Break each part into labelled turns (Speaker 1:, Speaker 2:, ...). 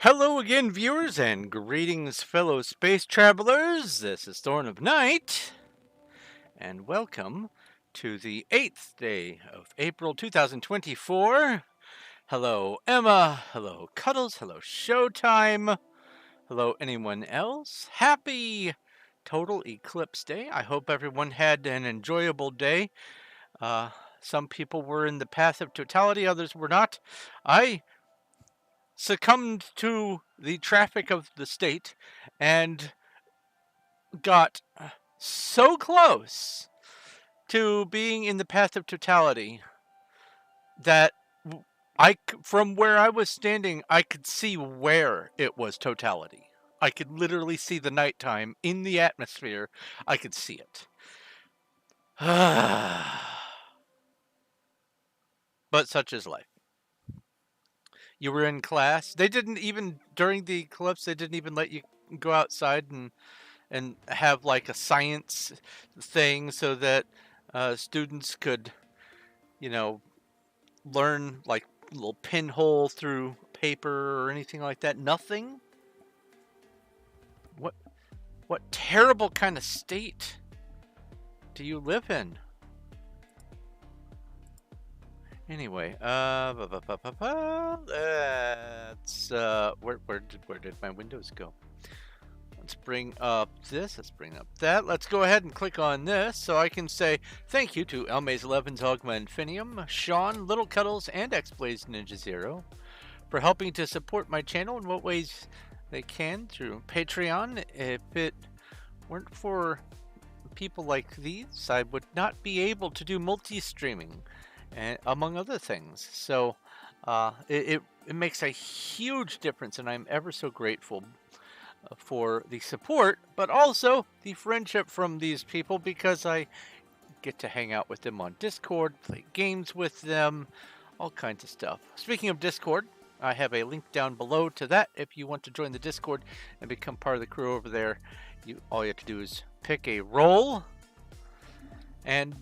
Speaker 1: Hello again, viewers, and greetings, fellow space travelers. This is Thorn of Night, and welcome to the 8th day of April 2024. Hello, Emma. Hello, Cuddles. Hello, Showtime. Hello, anyone else? Happy Total Eclipse Day. I hope everyone had an enjoyable day. Uh, some people were in the path of totality, others were not. I succumbed to the traffic of the state and got so close to being in the path of totality that from where I was standing, I could see where it was totality. I could literally see the nighttime in the atmosphere. I could see it. But such is life. You were in class. They didn't even, during the eclipse, they didn't even let you go outside and have like a science thing so that students could, you know, learn like little pinhole through paper or anything like that. Nothing. What terrible kind of state do you live in? Anyway, let's where did my windows go? Let's bring up this. Let's bring up that. Let's go ahead and click on this so I can say thank you to Elmaze11's Hogma Infinium, Sean, Little Cuddles, and X-Blaze Ninja Zero for helping to support my channel in what ways they can through Patreon. If it weren't for people like these, I would not be able to do multi-streaming, and among other things. So it makes a huge difference, and I'm ever so grateful for the support, but also the friendship from these people because I get to hang out with them on Discord, play games with them, all kinds of stuff. Speaking of Discord, I have a link down below to that if you want to join the Discord and become part of the crew over there. All you have to do is pick a role, and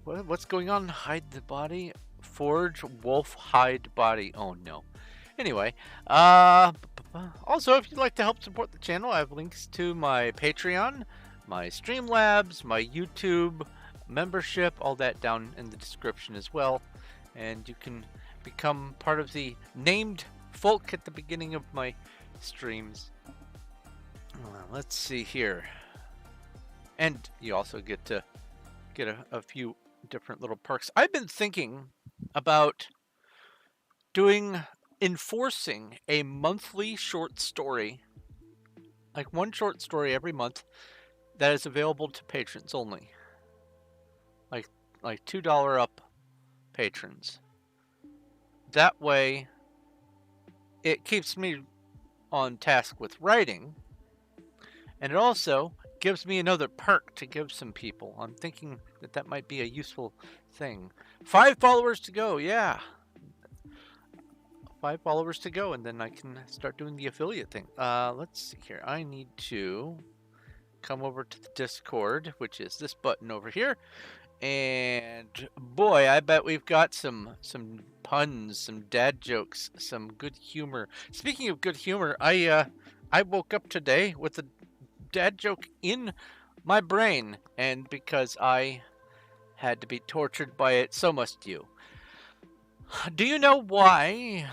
Speaker 1: what's going on? Hide the body, forge wolf hide body. Oh no. Anyway, also, if you'd like to help support the channel, I have links to my Patreon, my Streamlabs, my YouTube membership, all that down in the description as well. And you can become part of the named folk at the beginning of my streams. Let's see here. And you also get to get a few different little perks. I've been thinking about enforcing a monthly short story, like one short story every month, that is available to patrons only, like $2 up patrons. That way it keeps me on task with writing, and it also gives me another perk to give some people. I'm thinking that might be a useful thing. 5 followers to go. Yeah, 5 followers to go, and then I can start doing the affiliate thing. Let's see here. I need to come over to the Discord, which is this button over here. And boy, I bet we've got some puns, some dad jokes, some good humor. Speaking of good humor, I woke up today with a dad joke in my brain, and because I had to be tortured by it, so must you. Do you know why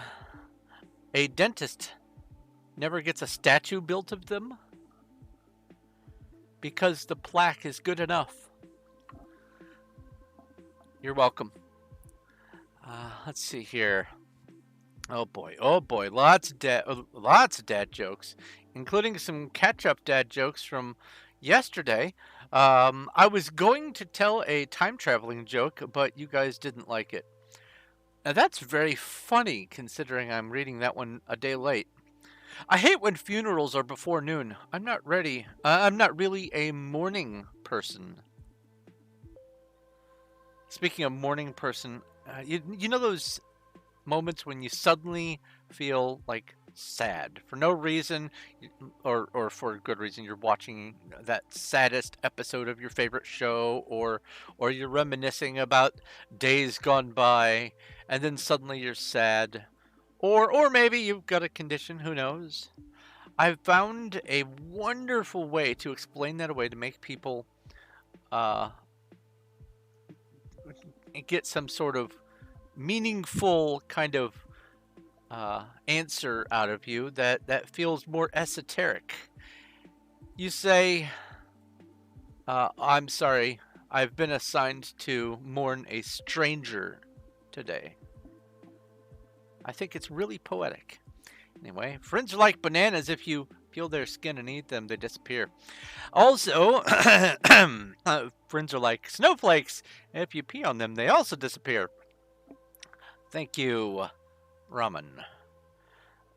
Speaker 1: a dentist never gets a statue built of them? Because the plaque is good enough. You're welcome. Let's see here. Oh boy, lots of dad jokes, including some catch-up dad jokes from yesterday. I was going to tell a time-traveling joke, but you guys didn't like it. Now that's very funny, considering I'm reading that one a day late. I hate when funerals are before noon. I'm not ready. I'm not really a morning person. Speaking of morning person, you know those moments when you suddenly feel like sad for no reason, or for a good reason. You're watching that saddest episode of your favorite show, or you're reminiscing about days gone by, and then suddenly you're sad, Or maybe you've got a condition, who knows? I've found a wonderful way to explain that away to make people uh, get some sort of meaningful kind of answer out of you that feels more esoteric. You say, I'm sorry, I've been assigned to mourn a stranger today. I think it's really poetic. Anyway, friends are like bananas. If you peel their skin and eat them, they disappear. Also, friends are like snowflakes. If you pee on them, they also disappear. Thank you, Ramen.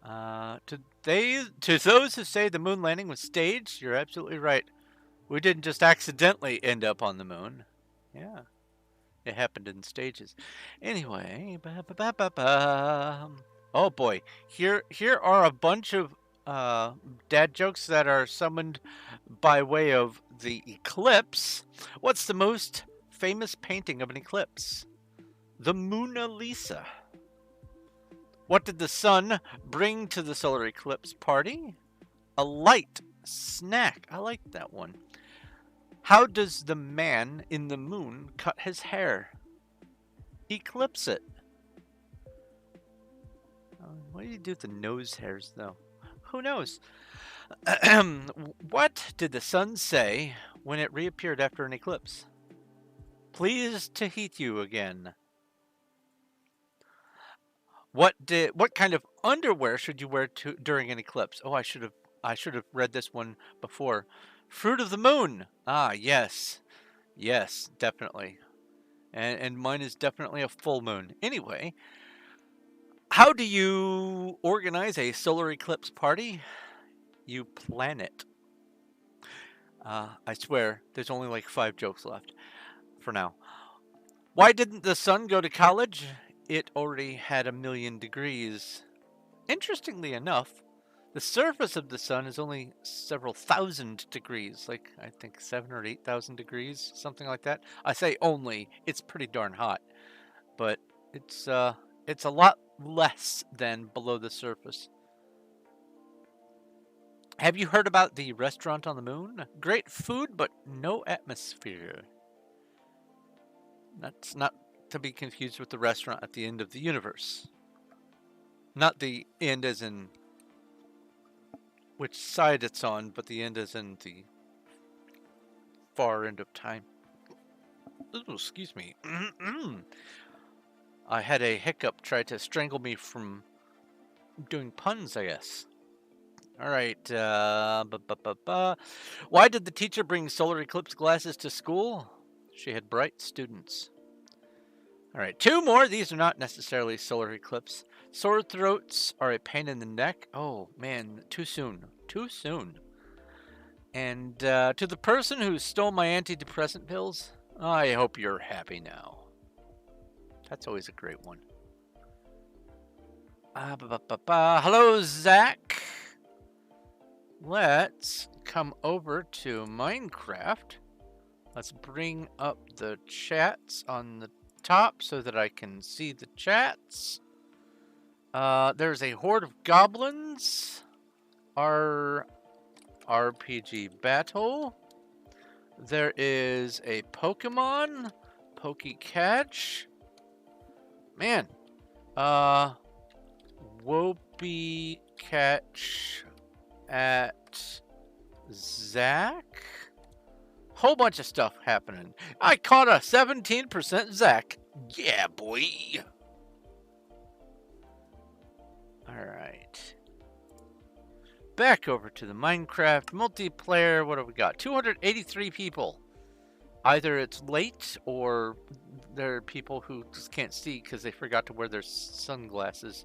Speaker 1: To those who say the moon landing was staged, you're absolutely right. We didn't just accidentally end up on the moon. Yeah, it happened in stages. Anyway, oh boy, here are a bunch of dad jokes that are summoned by way of the eclipse. What's the most famous painting of an eclipse? The Mona Lisa. What did the sun bring to the solar eclipse party? A light snack. I like that one. How does the man in the moon cut his hair? Eclipse it. What do you do with the nose hairs, though? Who knows? What did the sun say when it reappeared after an eclipse? Pleased to heat you again. What kind of underwear should you wear during an eclipse? Oh, I should have read this one before. Fruit of the moon. Ah, yes. Yes, definitely. And mine is definitely a full moon. Anyway, how do you organize a solar eclipse party? You plan it. I swear, there's only like 5 jokes left for now. Why didn't the sun go to college? It already had 1,000,000 degrees. Interestingly enough, the surface of the sun is only several thousand degrees, like I think 7 or 8,000 degrees, something like that. I say only, it's pretty darn hot, but it's a lot less than below the surface. Have you heard about the restaurant on the moon? Great food, but no atmosphere. That's not to be confused with the restaurant at the end of the universe. Not the end as in which side it's on, but the end as in the far end of time. Ooh, excuse me. I had a hiccup try to strangle me from doing puns, I guess. All right. Why did the teacher bring solar eclipse glasses to school? She had bright students. All right, 2 more. These are not necessarily solar eclipse. Sore throats are a pain in the neck. Oh, man, too soon. Too soon. And to the person who stole my antidepressant pills, I hope you're happy now. That's always a great one. Hello, Zach. Let's come over to Minecraft. Let's bring up the chats on the top so that I can see the chats. There's a horde of goblins. Our RPG battle. There is a Pokemon. Pokecatch. Man. Whoopee catch at Zach. Whole bunch of stuff happening. I caught a 17% Zach. Yeah, boy. Alright. Back over to the Minecraft multiplayer. What have we got? 283 people. Either it's late or there are people who just can't see because they forgot to wear their sunglasses.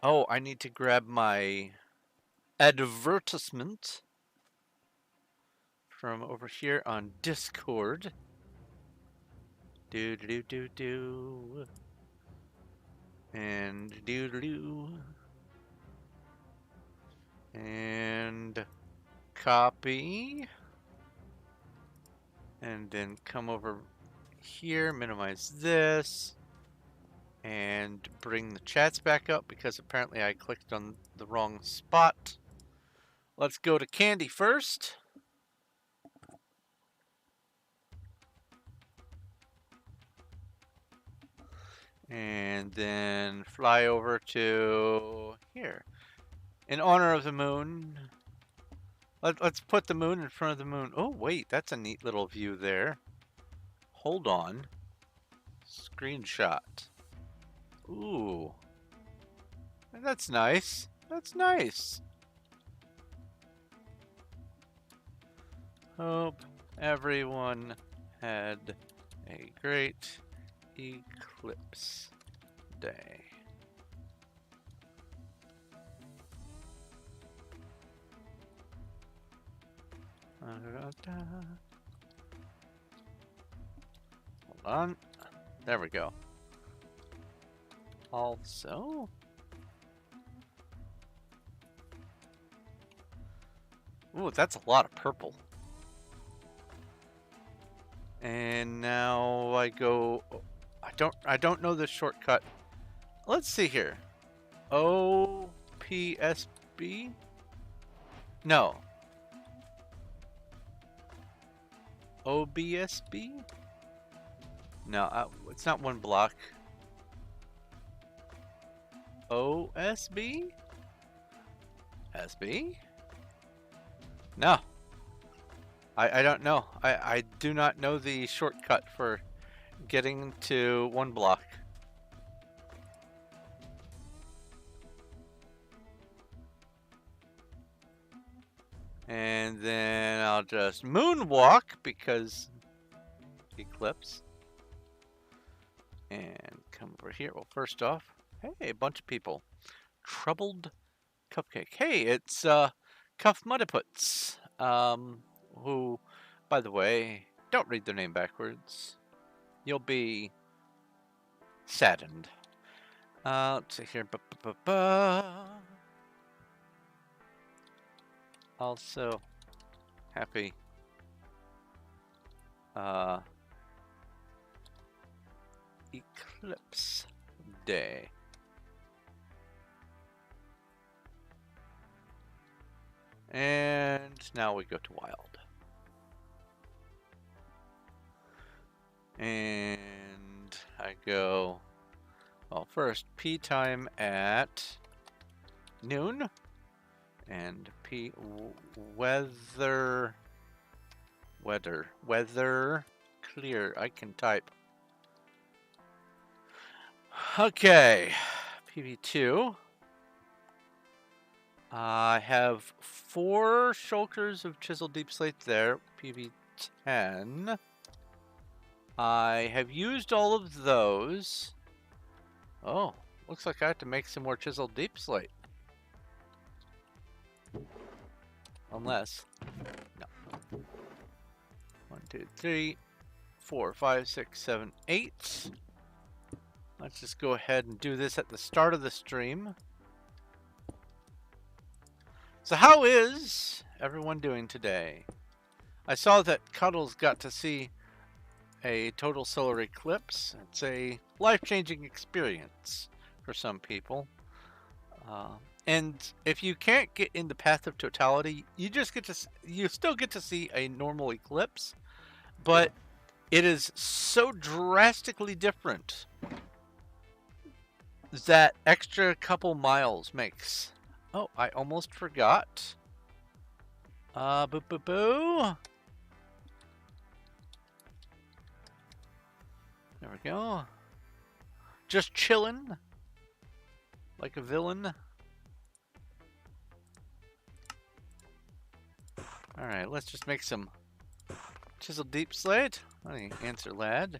Speaker 1: Oh, I need to grab my advertisement from over here on Discord. And and copy. And then come over here, minimize this, and bring the chats back up because apparently I clicked on the wrong spot. Let's go to Candy first. And then fly over to here. In honor of the moon, let's put the moon in front of the moon. Oh, wait, that's a neat little view there. Hold on. Screenshot. Ooh. That's nice. That's nice. Hope everyone had a great eclipse day. Hold on. There we go. Also, ooh, that's a lot of purple. And now I go. I don't know the shortcut. Let's see here. OPSB? No. OBSB? No, it's not one block. OSB? SB? No. I don't know. I do not know the shortcut for getting to one block. And then I'll just moonwalk because eclipse. And come over here. Well, first off, hey, a bunch of people. Troubled Cupcake. Hey, it's Cuff Muddiputs. Who, by the way, don't read their name backwards. You'll be saddened. Let's see here. Also, happy eclipse day. And now we go to wild. And I go, well, first P time at noon. And P weather clear. I can type. Okay, PV2. I have 4 shulkers of Chiseled Deepslate there. PV10. I have used all of those. Oh, looks like I have to make some more Chiseled Deepslate. Unless, no. 1, 2, 3, 4, 5, 6, 7, 8. Let's just go ahead and do this at the start of the stream. So how is everyone doing today? I saw that Cuddles got to see a total solar eclipse. It's a life-changing experience for some people. And if you can't get in the path of totality, you still get to see a normal eclipse, but it is so drastically different that extra couple miles makes. Oh, I almost forgot. Boo boo boo. There we go. Just chilling like a villain. Alright, let's just make some Chiseled Deepslate. Let me answer, lad.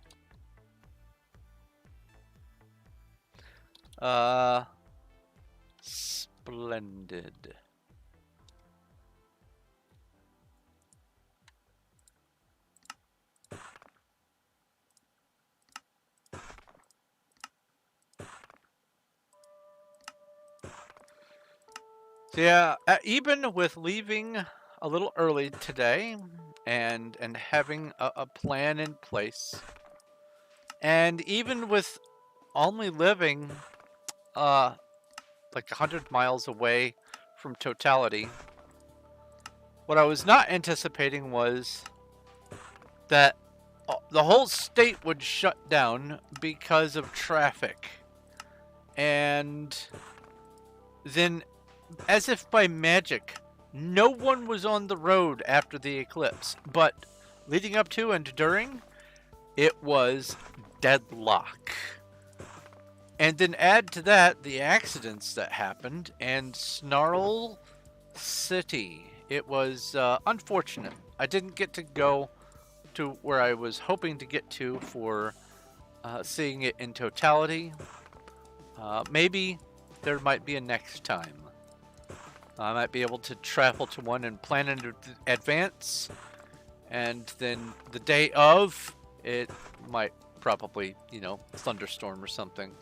Speaker 1: Splendid. So yeah, even with leaving a little early today, and having a plan in place. And even with only living like 100 miles away from totality, what I was not anticipating was that the whole state would shut down because of traffic. And then, as if by magic, no one was on the road after the eclipse. But leading up to and during, it was deadlock. And then add to that the accidents that happened and Snarl City. It was unfortunate. I didn't get to go to where I was hoping to get to for seeing it in totality. Maybe there might be a next time. I might be able to travel to one and plan in advance, and then the day of, it might probably, thunderstorm or something.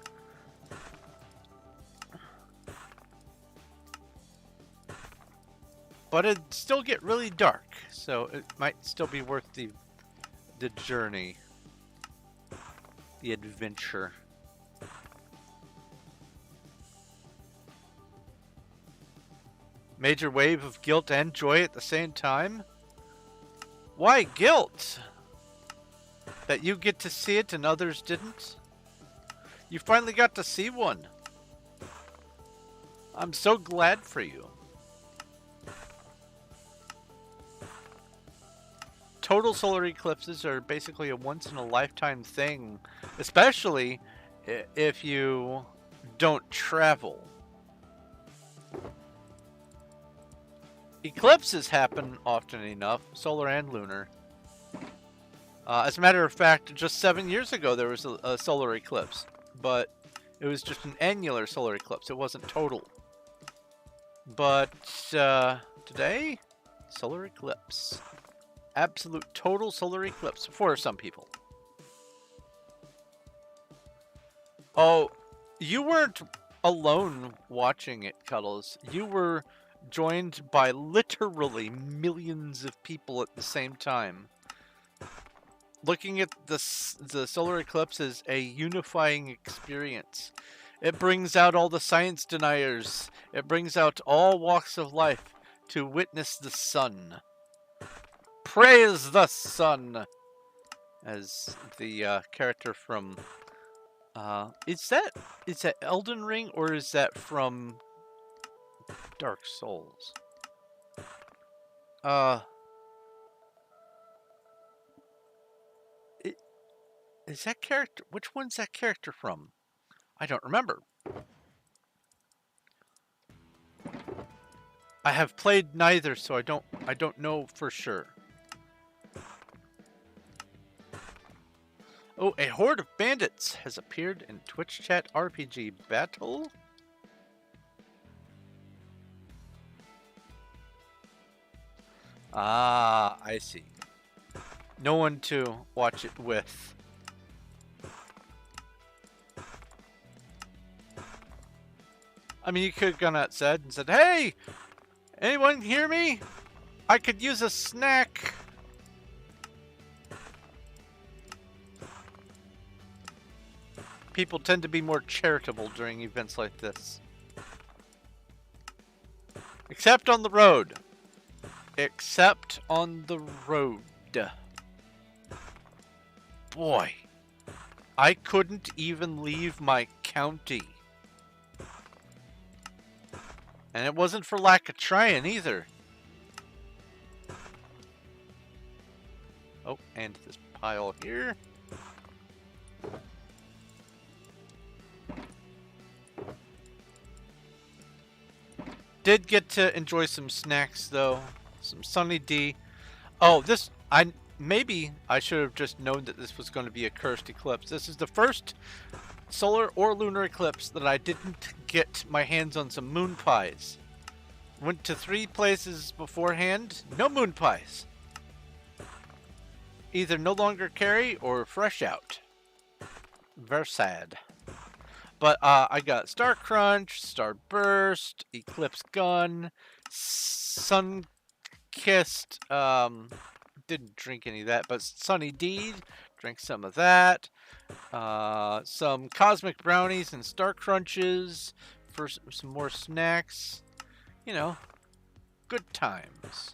Speaker 1: But it'd still get really dark, so it might still be worth the journey, the adventure. Major wave of guilt and joy at the same time? Why guilt? That you get to see it and others didn't? You finally got to see one. I'm so glad for you. Total solar eclipses are basically a once-in-a-lifetime thing, especially if you don't travel. Eclipses happen often enough, solar and lunar. As a matter of fact, just 7 years ago there was a solar eclipse, but it was just an annular solar eclipse. It wasn't total. But today, solar eclipse. Absolute total solar eclipse for some people. Oh, you weren't alone watching it, Cuddles. You were joined by literally millions of people at the same time. Looking at the solar eclipse is a unifying experience. It brings out all the science deniers. It brings out all walks of life to witness the sun. Praise the sun! As the character from... is that Elden Ring, or is that from Dark Souls? Is that character... Which one's that character from? I don't remember. I have played neither, so I don't know for sure. Oh, a horde of bandits has appeared in Twitch chat RPG battle. Ah, I see. No one to watch it with. I mean, you could have gone outside and said, "Hey, anyone hear me? I could use a snack." People tend to be more charitable during events like this. Except on the road. Except on the road. Boy, I couldn't even leave my county. And it wasn't for lack of trying either. Oh, and this pile here. Did get to enjoy some snacks though. Some Sunny D. Oh, maybe I should have just known that this was going to be a cursed eclipse. This is the first solar or lunar eclipse that I didn't get my hands on some moon pies. Went to 3 places beforehand, no moon pies. Either no longer carry or fresh out. Very sad. But I got Star Crunch, Star Burst, Eclipse Gun, Sun Kissed didn't drink any of that, but Sunny D, drink some of that. Some Cosmic Brownies and Star Crunches for some more snacks. You know, good times.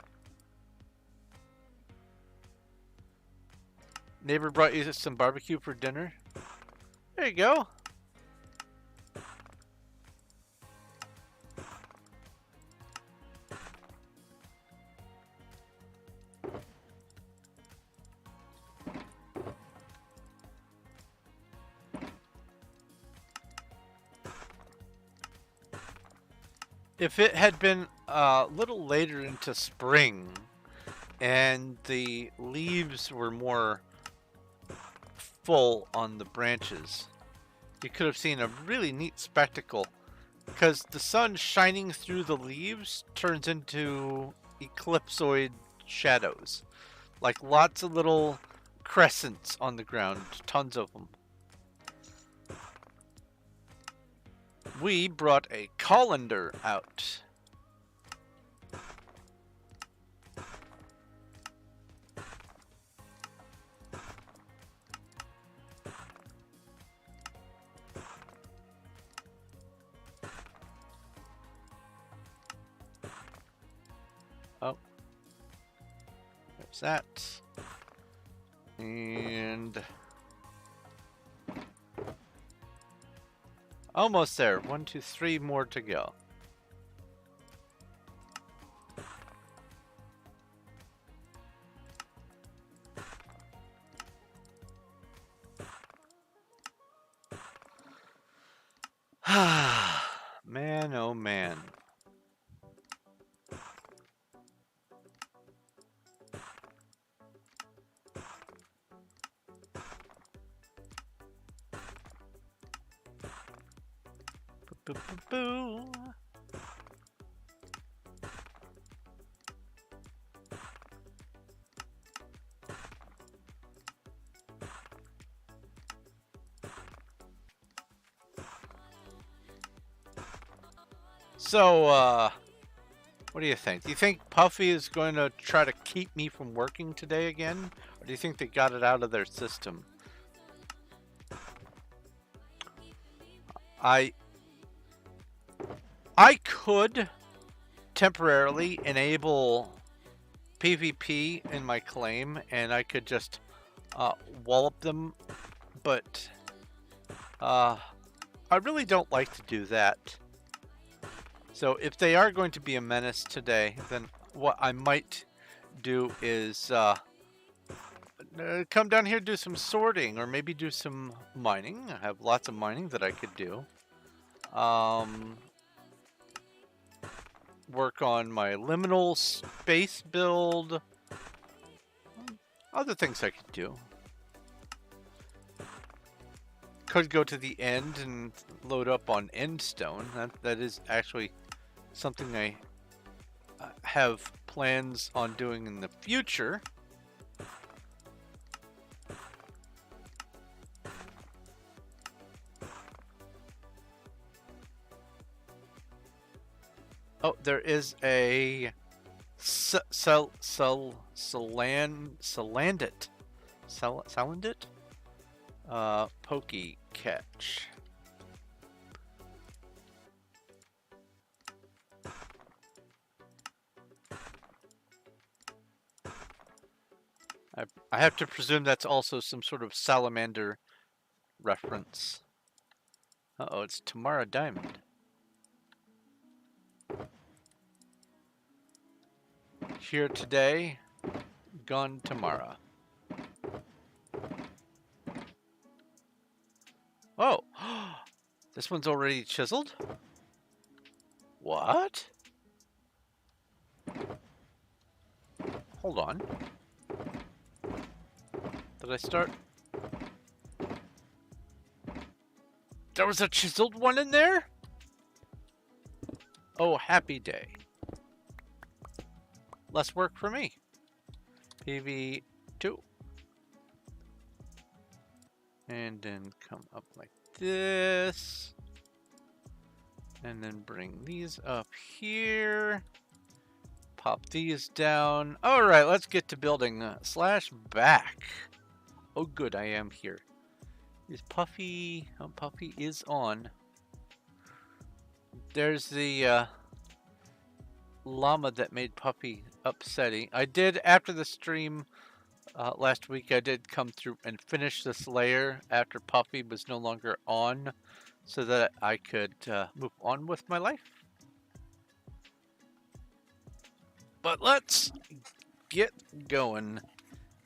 Speaker 1: Neighbor brought you some barbecue for dinner. There you go. If it had been a little later into spring and the leaves were more full on the branches, you could have seen a really neat spectacle, because the sun shining through the leaves turns into eclipsoid shadows, like lots of little crescents on the ground, tons of them. We brought a colander out. Oh, there's that. And almost there. 1, 2, 3 more to go. Man, oh man. Boo, boo, boo. So, what do you think? Do you think Puffy is going to try to keep me from working today again? Or do you think they got it out of their system? I could temporarily enable PvP in my claim, and I could just wallop them, but I really don't like to do that. So if they are going to be a menace today, then what I might do is come down here, do some sorting, or maybe do some mining. I have lots of mining that I could do. Work on my liminal space build. Other things I could do. Could go to the end and load up on endstone. That is actually something I have plans on doing in the future. Oh, there is a Salandit pokey catch. I have to presume that's also some sort of salamander reference. Uh-oh, it's Tamara Diamond. Here today, gone tomorrow. Oh, this one's already chiseled? What? Hold on. Did I start? There was a chiseled one in there? Oh, happy day. Less work for me. PV2. And then come up like this. And then bring these up here. pop these down. All right, let's get to building slash back. Oh, good, I am here. Is Puffy? Oh, Puffy is on. There's the llama that made Puffy upsetting. I did, after the stream last week, I did come through and finish this layer after Puffy was no longer on, so that I could move on with my life. But let's get going.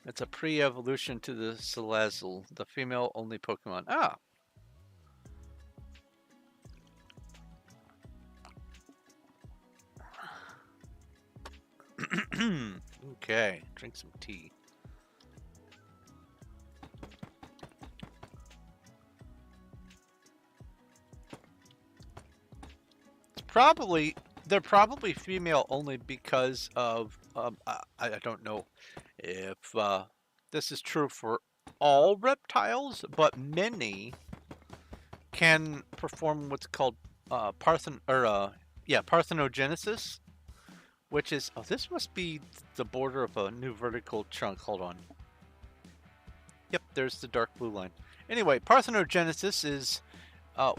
Speaker 1: It's a pre-evolution to the Salazzle, the female-only Pokemon. Ah! Okay, drink some tea. They're probably female only because of I don't know if this is true for all reptiles, but many can perform what's called parthenogenesis, which is, oh, this must be the border of a new vertical chunk. Hold on. Yep, there's the dark blue line. Anyway, parthenogenesis is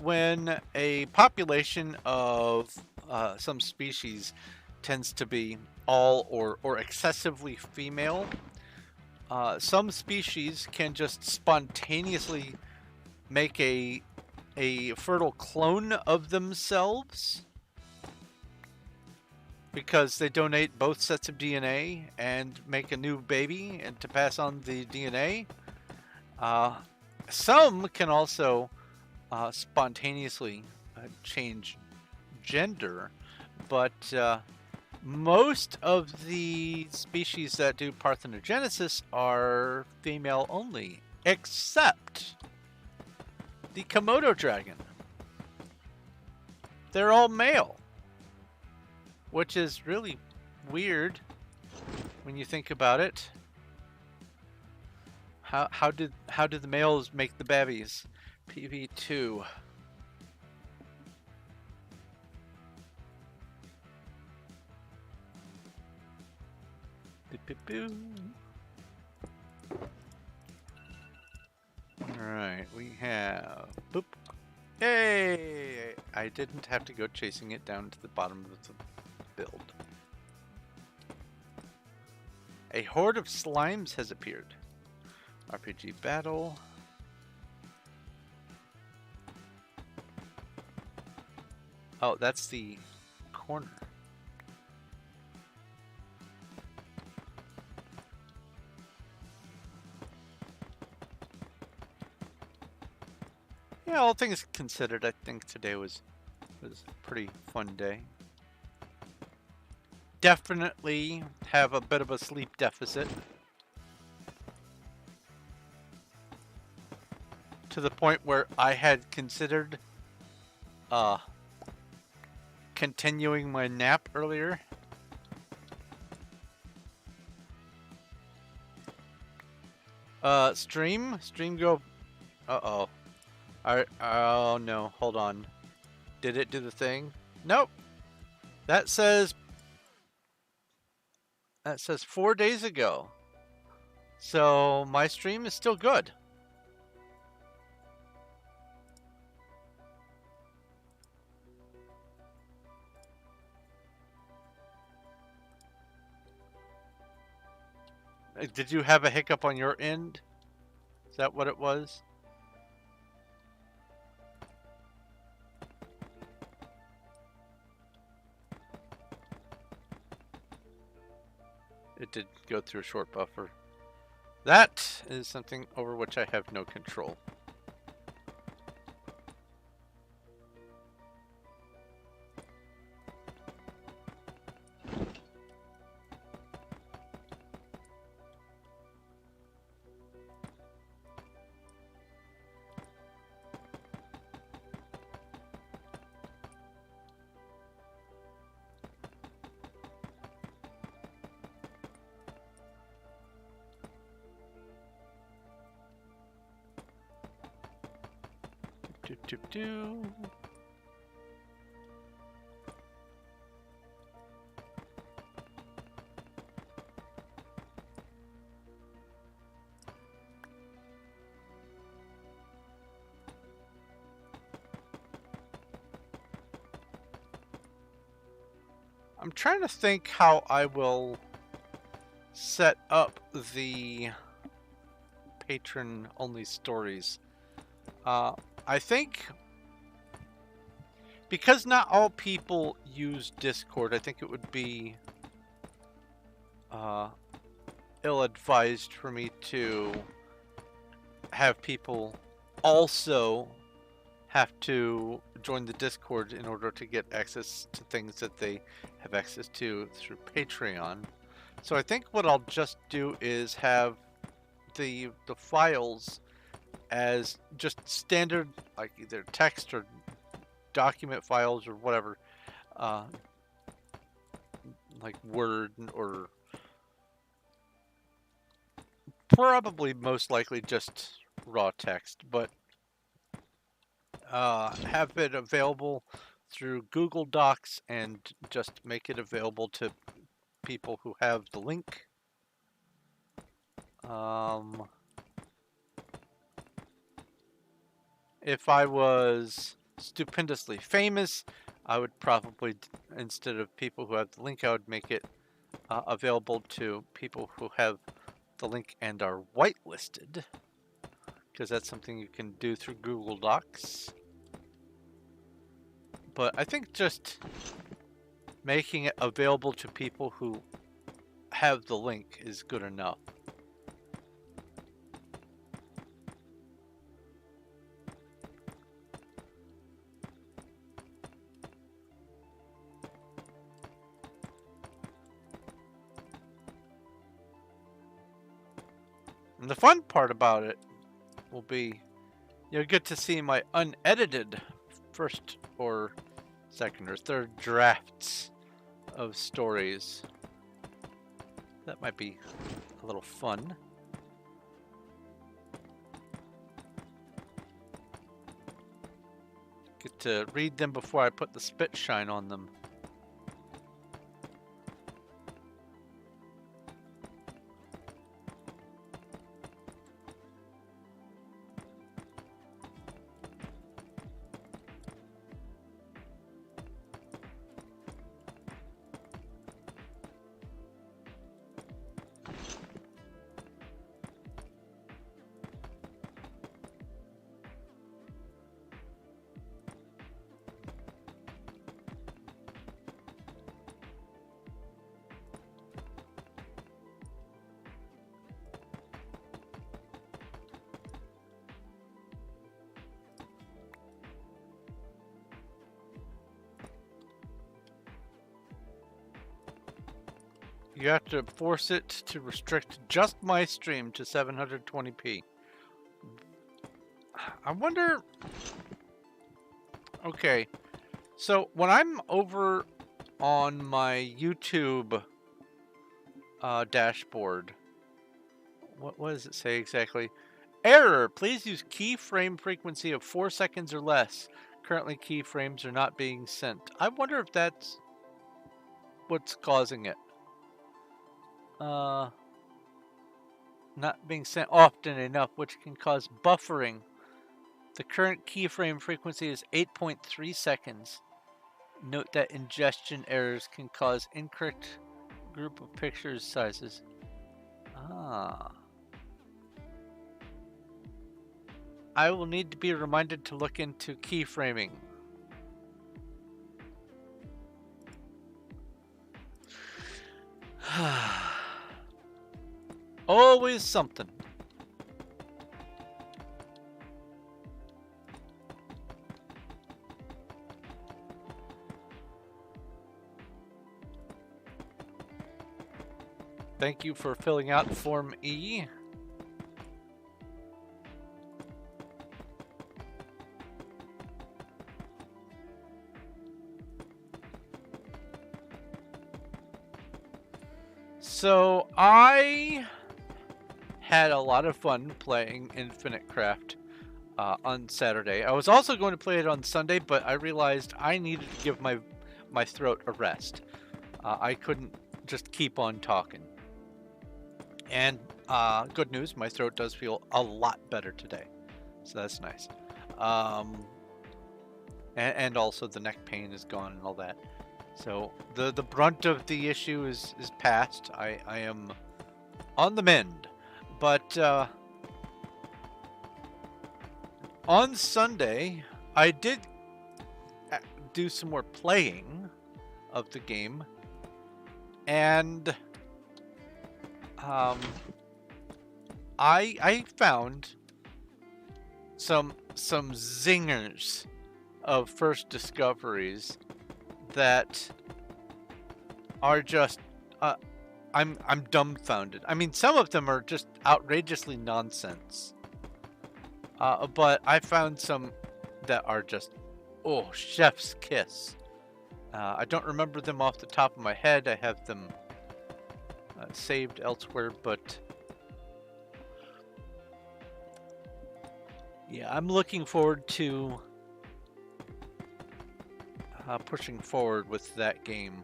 Speaker 1: when a population of some species tends to be all or excessively female. Some species can just spontaneously make a fertile clone of themselves because they donate both sets of DNA and make a new baby and to pass on the DNA. Some can also spontaneously change gender, but most of the species that do parthenogenesis are female only, except the Komodo dragon. They're all male, which is really weird when you think about it. How did the males make the babies? PV2. Alright, we have boop. Hey! I didn't have to go chasing it down to the bottom of the build. A horde of slimes has appeared. RPG battle. Oh, that's the corner. Yeah, all things considered, I think today was a pretty fun day. Definitely have a bit of a sleep deficit. To the point where I had considered continuing my nap earlier. Stream go. Uh-oh. Oh no, hold on. Did it do the thing? Nope. That says 4 days ago. So my stream is still good. Did you have a hiccup on your end? Is that what it was? It did go through a short buffer. That is something over which I have no control. Do. I'm trying to think how I will set up the patron-only stories. I think because not all people use Discord, I think it would be ill-advised for me to have people also have to join the Discord in order to get access to things that they have access to through Patreon. So I think what I'll just do is have the files as just standard, like either text or document files or whatever, like Word, or probably most likely just raw text, but have it available through Google Docs and just make it available to people who have the link. If I was stupendously famous, I would probably, instead of people who have the link, I would make it available to people who have the link and are whitelisted, because that's something you can do through Google Docs. But I think just making it available to people who have the link is good enough. And the fun part about it will be you'll get to see my unedited first or second or third drafts of stories. That might be a little fun. Get to read them before I put the spit shine on them. You have to force it to restrict just my stream to 720p. I wonder... Okay, so when I'm over on my YouTube dashboard, what does it say exactly? Error! Please use keyframe frequency of 4 seconds or less. Currently keyframes are not being sent. I wonder if that's what's causing it. Not being sent often enough, which can cause buffering. The current keyframe frequency is 8.3 seconds. Note that ingestion errors can cause incorrect group of pictures sizes. I will need to be reminded to look into keyframing. Always something. Thank you for filling out Form E. So I had a lot of fun playing Infinite Craft on Saturday. I was also going to play it on Sunday, but I realized I needed to give my throat a rest. I couldn't just keep on talking. And good news, my throat does feel a lot better today, so that's nice. And also the neck pain is gone and all that. So the brunt of the issue is past. I am on the mend. But on Sunday, I did do some more playing of the game, and I found some zingers of first discoveries that are just I'm dumbfounded. I mean, some of them are just outrageously nonsense, but I found some that are just chef's kiss. I don't remember them off the top of my head. I have them saved elsewhere, but yeah, I'm looking forward to pushing forward with that game.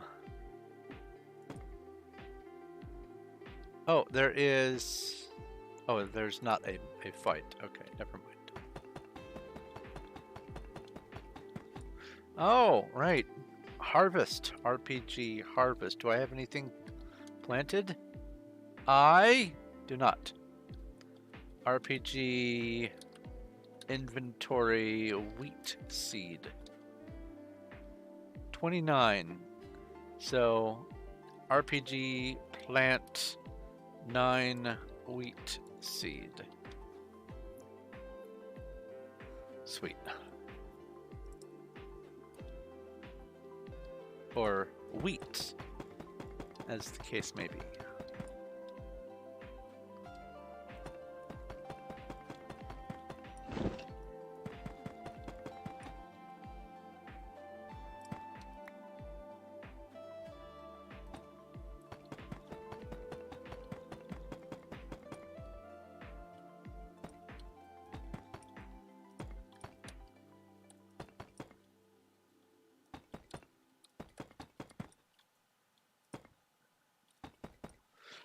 Speaker 1: Oh, there is... Oh, there's not a fight. Okay, never mind. Oh, right. Harvest. RPG Harvest. Do I have anything planted? I do not. RPG Inventory Wheat Seed. 29. So, RPG Plant 9 Wheat Seed. Sweet. Or wheat, as the case may be.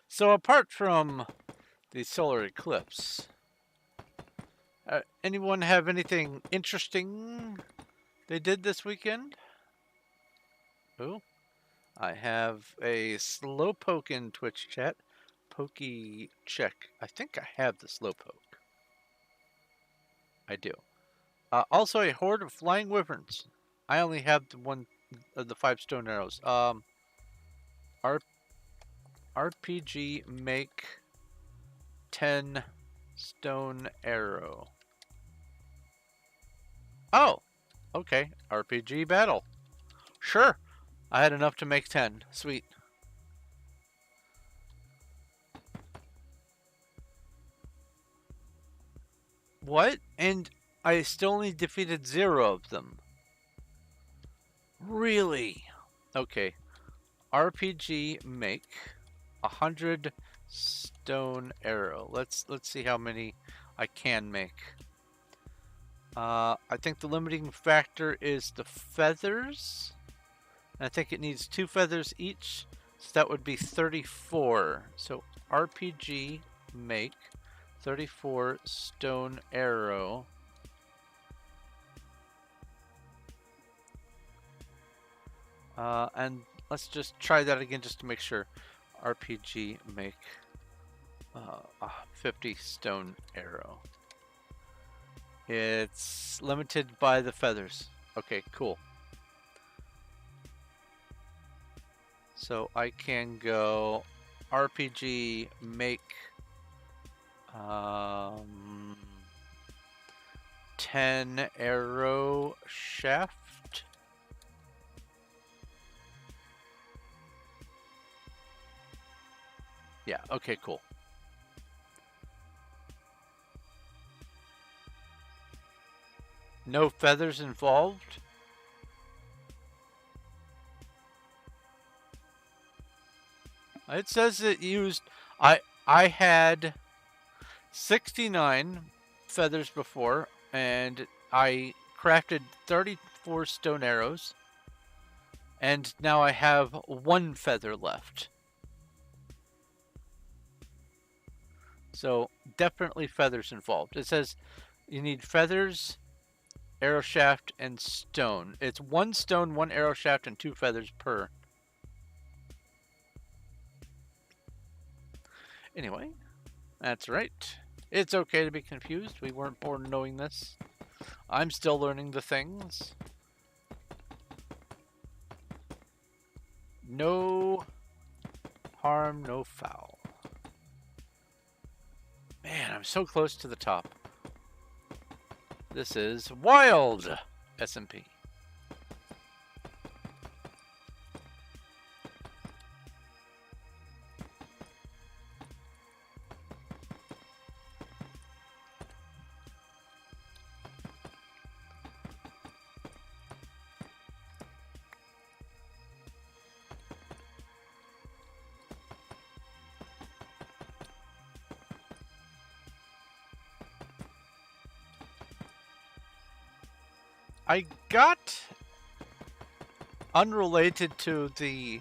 Speaker 1: So apart from the solar eclipse, anyone have anything interesting they did this weekend? Oh, I have a Slowpoke in Twitch chat. Pokey check. I think I have the Slowpoke. I do. Also a horde of flying wyverns. I only have the one of the 5 stone arrows. RPG make 10 stone arrow. Oh, okay. RPG battle. Sure. I had enough to make 10. Sweet. What? And I still only defeated 0 of them. Really? Okay. RPG make 100 stone arrow. Let's see how many I can make. I think the limiting factor is the feathers. And I think it needs 2 feathers each. So that would be 34. So RPG make 34 stone arrow. And let's just try that again just to make sure. RPG make 50 stone arrow. It's limited by the feathers. Okay, cool. So I can go RPG make 10 arrow shaft. Yeah, okay, cool. No feathers involved? It says it used... I had 69 feathers before, and I crafted 34 stone arrows, and now I have 1 feather left. So definitely feathers involved. It says you need feathers arrow shaft, and stone. It's 1 stone, 1 arrow shaft, and 2 feathers per. Anyway, that's right. It's okay to be confused. We weren't born knowing this. I'm still learning the things. No harm, no foul. Man, I'm so close to the top. This is wild SMP. I got, unrelated to the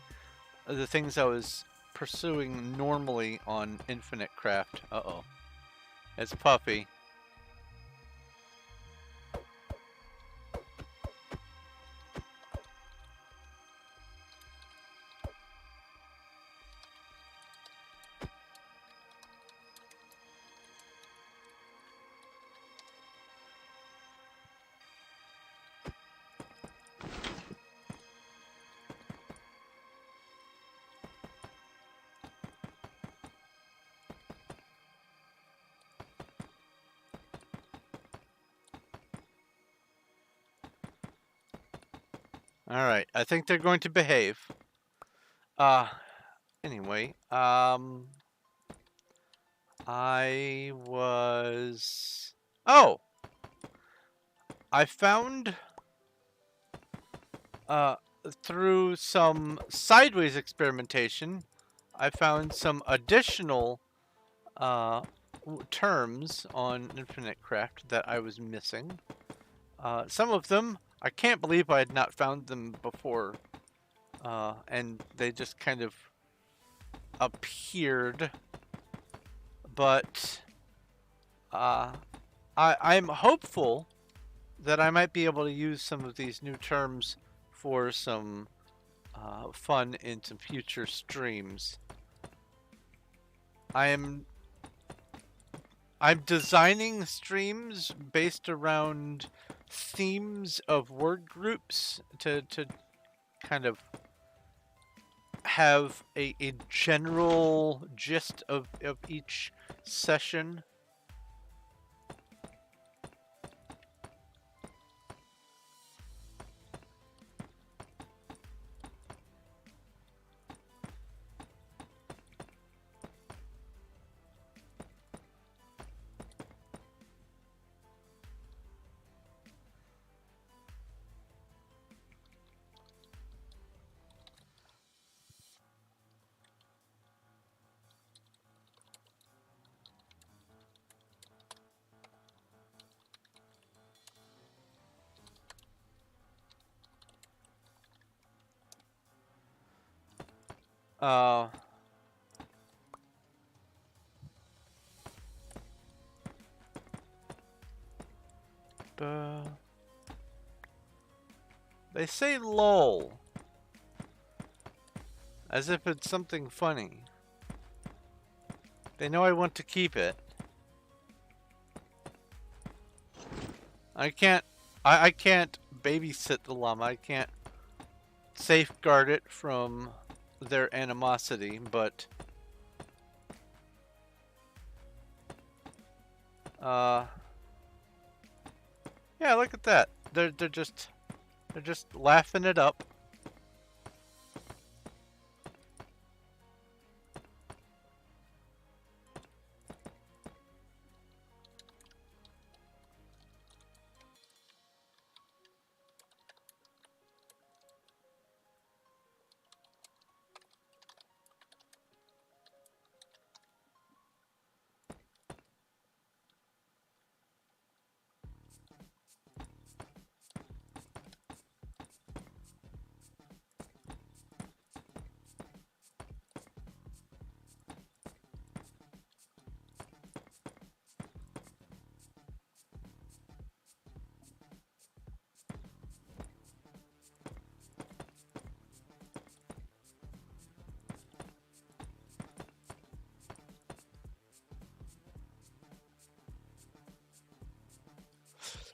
Speaker 1: things I was pursuing normally on Infinite Craft. Uh-oh. It's Puffy. Alright, I think they're going to behave. Anyway, I was... Oh! I found, through some sideways experimentation, I found some additional, terms on Infinite Craft that I was missing. Some of them, I can't believe I had not found them before, and they just kind of appeared. But I'm hopeful that I might be able to use some of these new terms for some fun in some future streams. I'm designing streams based around themes of word groups to kind of have a general gist of each session. Uh, they say lol, as if it's something funny. They know I want to keep it. I can't babysit the llama. I can't safeguard it from their animosity, but yeah, look at that. They're just laughing it up.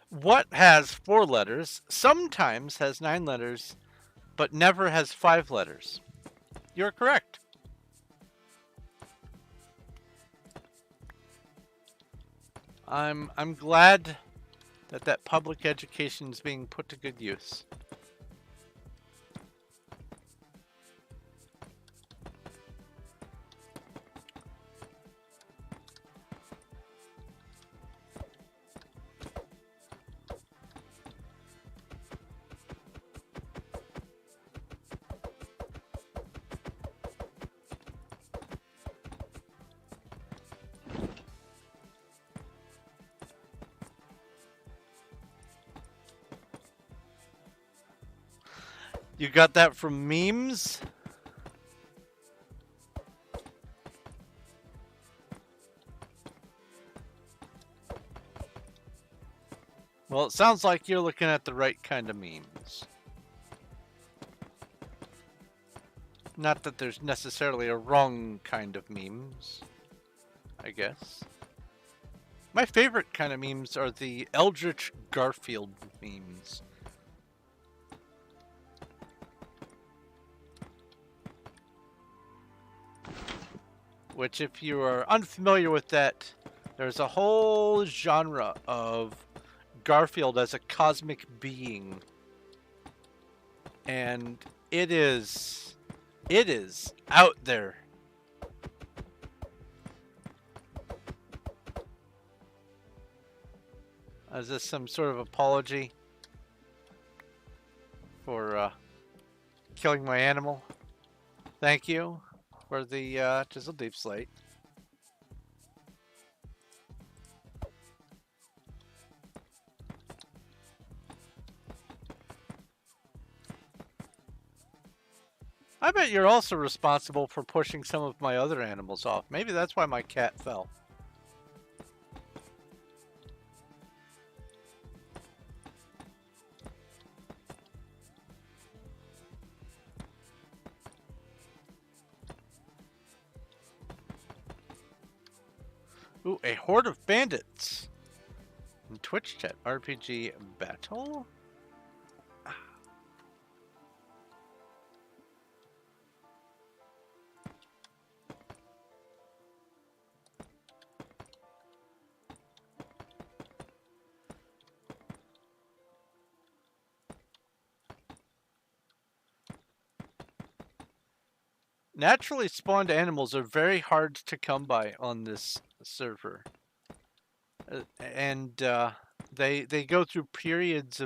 Speaker 1: What has 4 letters, sometimes has 9 letters, but never has 5 letters? You're correct. I'm glad that public education is being put to good use. You got that from memes? Well, it sounds like you're looking at the right kind of memes. Not that there's necessarily a wrong kind of memes, I guess. My favorite kind of memes are the Eldritch Garfield memes. Which, if you are unfamiliar with that, there's a whole genre of Garfield as a cosmic being. And it is out there. Is this some sort of apology for killing my animal? Thank you for the Chiseled Deepslate. I bet you're also responsible for pushing some of my other animals off. Maybe that's why my cat fell. Ooh, a horde of bandits. In Twitch chat, RPG battle? Naturally spawned animals are very hard to come by on this server. And they go through periods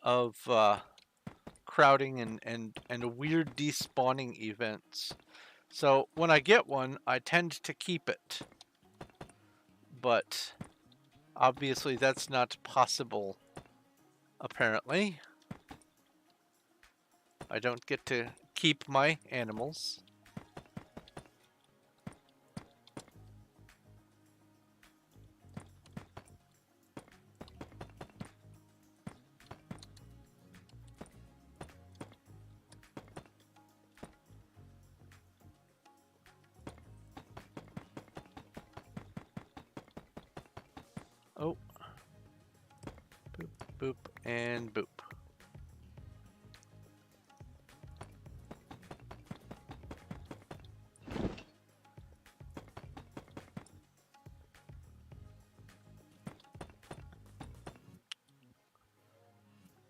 Speaker 1: of crowding and weird despawning events. So when I get one, I tend to keep it. But obviously that's not possible, apparently. I don't get to keep my animals. Oh. Boop, boop, and boop.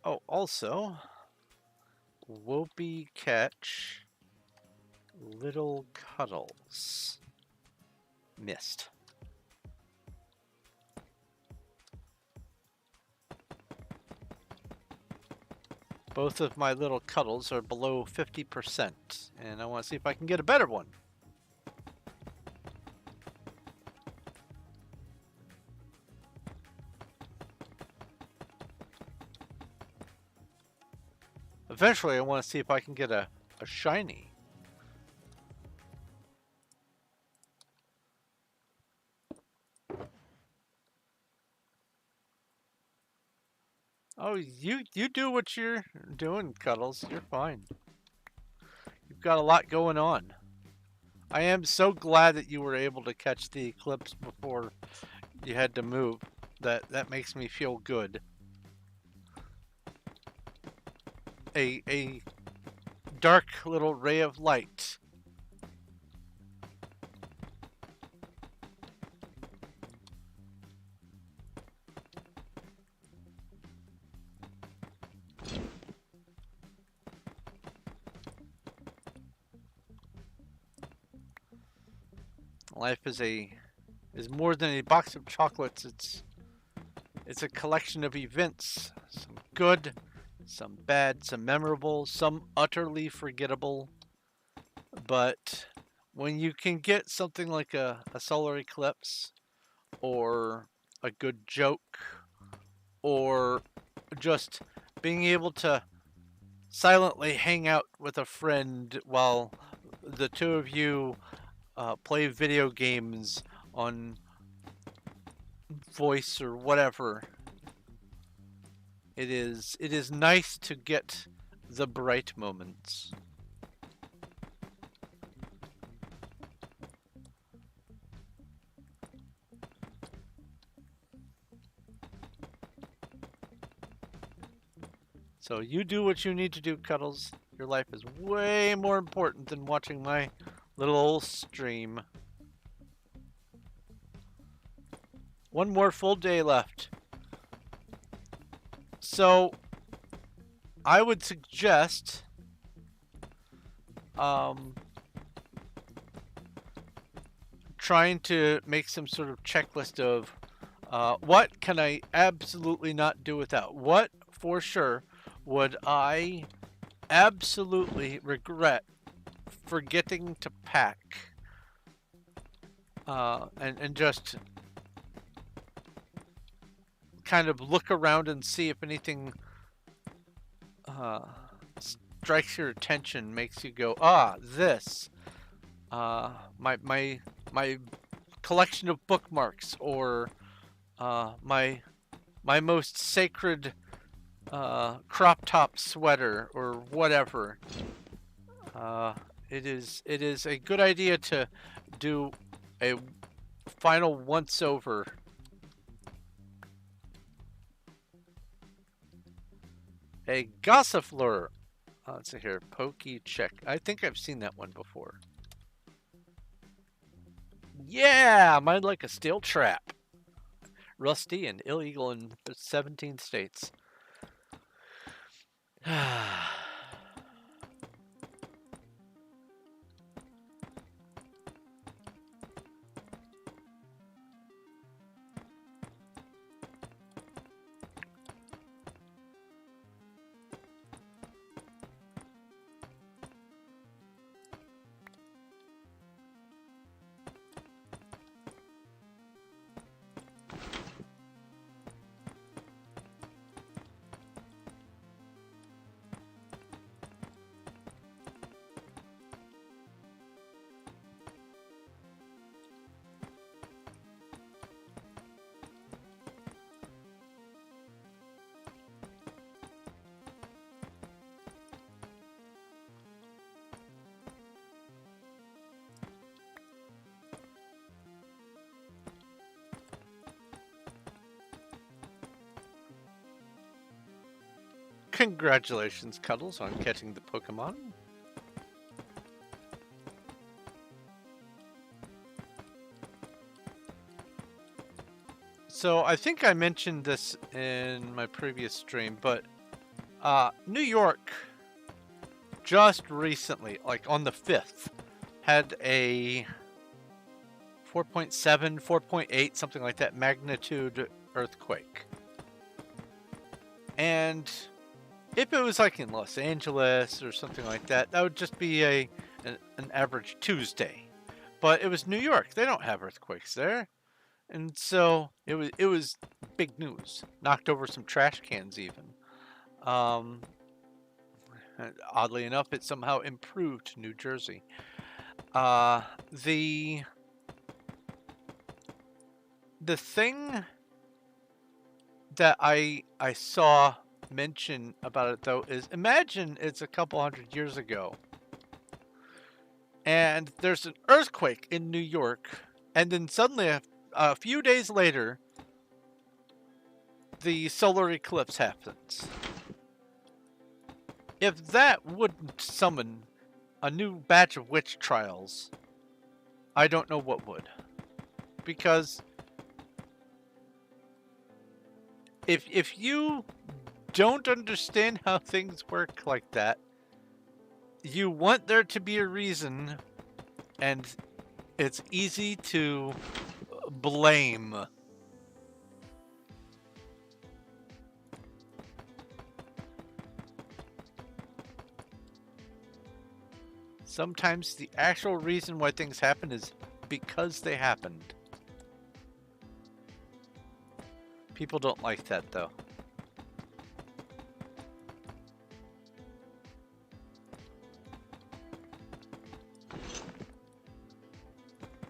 Speaker 1: Oh, also, Whoopi catch little cuddles. Missed. Both of my little cuddles are below 50%, and I want to see if I can get a better one. Eventually, I want to see if I can get a shiny. Oh, you do what you're doing, Cuddles. You're fine. You've got a lot going on. I am so glad that you were able to catch the eclipse before you had to move. that makes me feel good. A dark little ray of light. Life is more than a box of chocolates. It's a collection of events, some good, some bad, some memorable, some utterly forgettable. But when you can get something like a solar eclipse, or a good joke, or just being able to silently hang out with a friend while the two of you play video games on voice or whatever, it is nice to get the bright moments. So you do what you need to do, Cuddles. Your life is way more important than watching my little old stream. One more full day left. So I would suggest trying to make some sort of checklist of what can I absolutely not do without? What for sure would I absolutely regret forgetting to pack? And just kind of look around and see if anything strikes your attention, makes you go, ah, this. My collection of bookmarks, or my most sacred crop top sweater, or whatever. It is a good idea to do a final once over. A gossifleur. Let's see here. Pokey check. I think I've seen that one before. Yeah, mine's like a steel trap. Rusty and illegal in 17 states. Congratulations, Cuddles, on catching the Pokemon. So I think I mentioned this in my previous stream, but New York just recently, like on the 5th, had a 4.7, 4.8, something like that, magnitude earthquake. And if it was like in Los Angeles or something like that, that would just be an average Tuesday. But it was New York. They don't have earthquakes there. And so it was big news. Knocked over some trash cans even. Oddly enough, it somehow improved New Jersey. The thing that I saw mention about it, though, is imagine it's a couple hundred years ago and there's an earthquake in New York, and then suddenly a few days later the solar eclipse happens. If that wouldn't summon a new batch of witch trials, I don't know what would. Because if you don't understand how things work like that, you want there to be a reason, and it's easy to blame. Sometimes the actual reason why things happen is because they happened. People don't like that, though.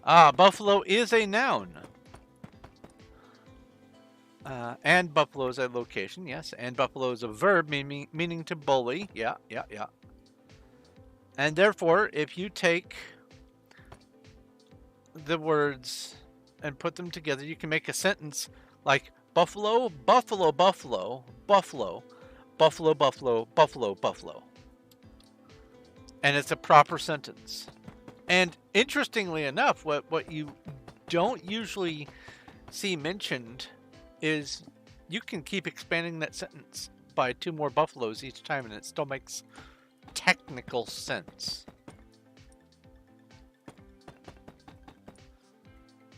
Speaker 1: Ah, buffalo is a noun. And buffalo is a location, yes. And buffalo is a verb, meaning to bully. Yeah. And therefore, if you take the words and put them together, you can make a sentence like buffalo, buffalo, buffalo, buffalo, buffalo, buffalo, buffalo, buffalo. And it's a proper sentence. And interestingly enough, what you don't usually see mentioned is you can keep expanding that sentence by 2 more buffaloes each time and it still makes technical sense.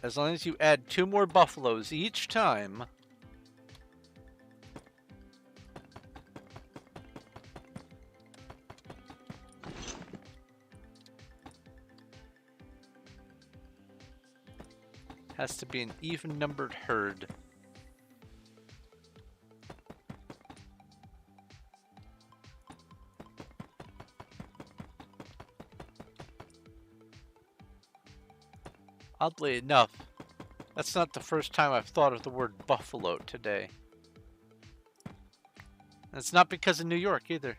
Speaker 1: As long as you add 2 more buffaloes each time, has to be an even-numbered herd. Oddly enough, that's not the first time I've thought of the word buffalo today. And it's not because of New York either.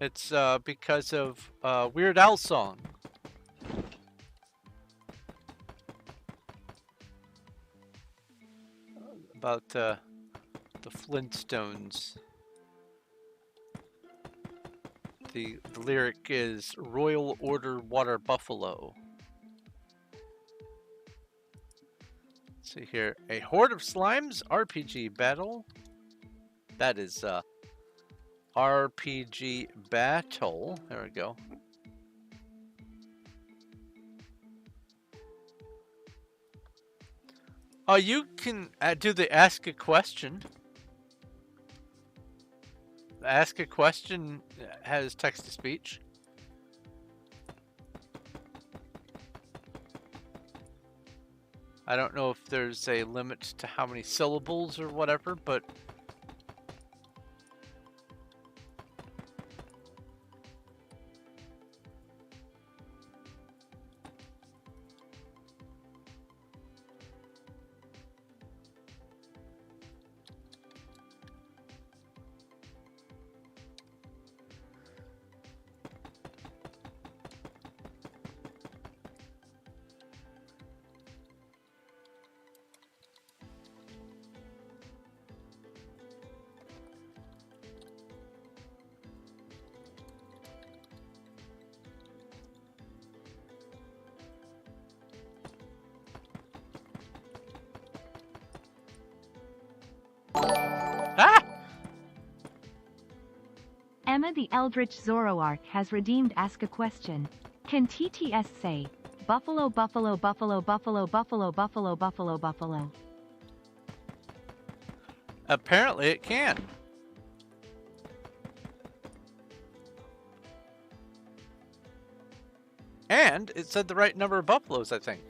Speaker 1: It's because of Weird Al's song. About the Flintstones. The lyric is Royal Order Water Buffalo. Let's see here. A Horde of Slimes RPG battle. That is RPG battle. There we go. Oh, you can do the ask a question. Ask a question has text to speech. I don't know if there's a limit to how many syllables or whatever, but
Speaker 2: Emma the Eldritch Zoroark has redeemed Ask a Question. Can TTS say, Buffalo, Buffalo, Buffalo, Buffalo, Buffalo, Buffalo, Buffalo, Buffalo?
Speaker 1: apparently it can. And it said the right number of buffaloes, I think.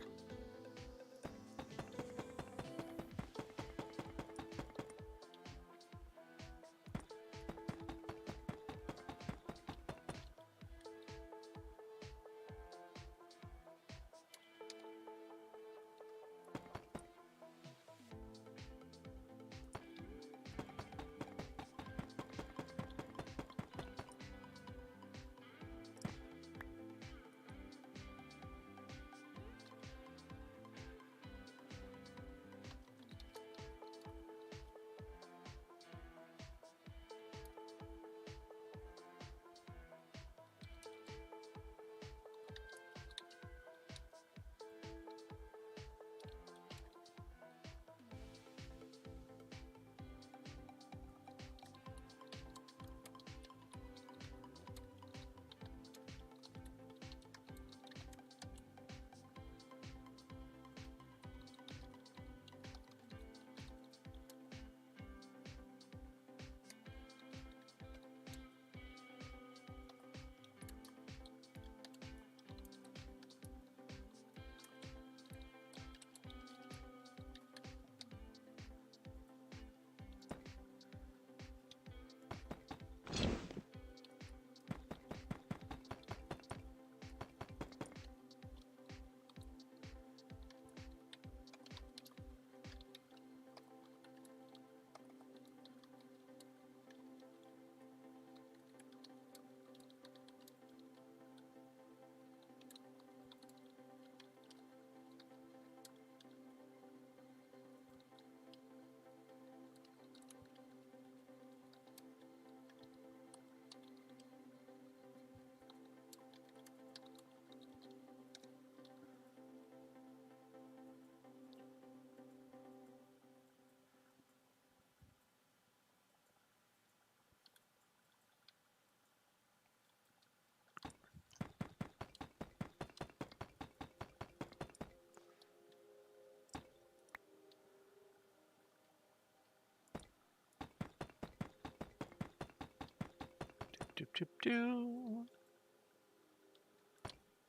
Speaker 1: Do.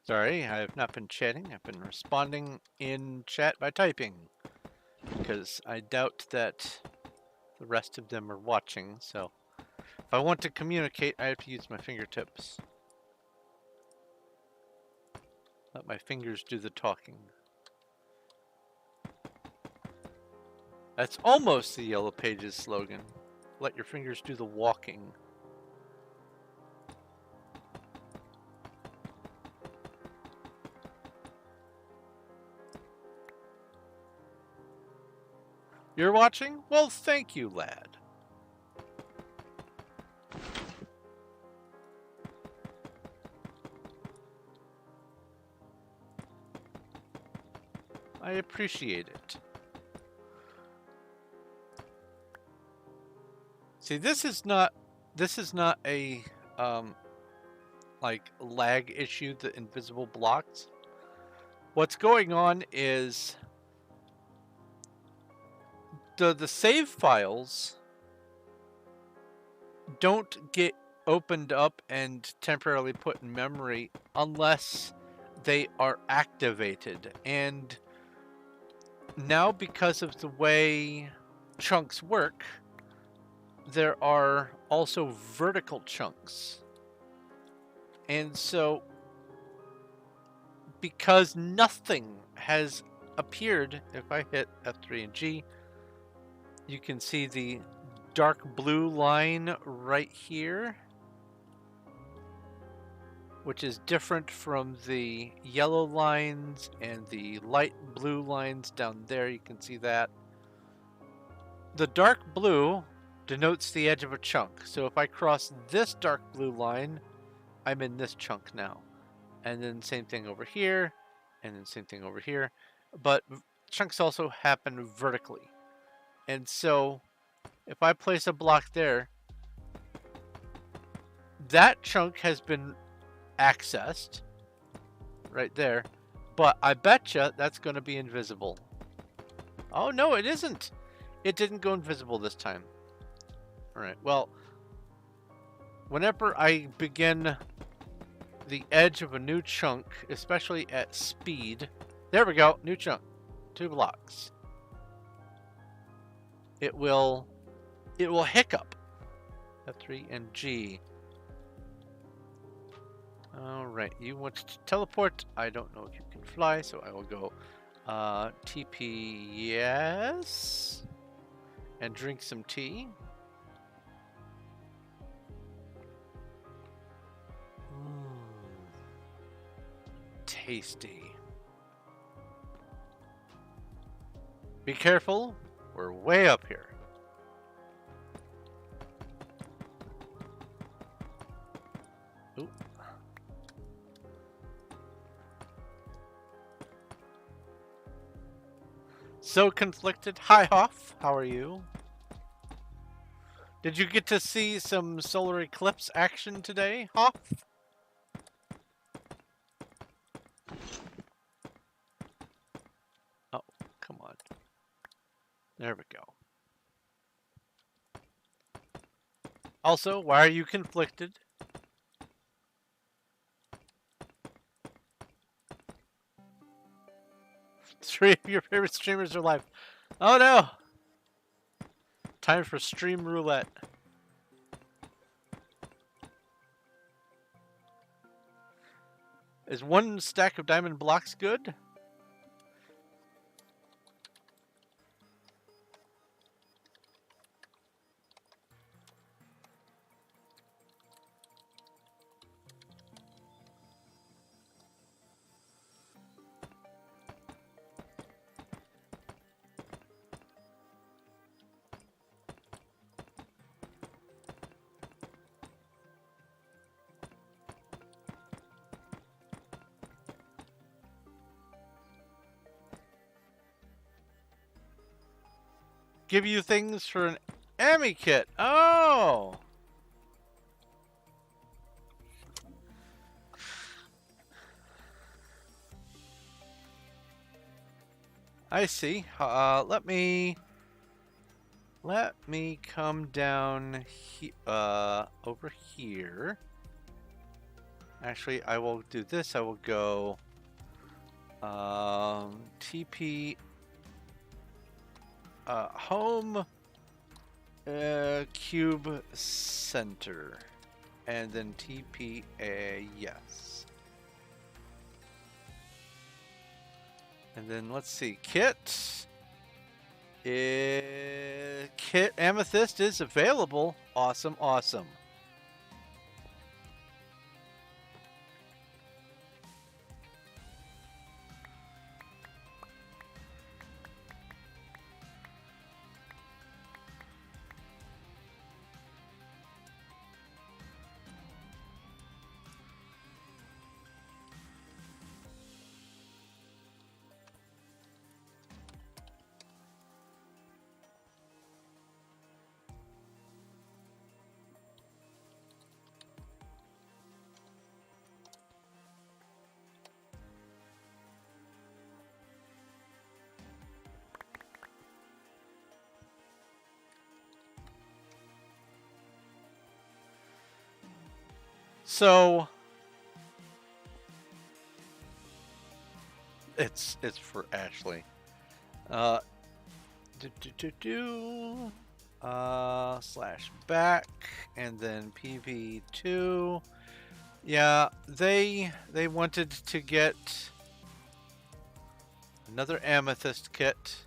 Speaker 1: Sorry, I have not been chatting. I've been responding in chat by typing because I doubt that the rest of them are watching. So if I want to communicate, I have to use my fingertips. Let my fingers do the talking. That's almost the Yellow Pages slogan. Let your fingers do the walking. You're watching? Well, thank you, lad. I appreciate it. See, this is not a like lag issue, the invisible blocks. What's going on is the save files don't get opened up and temporarily put in memory unless they are activated. And now, because of the way chunks work, there are also vertical chunks. And so, because nothing has appeared, if I hit F3 and G, you can see the dark blue line right here, which is different from the yellow lines and the light blue lines down there. You can see that. The dark blue denotes the edge of a chunk. So if I cross this dark blue line, I'm in this chunk now. And then same thing over here, and then same thing over here. But chunks also happen vertically. And so if I place a block there, that chunk has been accessed right there, but I betcha that's going to be invisible. Oh no, it isn't. It didn't go invisible this time. All right, well, whenever I begin the edge of a new chunk, especially at speed, there we go, new chunk, 2 blocks. It will hiccup. F3 and G. All right, you want to teleport. I don't know if you can fly, so I will go TP yes, and drink some tea. Tasty. Be careful, we're way up here. Ooh. So conflicted. Hi, Hoff. How are you? Did you get to see some solar eclipse action today, Hoff? Oh, come on. There we go. Also, why are you conflicted? 3 of your favorite streamers are live. Oh no! Time for stream roulette. Is 1 stack of diamond blocks good? Give you things for an Ami kit. Oh! I see. Let me let me come down over here. Actually, I will do this. I will go TP home cube center, and then TP yes. And then let's see, kit amethyst is available. Awesome, awesome. So it's for Ashley. Slash back and then PV2. Yeah, they wanted to get another amethyst kit.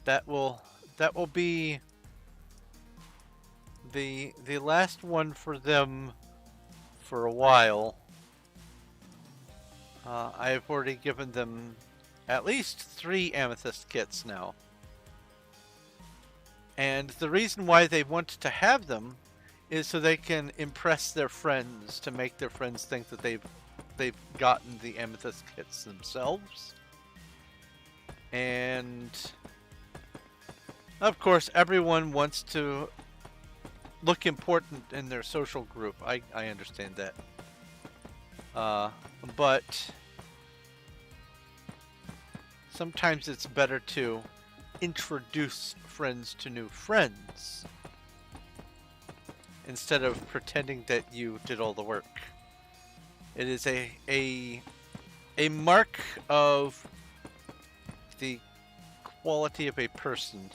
Speaker 1: That will be the last one for them for a while. I've already given them at least 3 amethyst kits now. And the reason why they want to have them is so they can impress their friends, to make their friends think that they've gotten the amethyst kits themselves. And of course, everyone wants to look important in their social group. I understand that. But sometimes it's better to introduce friends to new friends instead of pretending that you did all the work. It is a mark of the quality of a person.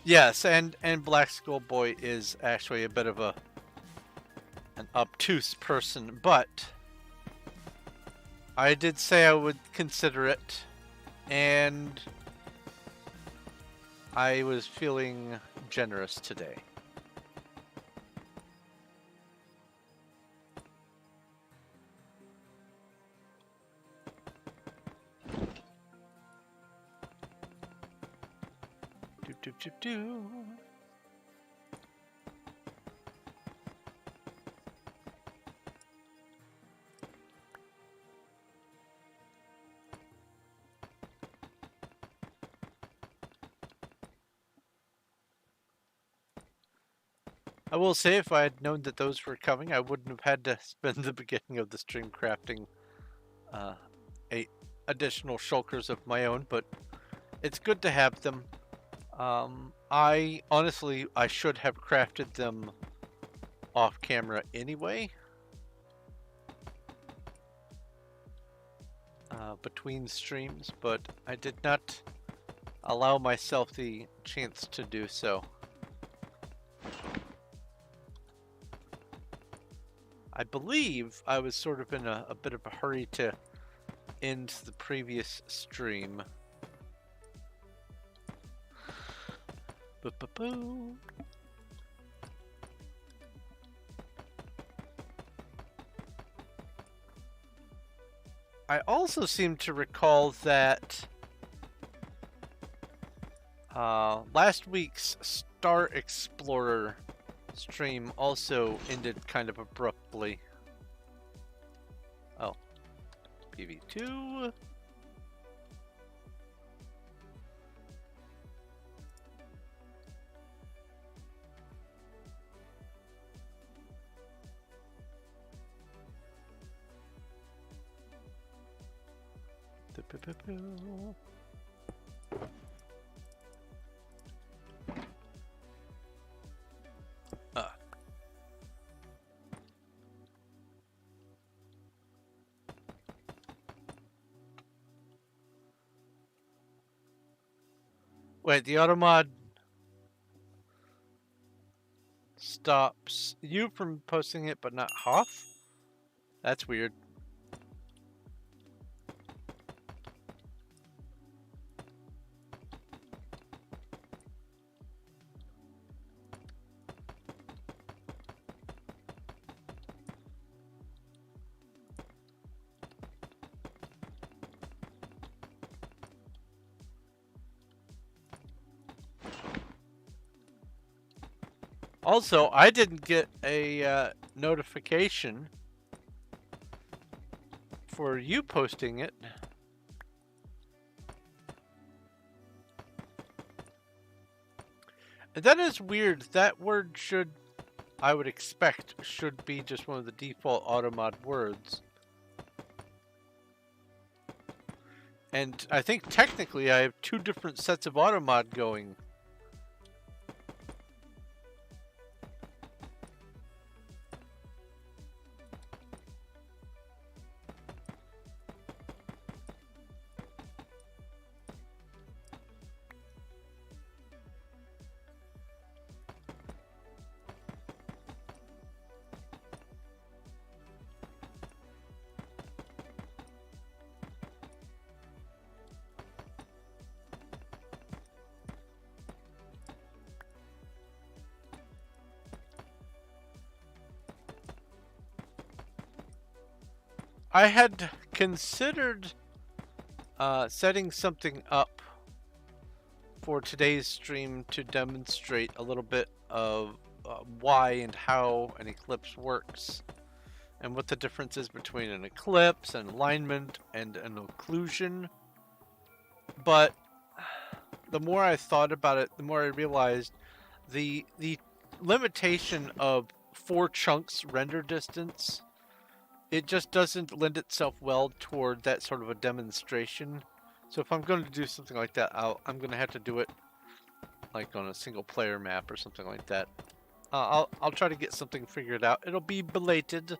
Speaker 1: Yes, and Black Skull Boy is actually a bit of an obtuse person, but I did say I would consider it, and I was feeling generous today. Do. I will say, if I had known that those were coming, I wouldn't have had to spend the beginning of the stream crafting 8 additional shulkers of my own, but it's good to have them. I honestly should have crafted them off camera anyway. Between streams, but I did not allow myself the chance to do so. I believe I was sort of in a bit of a hurry to end the previous stream. Boo-boo-boo. I also seem to recall that last week's Star Explorer stream also ended kind of abruptly. PV2. Wait, the automod stops you from posting it, but not Hoff? That's weird. Also, I didn't get a notification for you posting it. And that is weird. That word should, I would expect, should be just one of the default automod words. And I think technically I have two different sets of automod going. I had considered setting something up for today's stream to demonstrate a little bit of why and how an eclipse works and what the difference is between an eclipse, an alignment, and an occlusion. But the more I thought about it, the more I realized the limitation of 4 chunks render distance, it just doesn't lend itself well toward that sort of a demonstration. So if I'm going to do something like that, I'm going to have to do it like on a single player map or something like that. I'll try to get something figured out. It'll be belated,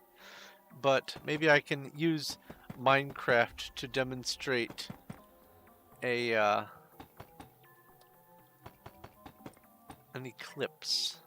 Speaker 1: but maybe I can use Minecraft to demonstrate a an eclipse.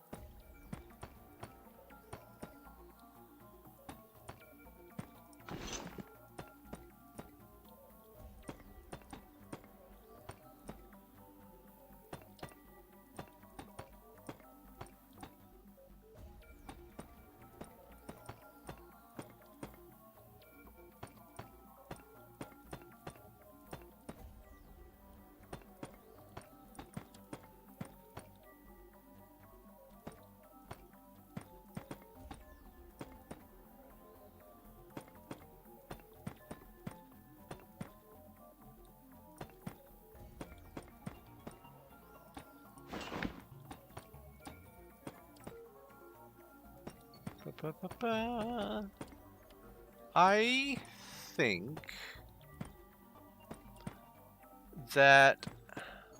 Speaker 1: I think that,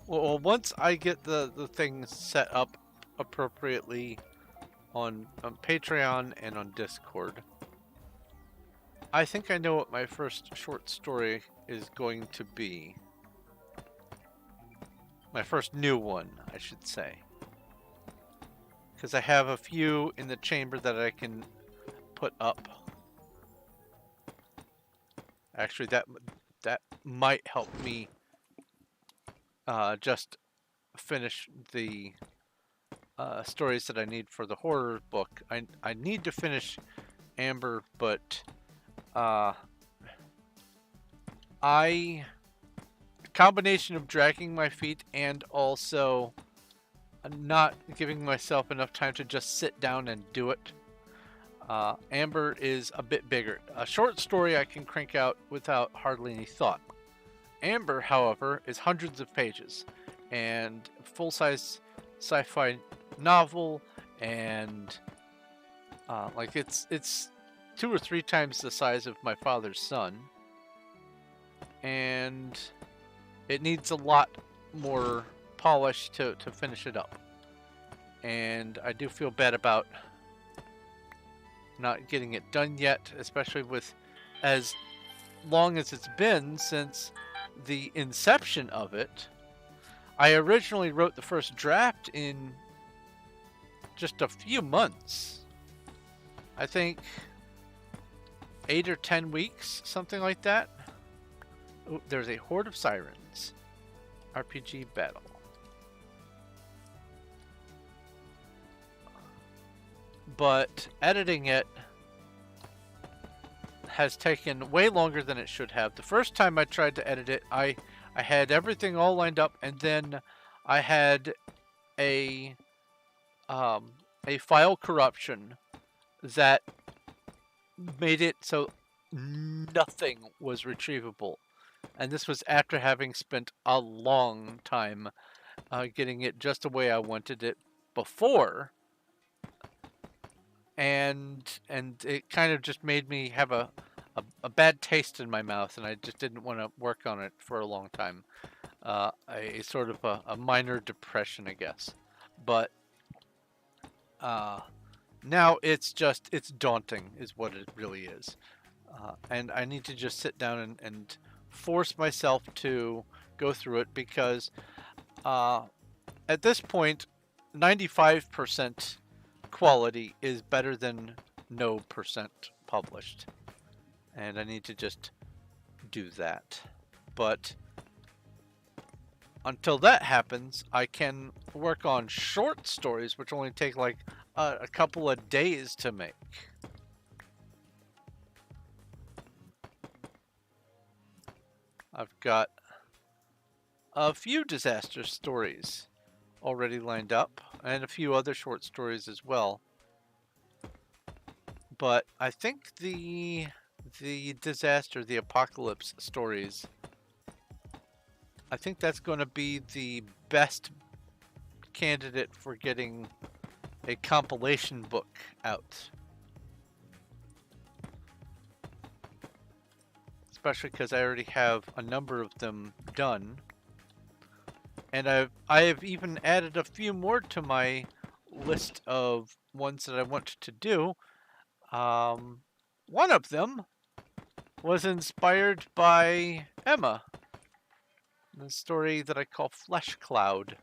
Speaker 1: well, once I get the thing set up appropriately on Patreon and on Discord, I think I know what my first short story is going to be. My first new one, I should say. Because I have a few in the chamber that I can put up. Actually, that might help me just finish the stories that I need for the horror book. I need to finish Amber, but combination of dragging my feet and also not giving myself enough time to just sit down and do it. Amber is a bit bigger. A short story I can crank out without hardly any thought. Amber, however, is hundreds of pages, and full-size sci-fi novel, and like it's 2 or 3 times the size of My Father's Son, and it needs a lot more polish to finish it up. And I do feel bad about not getting it done yet, especially with as long as it's been since the inception of it. I originally wrote the first draft in just a few months. I think 8 or 10 weeks, something like that. Oh, there's a Horde of Sirens. RPG battle. But editing it has taken way longer than it should have. The first time I tried to edit it, I had everything all lined up, and then I had a file corruption that made it so nothing was retrievable. And this was after having spent a long time getting it just the way I wanted it before. And it kind of just made me have a bad taste in my mouth, and I just didn't want to work on it for a long time. A sort of a minor depression, I guess. But now it's daunting is what it really is. And I need to just sit down and force myself to go through it, because at this point 95% quality is better than no percent published, and I need to just do that. But until that happens, I can work on short stories, which only take like a couple of days to make. I've got a few disaster stories already lined up, and a few other short stories as well. But I think the disaster, the apocalypse stories, I think that's going to be the best candidate for getting a compilation book out. Especially because I already have a number of them done. And I have even added a few more to my list of ones that I want to do. One of them was inspired by Emma, the story that I call Flesh Cloud.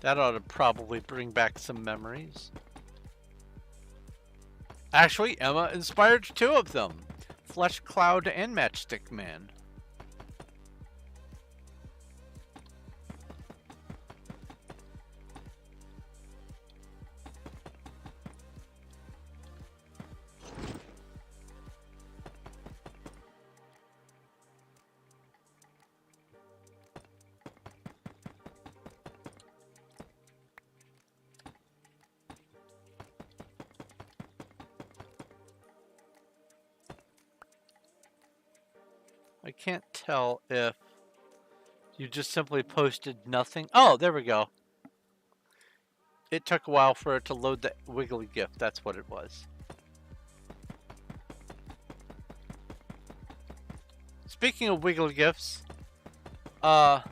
Speaker 1: That ought to probably bring back some memories. Actually, Emma inspired 2 of them, Flesh Cloud and Matchstick Man. I can't tell if you just simply posted nothing. Oh, there we go. It took a while for it to load the wiggly GIF. That's what it was. Speaking of wiggly GIFs, I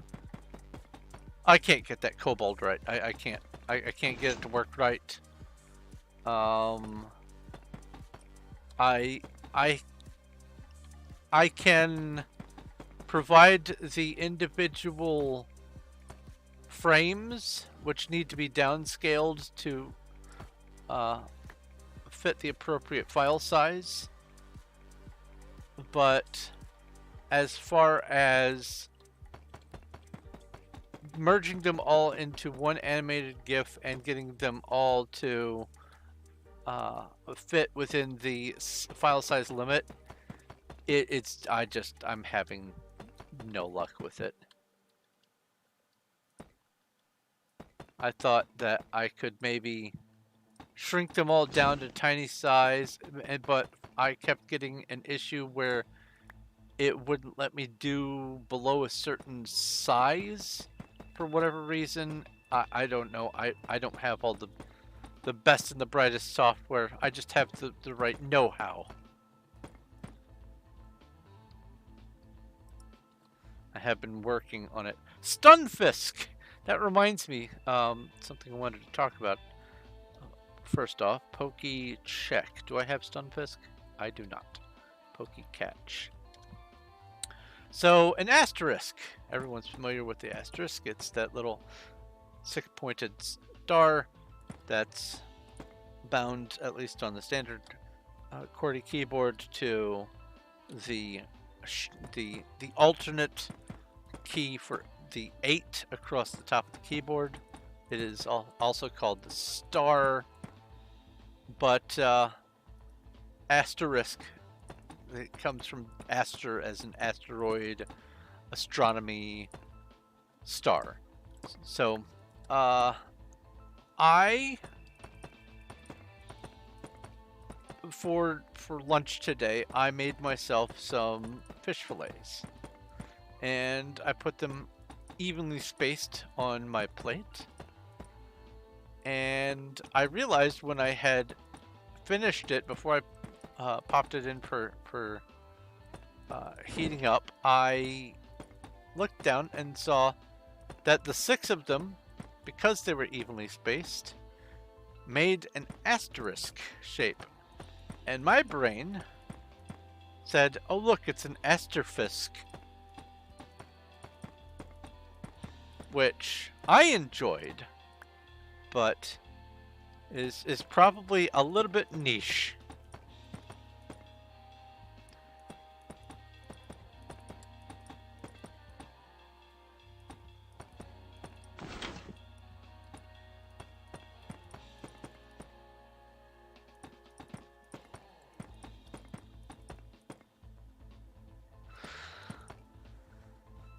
Speaker 1: can't get that kobold right. I can't. I can't get it to work right. I can provide the individual frames, which need to be downscaled to fit the appropriate file size. But as far as merging them all into one animated GIF and getting them all to fit within the file size limit, I'm having no luck with it. I thought that I could maybe shrink them all down to tiny size, but I kept getting an issue where it wouldn't let me do below a certain size for whatever reason. I don't know. I don't have all the best and the brightest software. I just have the right know-how. I have been working on it. Stunfisk! That reminds me, something I wanted to talk about. First off, Pokey check. Do I have Stunfisk? I do not. Pokey catch. So, an asterisk. Everyone's familiar with the asterisk. It's that little six-pointed star that's bound, at least on the standard QWERTY keyboard, to the alternate key for the 8 across the top of the keyboard. It is also called the star, but asterisk, it comes from aster as an asteroid, astronomy, star. So I for lunch today, I made myself some fish fillets, and I put them evenly spaced on my plate. And I realized when I had finished it, before I popped it in for heating up, I looked down and saw that the 6 of them, because they were evenly spaced, made an asterisk shape. And my brain said, oh look, it's an asterisk. Which I enjoyed, but is probably a little bit niche.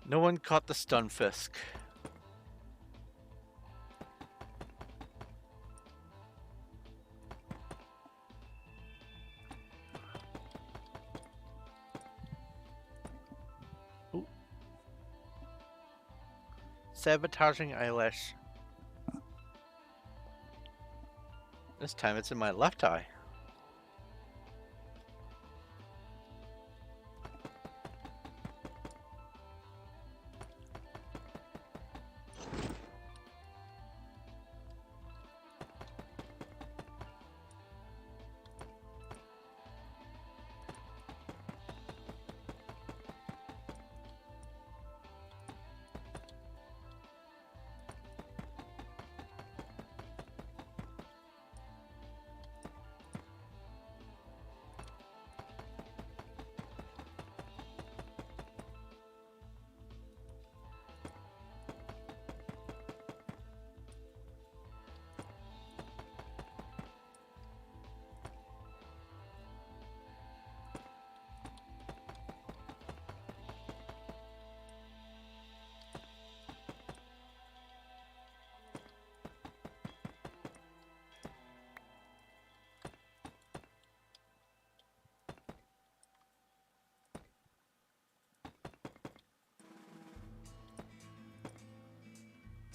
Speaker 1: No one caught the Stunfisk. Ooh. Sabotaging eyelash. This time it's in my left eye.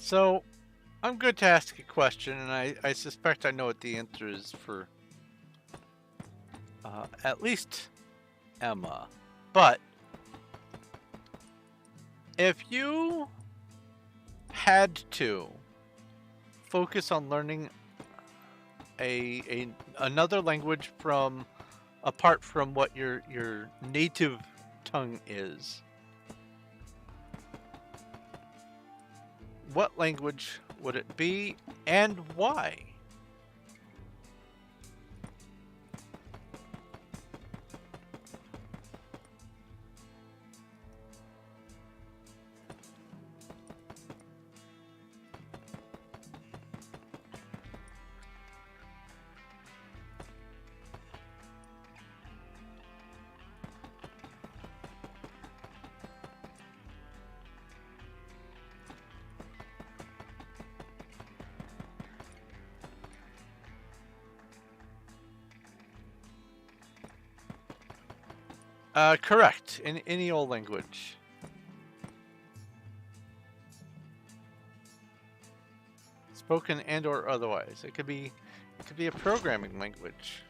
Speaker 1: So, I'm good to ask a question, and I suspect I know what the answer is for at least Emma. But if you had to focus on learning another language from apart from what your native tongue is, what language would it be, and why? Correct. In any old language. Spoken and or otherwise. It could be a programming language.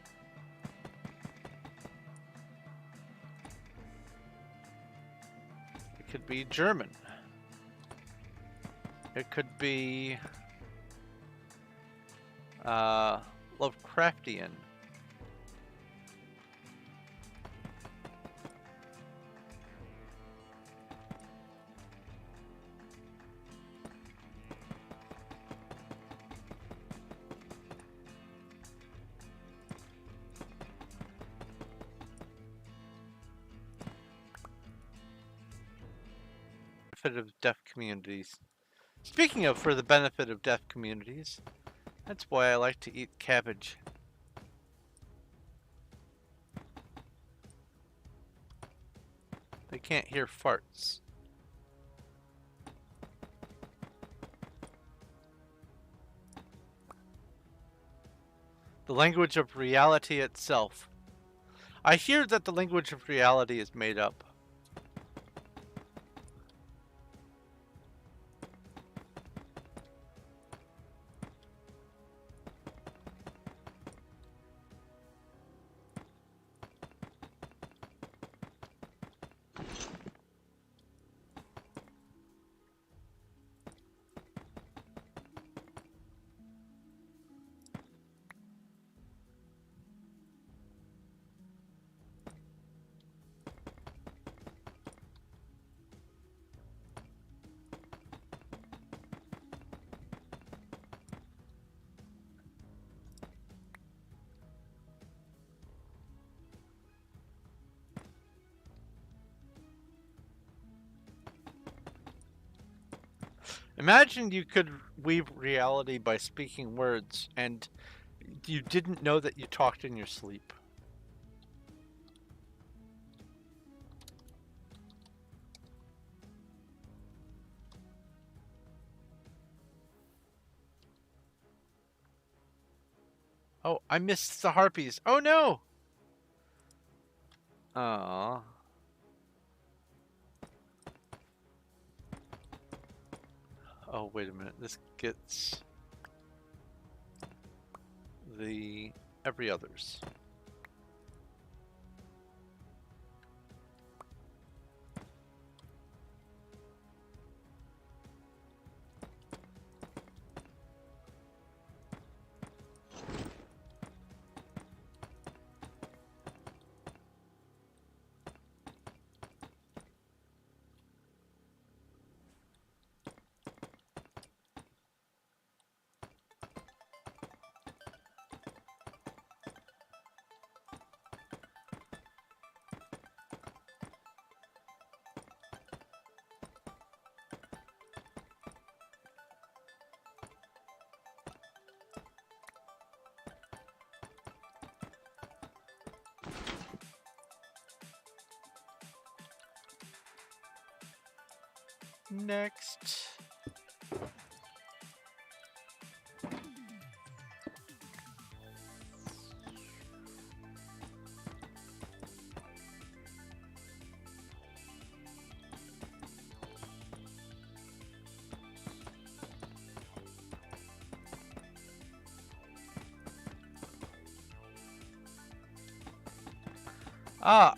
Speaker 1: It could be German. It could be Lovecraftian. Benefit of deaf communities. Speaking of for the benefit of deaf communities, that's why I like to eat cabbage. They can't hear farts. The language of reality itself. I hear that the language of reality is made up. Imagine you could weave reality by speaking words, and you didn't know that you talked in your sleep. Oh, I missed the harpies. Oh no! Aww. Oh, wait a minute. This gets the every others. Next.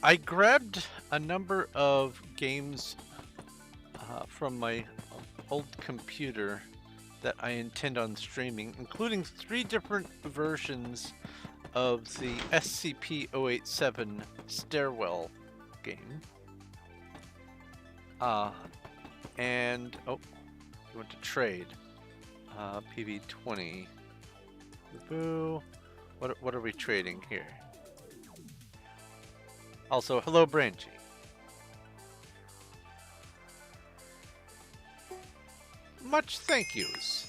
Speaker 1: I grabbed a number of games from my old computer that I intend on streaming, including 3 different versions of the SCP-087 Stairwell game. And, oh, you want to trade. PV20. Boo. What are we trading here? Also, hello, Brangie. Much thank yous.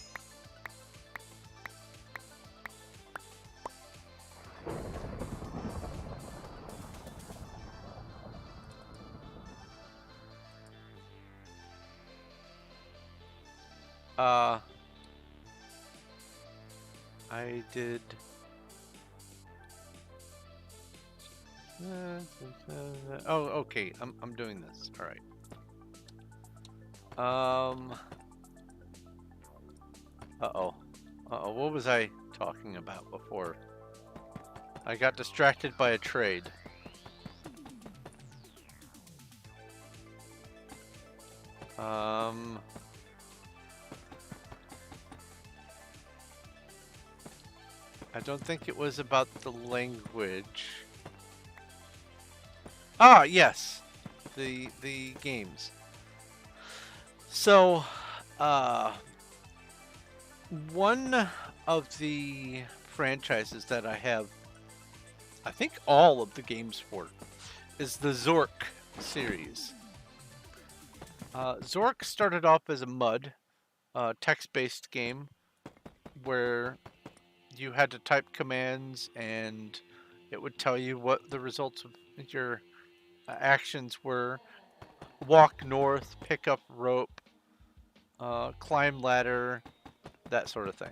Speaker 1: I did Oh, okay. I'm doing this. All right. Uh-oh. Uh-oh. What was I talking about before? I got distracted by a trade. I don't think it was about the language. Ah, yes. The games. So, one of the franchises that I have, I think all of the games for, is the Zork series. Zork started off as a MUD, text-based game, where you had to type commands and it would tell you what the results of your actions were. Walk north, pick up rope, climb ladder, that sort of thing.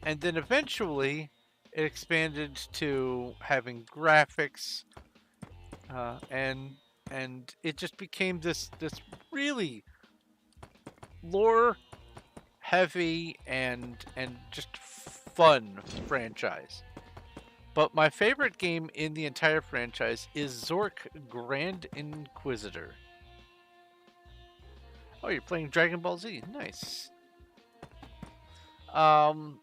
Speaker 1: And then eventually it expanded to having graphics, and it just became this really lore heavy and just fun franchise. But my favorite game in the entire franchise is Zork Grand Inquisitor. Oh, you're playing Dragon Ball Z. Nice. Zork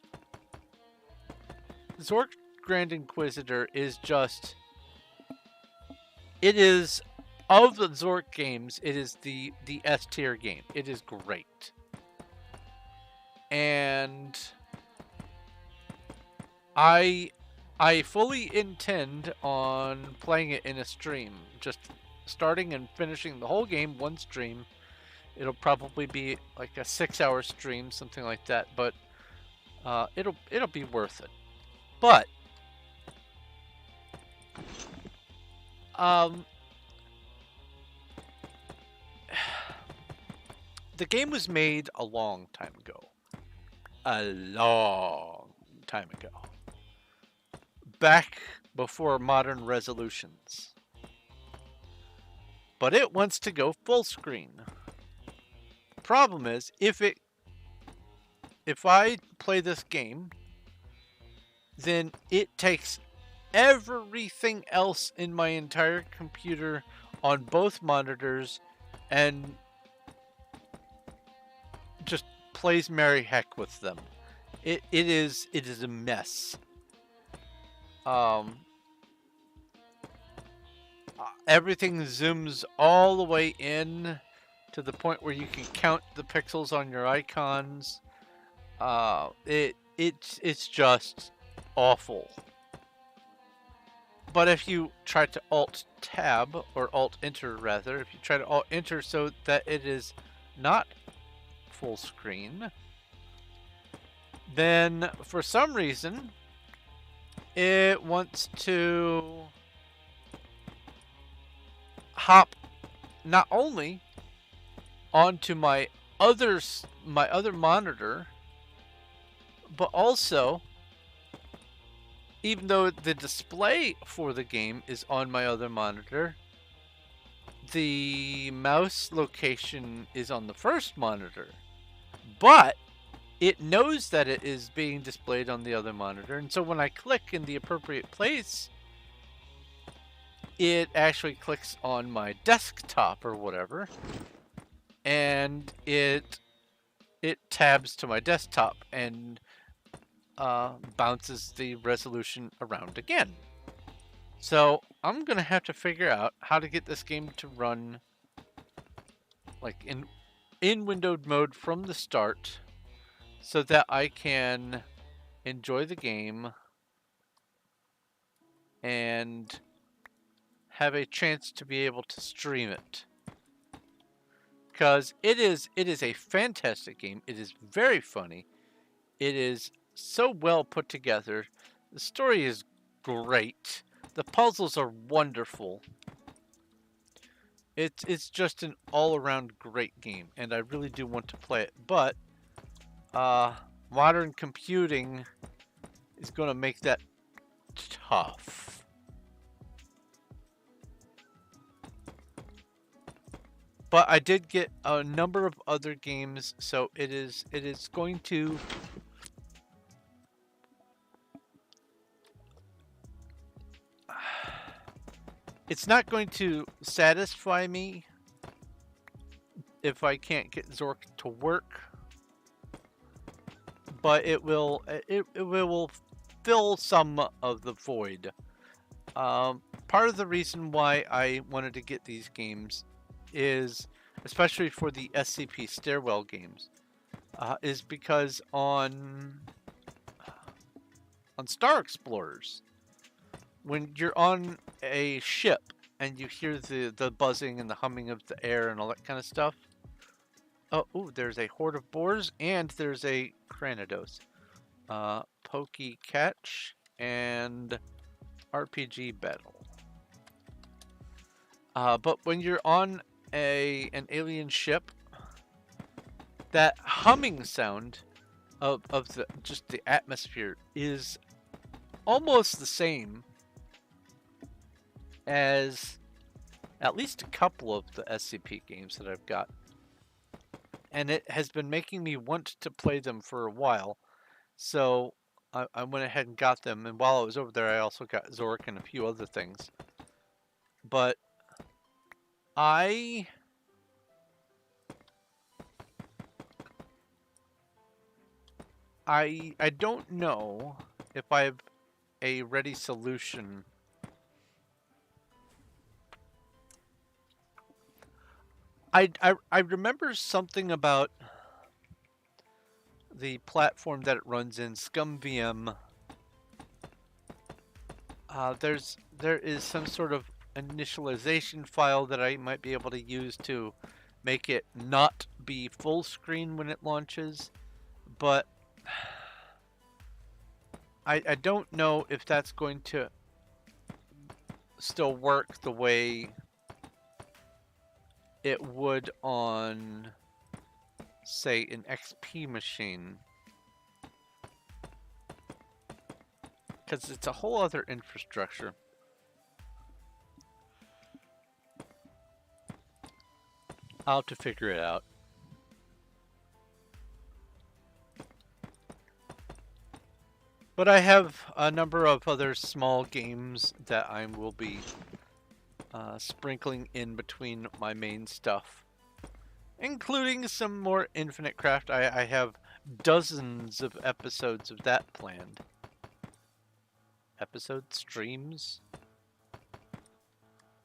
Speaker 1: Grand Inquisitor is just... It is, of the Zork games, it is the S tier game. It is great. And I fully intend on playing it in a stream. Just starting and finishing the whole game one stream. It'll probably be like a 6-hour stream, something like that, but it'll be worth it. But the game was made a long time ago. A long time ago. Back before modern resolutions. But it wants to go full screen. Problem is, if I play this game, then it takes everything else in my entire computer on both monitors and just plays merry heck with them. It is a mess. Everything zooms all the way in to the point where you can count the pixels on your icons. It's just awful. But if you try to Alt-Tab, or Alt-Enter rather, if you try to Alt-Enter so that it is not full screen, then for some reason it wants to hop not only onto my other monitor, but also, even though the display for the game is on my other monitor, the mouse location is on the first monitor. But it knows that it is being displayed on the other monitor, and so when I click in the appropriate place, it actually clicks on my desktop or whatever, and it tabs to my desktop and bounces the resolution around again. So I'm gonna have to figure out how to get this game to run like in windowed mode from the start, so that I can enjoy the game and have a chance to be able to stream it. Because it is a fantastic game. It is very funny. It is so well put together. The story is great. The puzzles are wonderful. It's just an all-around great game, and I really do want to play it. But modern computing is going to make that tough. But I did get a number of other games, so it is going to it's not going to satisfy me if I can't get Zork to work, but it will fill some of the void. Part of the reason why I wanted to get these games is, especially for the SCP stairwell games, is because on Star Explorers, when you're on a ship and you hear the buzzing and the humming of the air and all that kind of stuff. Oh, ooh, there's a horde of boars and there's a Cranidos. Pokey catch and RPG battle. But when you're on an alien ship, that humming sound of just the atmosphere is almost the same as at least a couple of the SCP games that I've got. And it has been making me want to play them for a while. So I went ahead and got them. And while I was over there, I also got Zork and a few other things. But I don't know if I have a ready solution. I remember something about the platform that it runs in, ScumVM. There is some sort of initialization file that I might be able to use to make it not be full screen when it launches, but I don't know if that's going to still work the way it would on, say, an XP machine. Because it's a whole other infrastructure. I'll have to figure it out. But I have a number of other small games that I will be sprinkling in between my main stuff, including some more Infinite Craft. I have dozens of episodes of that planned. Episode streams?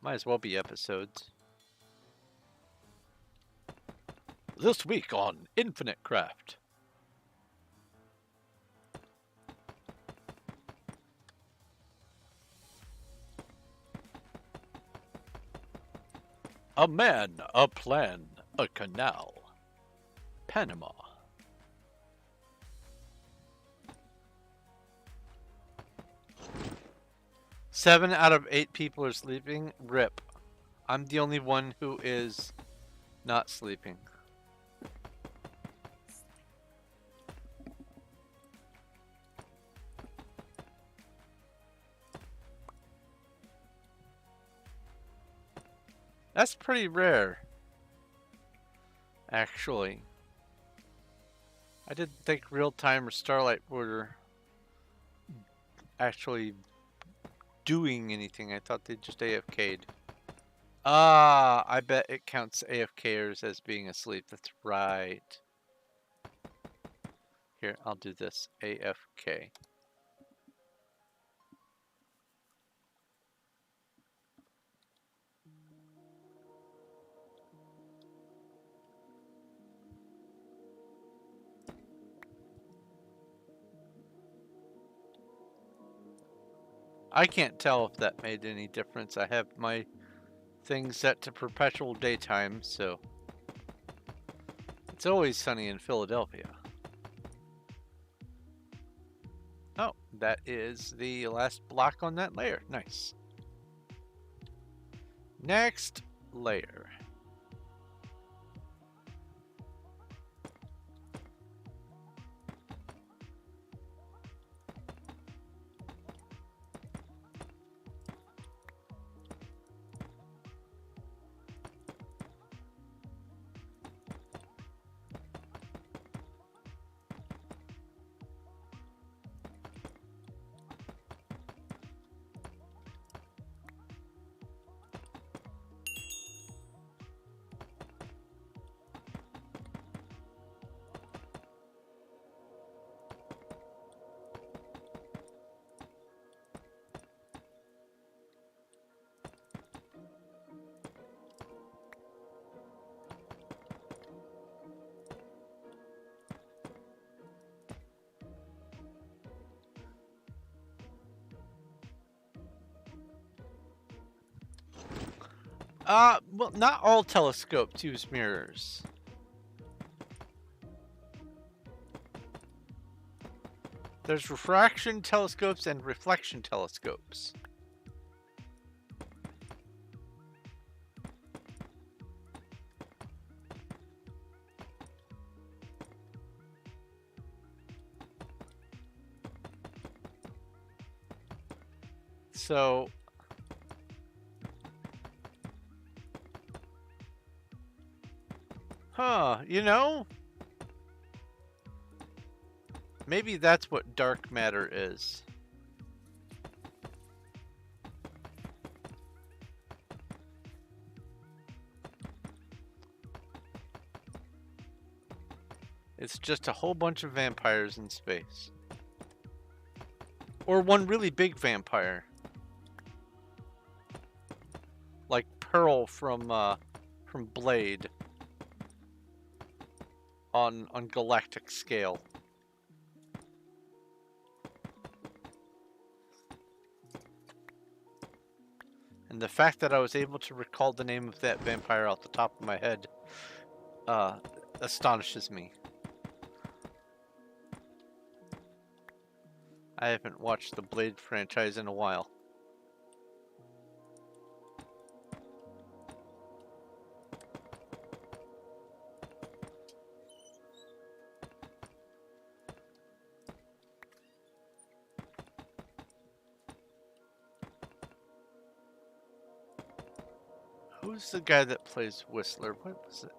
Speaker 1: Might as well be episodes. This week on Infinite Craft. A man, a plan, a canal. Panama. Seven out of 8 people are sleeping. RIP. I'm the only one who is not sleeping. That's pretty rare, actually. I didn't think Real Time or Starlight were actually doing anything. I thought they just AFK'd. Ah, I bet it counts AFKers as being asleep. That's right. Here, I'll do this. AFK. I can't tell if that made any difference. I have my thing set to perpetual daytime, so it's always sunny in Philadelphia. Oh, that is the last block on that layer. Nice. Next layer. Well, not all telescopes use mirrors. There's refraction telescopes and reflection telescopes. So, you know, maybe that's what dark matter is. It's just a whole bunch of vampires in space. Or one really big vampire. Like Pearl from Blade. On galactic scale. And the fact that I was able to recall the name of that vampire off the top of my head astonishes me. I haven't watched the Blade franchise in a while. Who's the guy that plays Whistler? What was it?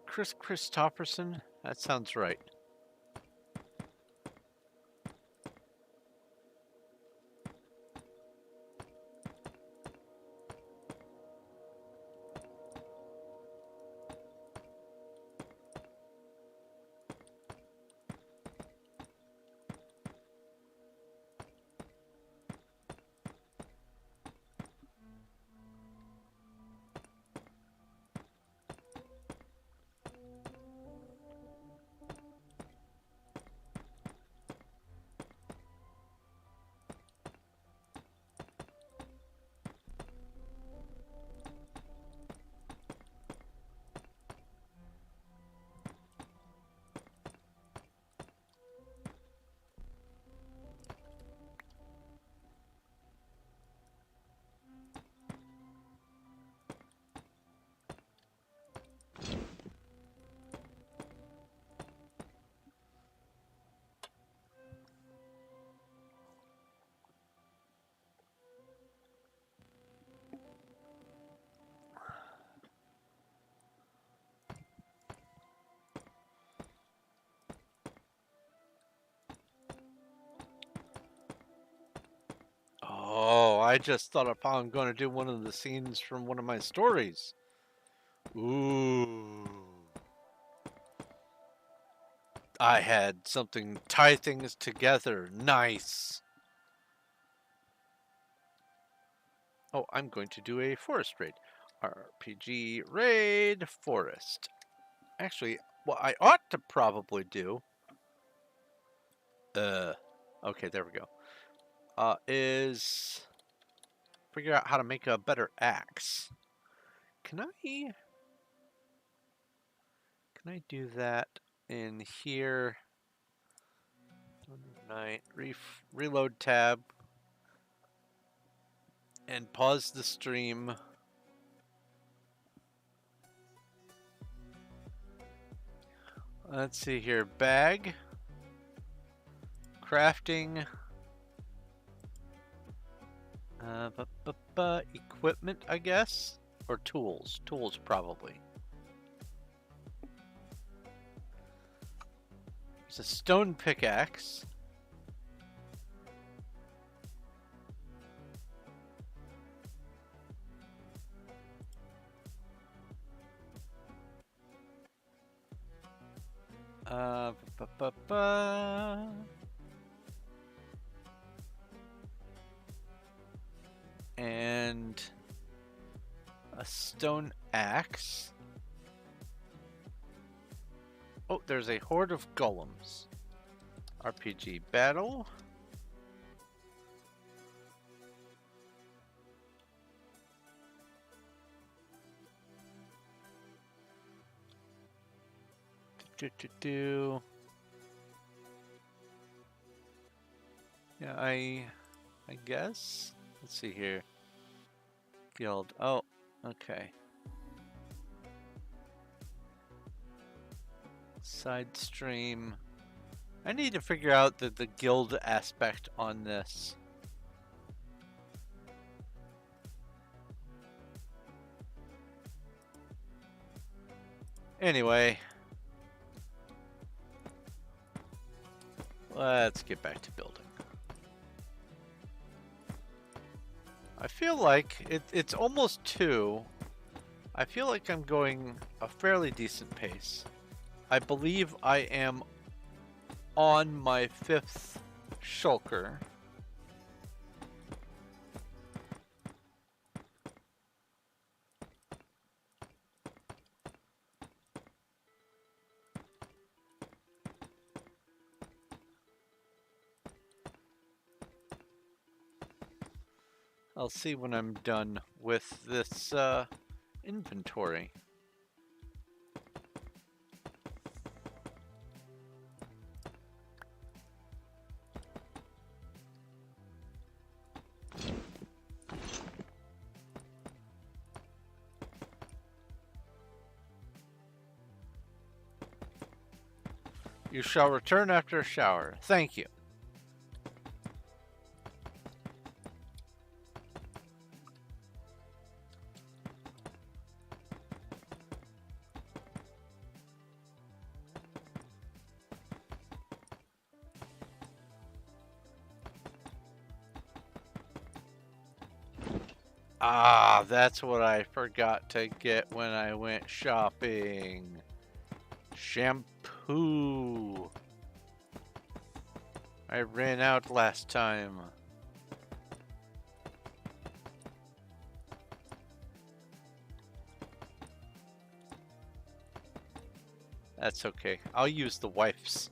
Speaker 1: Chris Christopherson? That sounds right. Oh, I just thought if I'm going to do one of the scenes from one of my stories. Ooh. I had something tie things together. Nice. Oh, I'm going to do a forest raid. RPG raid forest. Actually, what I ought to probably do. Okay, there we go. Is figure out how to make a better axe. Can I do that in here? Night reload tab and pause the stream. Let's see here. Bag. Crafting. Equipment, I guess? Or tools. Tools, probably. There's a stone pickaxe. And a stone axe. Oh, there's a horde of golems. RPG battle. Yeah, I guess. Let's see here. Guild. Oh, okay. Side stream. I need to figure out the guild aspect on this. Anyway, let's get back to building. I feel like it's almost 2. I feel like I'm going a fairly decent pace. I believe I am on my 5th shulker. I'll see when I'm done with this inventory. You shall return after a shower. Thank you. Ah, that's what I forgot to get when I went shopping. Shampoo. I ran out last time. That's okay. I'll use the wipes.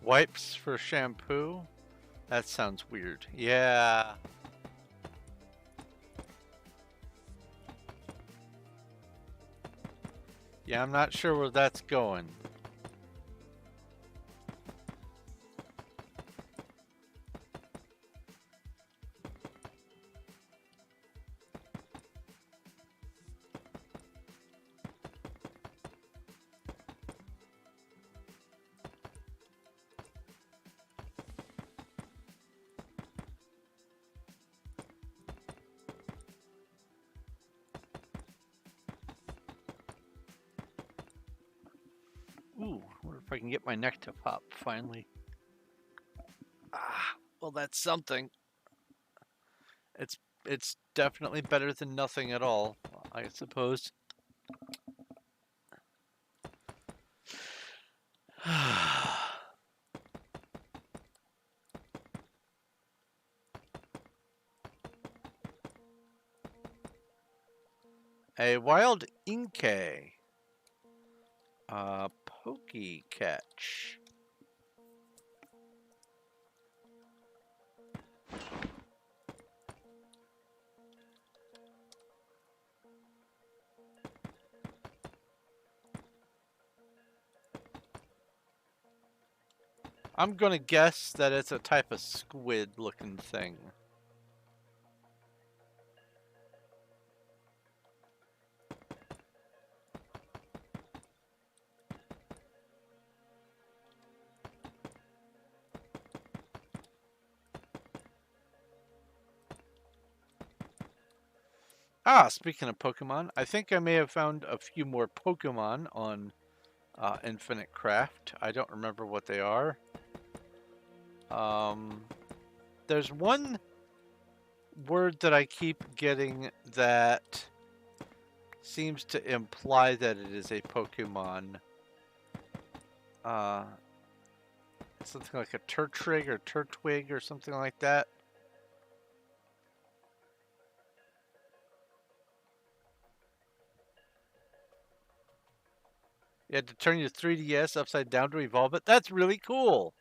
Speaker 1: Wipes for shampoo? That sounds weird. Yeah. Yeah, I'm not sure where that's going. Ooh, I wonder if I can get my neck to pop finally. Ah, well, that's something. It's definitely better than nothing at all, I suppose. A wild Inkay. Pokey catch. I'm gonna guess that it's a type of squid looking thing. Ah, speaking of Pokemon, I think I may have found a few more Pokemon on Infinite Craft. I don't remember what they are. There's one word that I keep getting that seems to imply that it is a Pokemon. Something like a Turtwig or Turtwig or something like that. You had to turn your 3DS upside down to evolve it. That's really cool.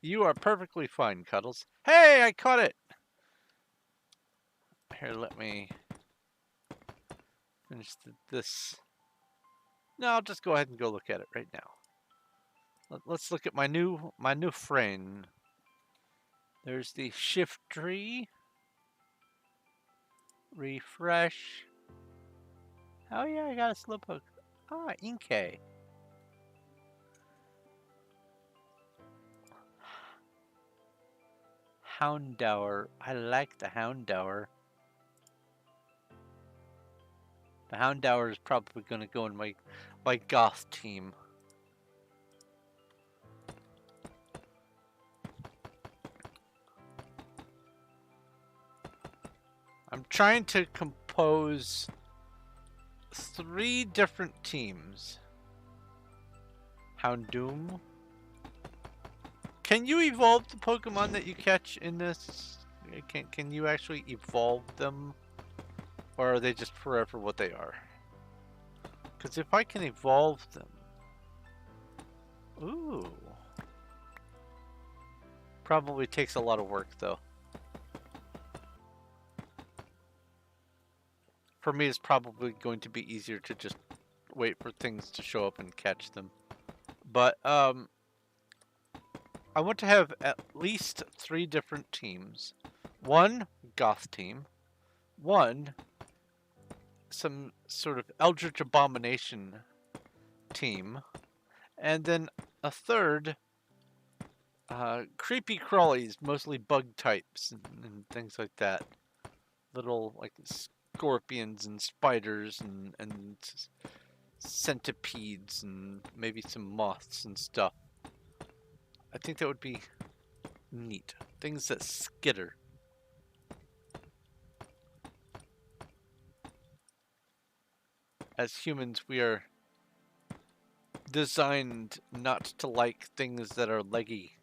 Speaker 1: You are perfectly fine, Cuddles. Hey, I caught it! Here, let me finish this. No, I'll just go ahead and go look at it right now. Let's look at my new friend. There's the shift tree. Refresh. Oh yeah, I got a Slowpoke. Ah, Inkay. Houndour. I like the Houndour. The Houndour is probably going to go in my Goth team. I'm trying to compose 3 different teams. Houndoom. Can you evolve the Pokemon that you catch in this? Can you actually evolve them? Or are they just forever what they are? Because if I can evolve them... Ooh. Probably takes a lot of work, though. For me, it's probably going to be easier to just wait for things to show up and catch them. But, I want to have at least 3 different teams. 1 Goth team. 1 some sort of Eldritch Abomination team. And then a 3rd creepy crawlies, mostly bug types and things like that. Little like scorpions and spiders and centipedes and maybe some moths and stuff. I think that would be neat. Things that skitter. As humans, we are designed not to like things that are leggy.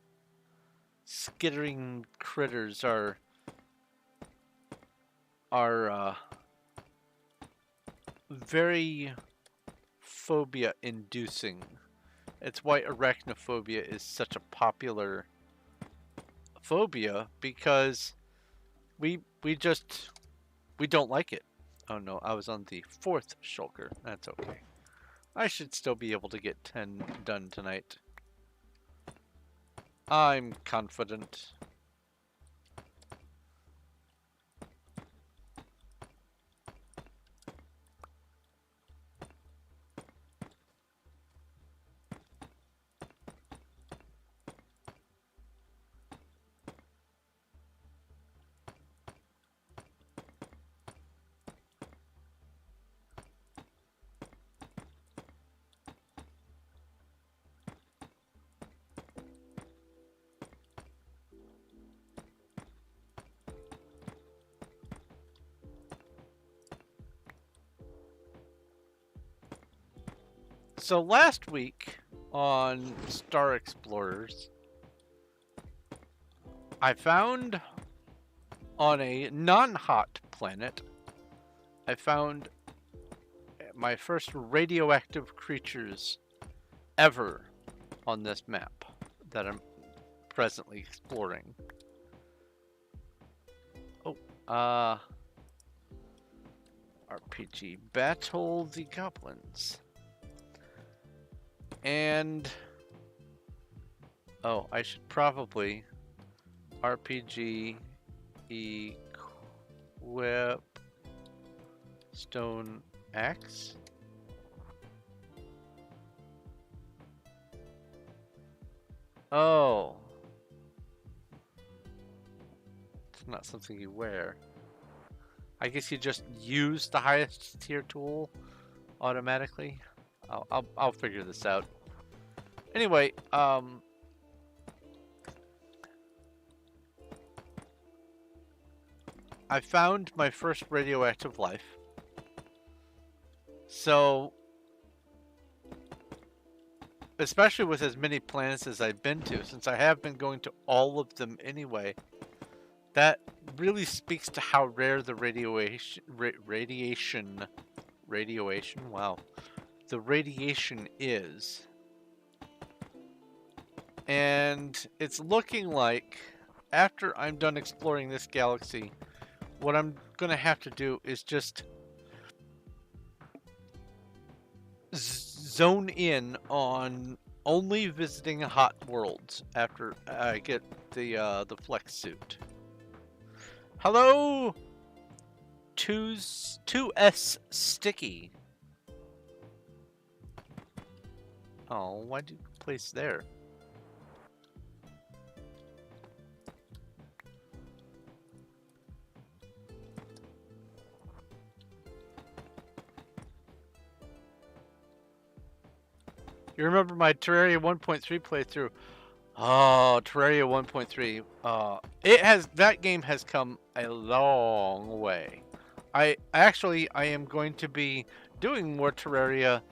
Speaker 1: Skittering critters are very phobia-inducing. It's why arachnophobia is such a popular phobia, because we don't like it. Oh no, I was on the 4th shulker. That's okay. I should still be able to get 10 done tonight. I'm confident. So last week on Star Explorers, I found on a non-hot planet, I found my first radioactive creatures ever on this map that I'm presently exploring. Oh, RPG Battle the Goblins. And oh, I should probably RPG equip stone axe. Oh, not something you wear. I guess you just use the highest tier tool automatically. I'll figure this out. Anyway, I found my first radioactive life. So, especially with as many planets as I've been to, since I have been going to all of them anyway, that really speaks to how rare the radiation, wow, the radiation is. And it's looking like, after I'm done exploring this galaxy, what I'm gonna have to do is just zone in on only visiting hot worlds after I get the flex suit. Hello, 2S Sticky. Oh, why'd you place there? You remember my Terraria 1.3 playthrough? Oh, Terraria 1.3. That game has come a long way. I am going to be doing more Terraria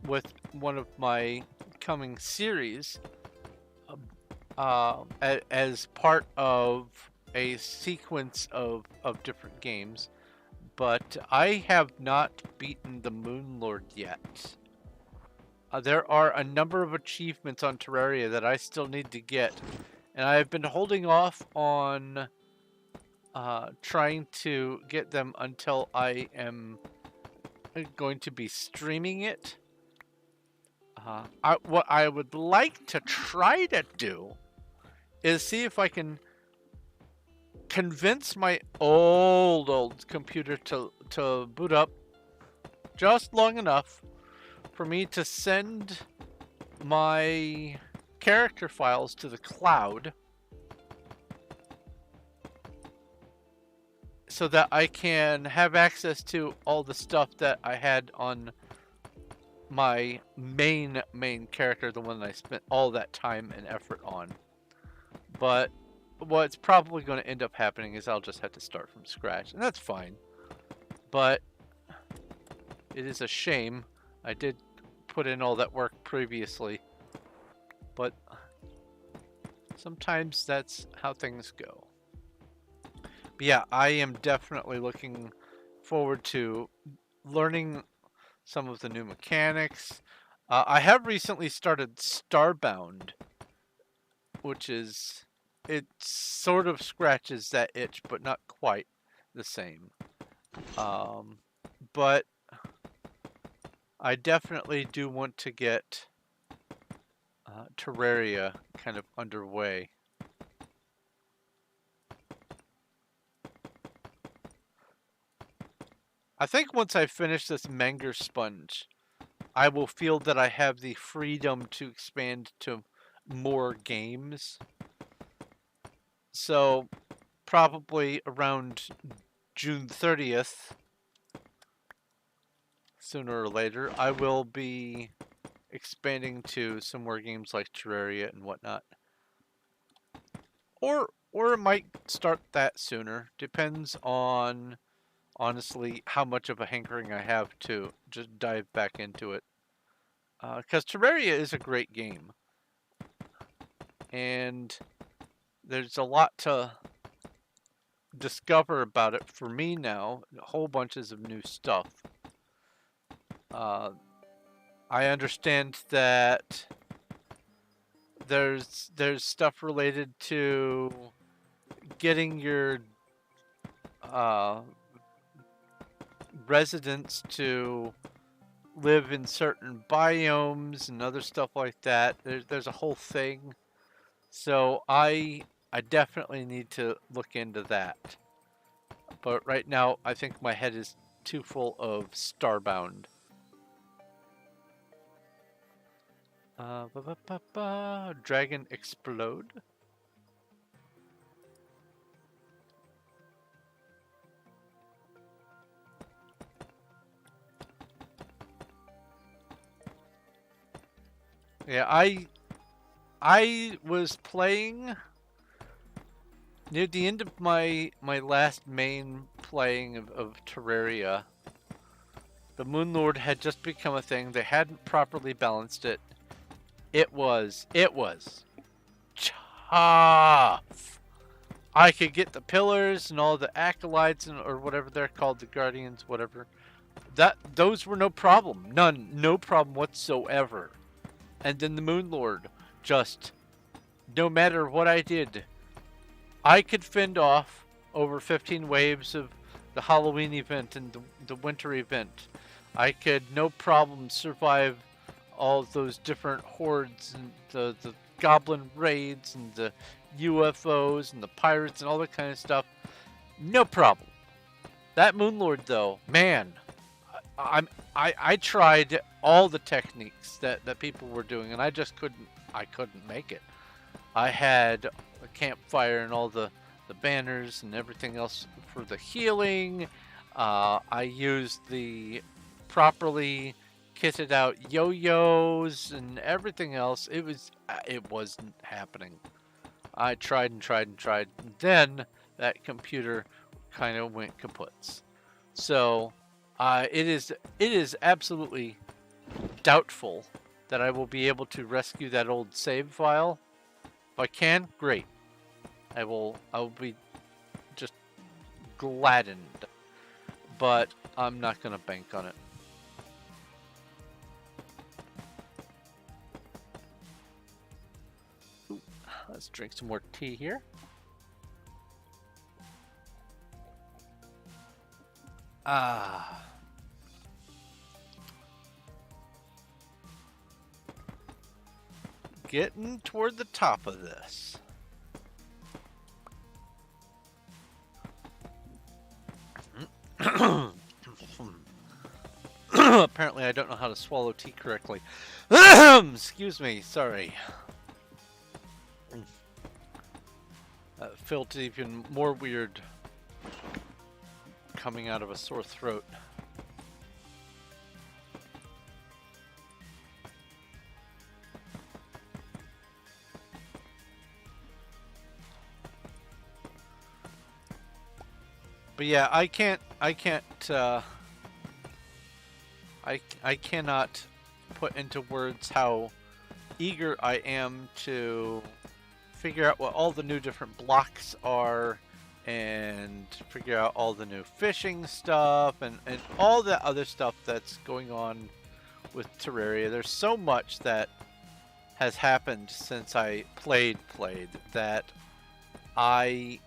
Speaker 1: with one of my coming series as part of a sequence of different games. But I have not beaten the Moon Lord yet. There are a number of achievements on Terraria that I still need to get, and I've been holding off on trying to get them until I am going to be streaming it. What I would like to try to do is see if I can convince my old computer to boot up just long enough for me to send my character files to the cloud so that I can have access to all the stuff that I had on my main character, the one that I spent all that time and effort on. But what's probably going to end up happening is I'll just have to start from scratch, and that's fine. But it is a shame. I did put in all that work previously, but sometimes that's how things go. But yeah, I am definitely looking forward to learning some of the new mechanics. I have recently started Starbound, which is, it sort of scratches that itch, but not quite the same. But I definitely do want to get Terraria kind of underway. I think once I finish this Menger Sponge, I will feel that I have the freedom to expand to more games. So probably around June 30th, sooner or later, I will be expanding to some more games like Terraria and whatnot. Or it might start that sooner. Depends on, honestly, how much of a hankering I have to just dive back into it. Because Terraria is a great game. And there's a lot to discover about it for me now. Whole bunches of new stuff. I understand that there's stuff related to getting your residents to live in certain biomes and other stuff like that. There's a whole thing. So I definitely need to look into that. But right now, I think my head is too full of Starbound. Dragon Explode. Yeah, I was playing near the end of my last main playing of Terraria. The Moon Lord had just become a thing. They hadn't properly balanced it. It was tough. I could get the pillars and all the acolytes and or whatever they're called, the guardians, whatever. Those were no problem. None, no problem whatsoever. And then the Moon Lord just, no matter what I did, I could fend off over 15 waves of the Halloween event and the winter event. I could no problem survive all those different hordes and the goblin raids and the UFOs and the pirates and all that kind of stuff. No problem. That Moon Lord, though, man, I tried all the techniques that people were doing, and I just couldn't make it. I had a campfire and all the banners and everything else for the healing. I used the properly kitted out yo-yos and everything else. It wasn't happening. I tried and tried and tried. And then that computer kind of went kaputs. So it is absolutely doubtful that I will be able to rescue that old save file. If I can, great. I will be just gladdened. But I'm not gonna bank on it. Ooh, let's drink some more tea here. Ah. Getting toward the top of this. Apparently I don't know how to swallow tea correctly. Excuse me, sorry. That felt even more weird coming out of a sore throat. But yeah, I cannot put into words how eager I am to figure out what all the new different blocks are and figure out all the new fishing stuff and all the other stuff that's going on with Terraria. There's so much that has happened since I played that I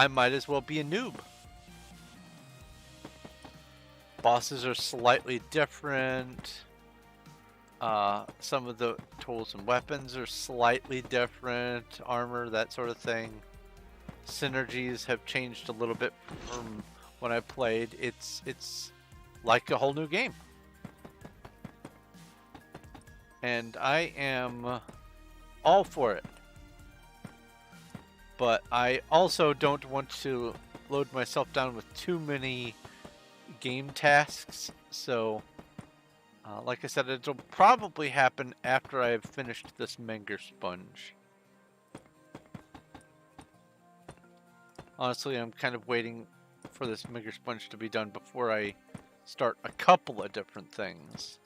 Speaker 1: might as well be a noob. Bosses are slightly different. Some of the tools and weapons are slightly different. Armor, that sort of thing. Synergies have changed a little bit from when I played. It's like a whole new game. And I am all for it. But I also don't want to load myself down with too many game tasks, so like I said, it'll probably happen after I have finished this Menger Sponge. Honestly, I'm kind of waiting for this Menger Sponge to be done before I start a couple of different things.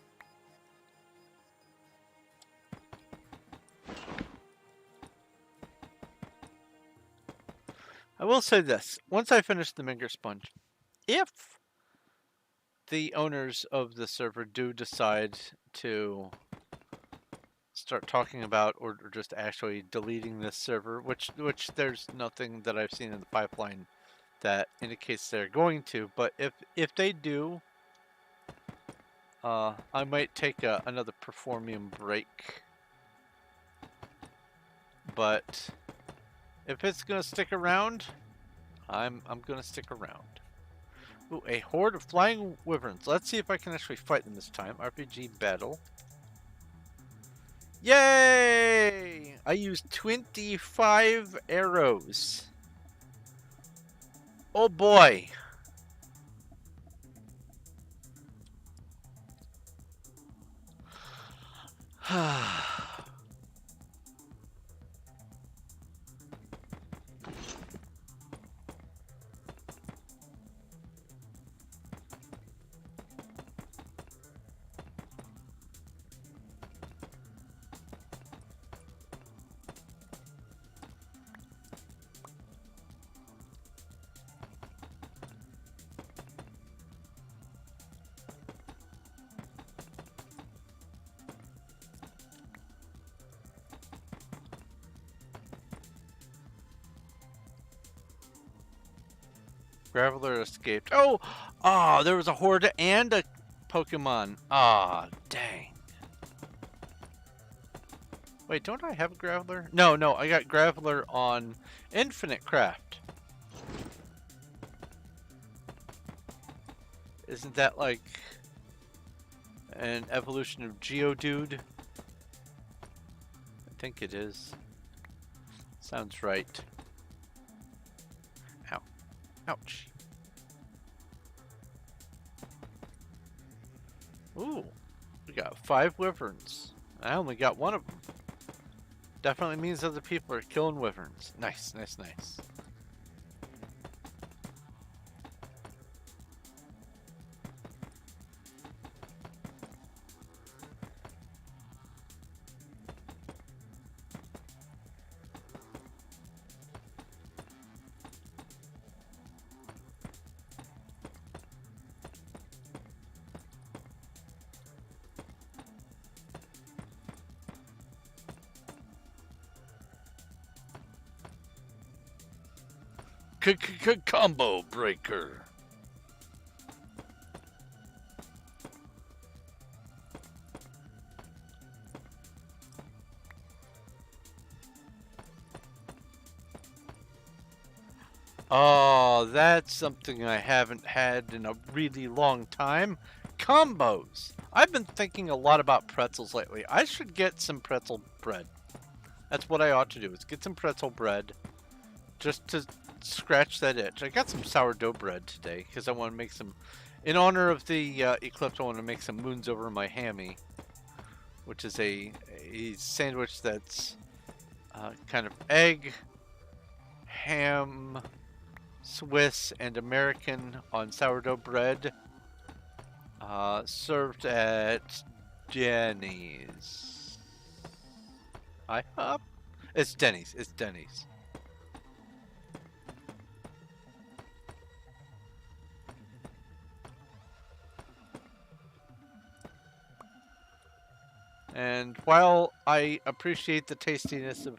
Speaker 1: I will say this, once I finish the Menger Sponge, if the owners of the server do decide to start talking about or just actually deleting this server, which there's nothing that I've seen in the pipeline that indicates they're going to, but if they do, I might take another Performium break. But if it's gonna stick around, I'm gonna stick around. Ooh, a horde of flying wyverns. Let's see if I can actually fight them this time. RPG battle. Yay! I used 25 arrows. Oh boy. Graveler escaped. Oh! Ah, there was a horde and a Pokemon. Ah, dang. Wait, don't I have a Graveler? No, no, I got Graveler on Infinite Craft. Isn't that like an evolution of Geodude? I think it is. Sounds right. Ow. Ouch. Ooh. We got 5 wyverns. I only got 1 of them. Definitely means other people are killing wyverns. Nice, nice, nice. Combo breaker. Oh, that's something I haven't had in a really long time. Combos. I've been thinking a lot about pretzels lately. I should get some pretzel bread. That's what I ought to do, is get some pretzel bread just to scratch that itch. I got some sourdough bread today because I want to make some, in honor of the eclipse, I want to make some moons over my hammy, which is a sandwich that's kind of egg, ham, Swiss, and American on sourdough bread, served at Denny's. IHOP? It's Denny's. It's Denny's. And while I appreciate the tastiness of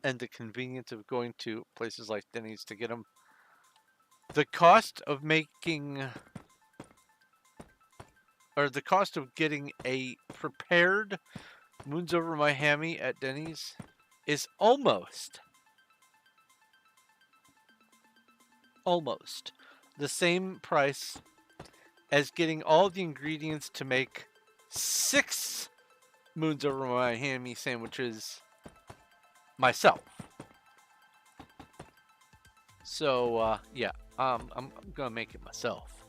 Speaker 1: and the convenience of going to places like Denny's to get them, the cost of making, or the cost of getting a prepared Moons Over My Hammy at Denny's is almost the same price as getting all the ingredients to make 6 Moons Over My Hammy sandwiches myself. So, yeah, I'm gonna make it myself.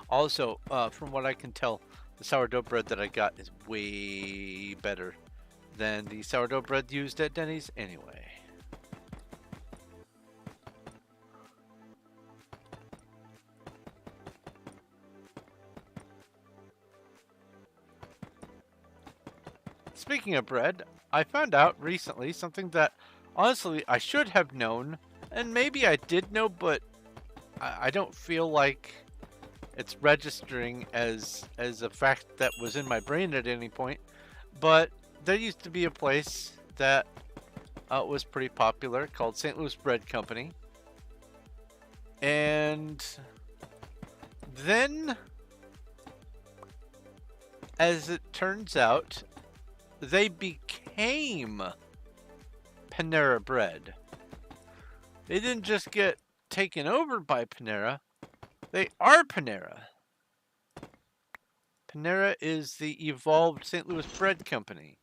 Speaker 1: Also, from what I can tell, the sourdough bread that I got is way better than the sourdough bread used at Denny's anyway. Speaking of bread, I found out recently something that honestly I should have known, and maybe I did know, but I don't feel like it's registering as a fact that was in my brain at any point. But there used to be a place that was pretty popular called St. Louis Bread Company, and then, as it turns out, they became Panera Bread. They didn't just get taken over by Panera, they are Panera. Panera is the evolved St. Louis Bread Company.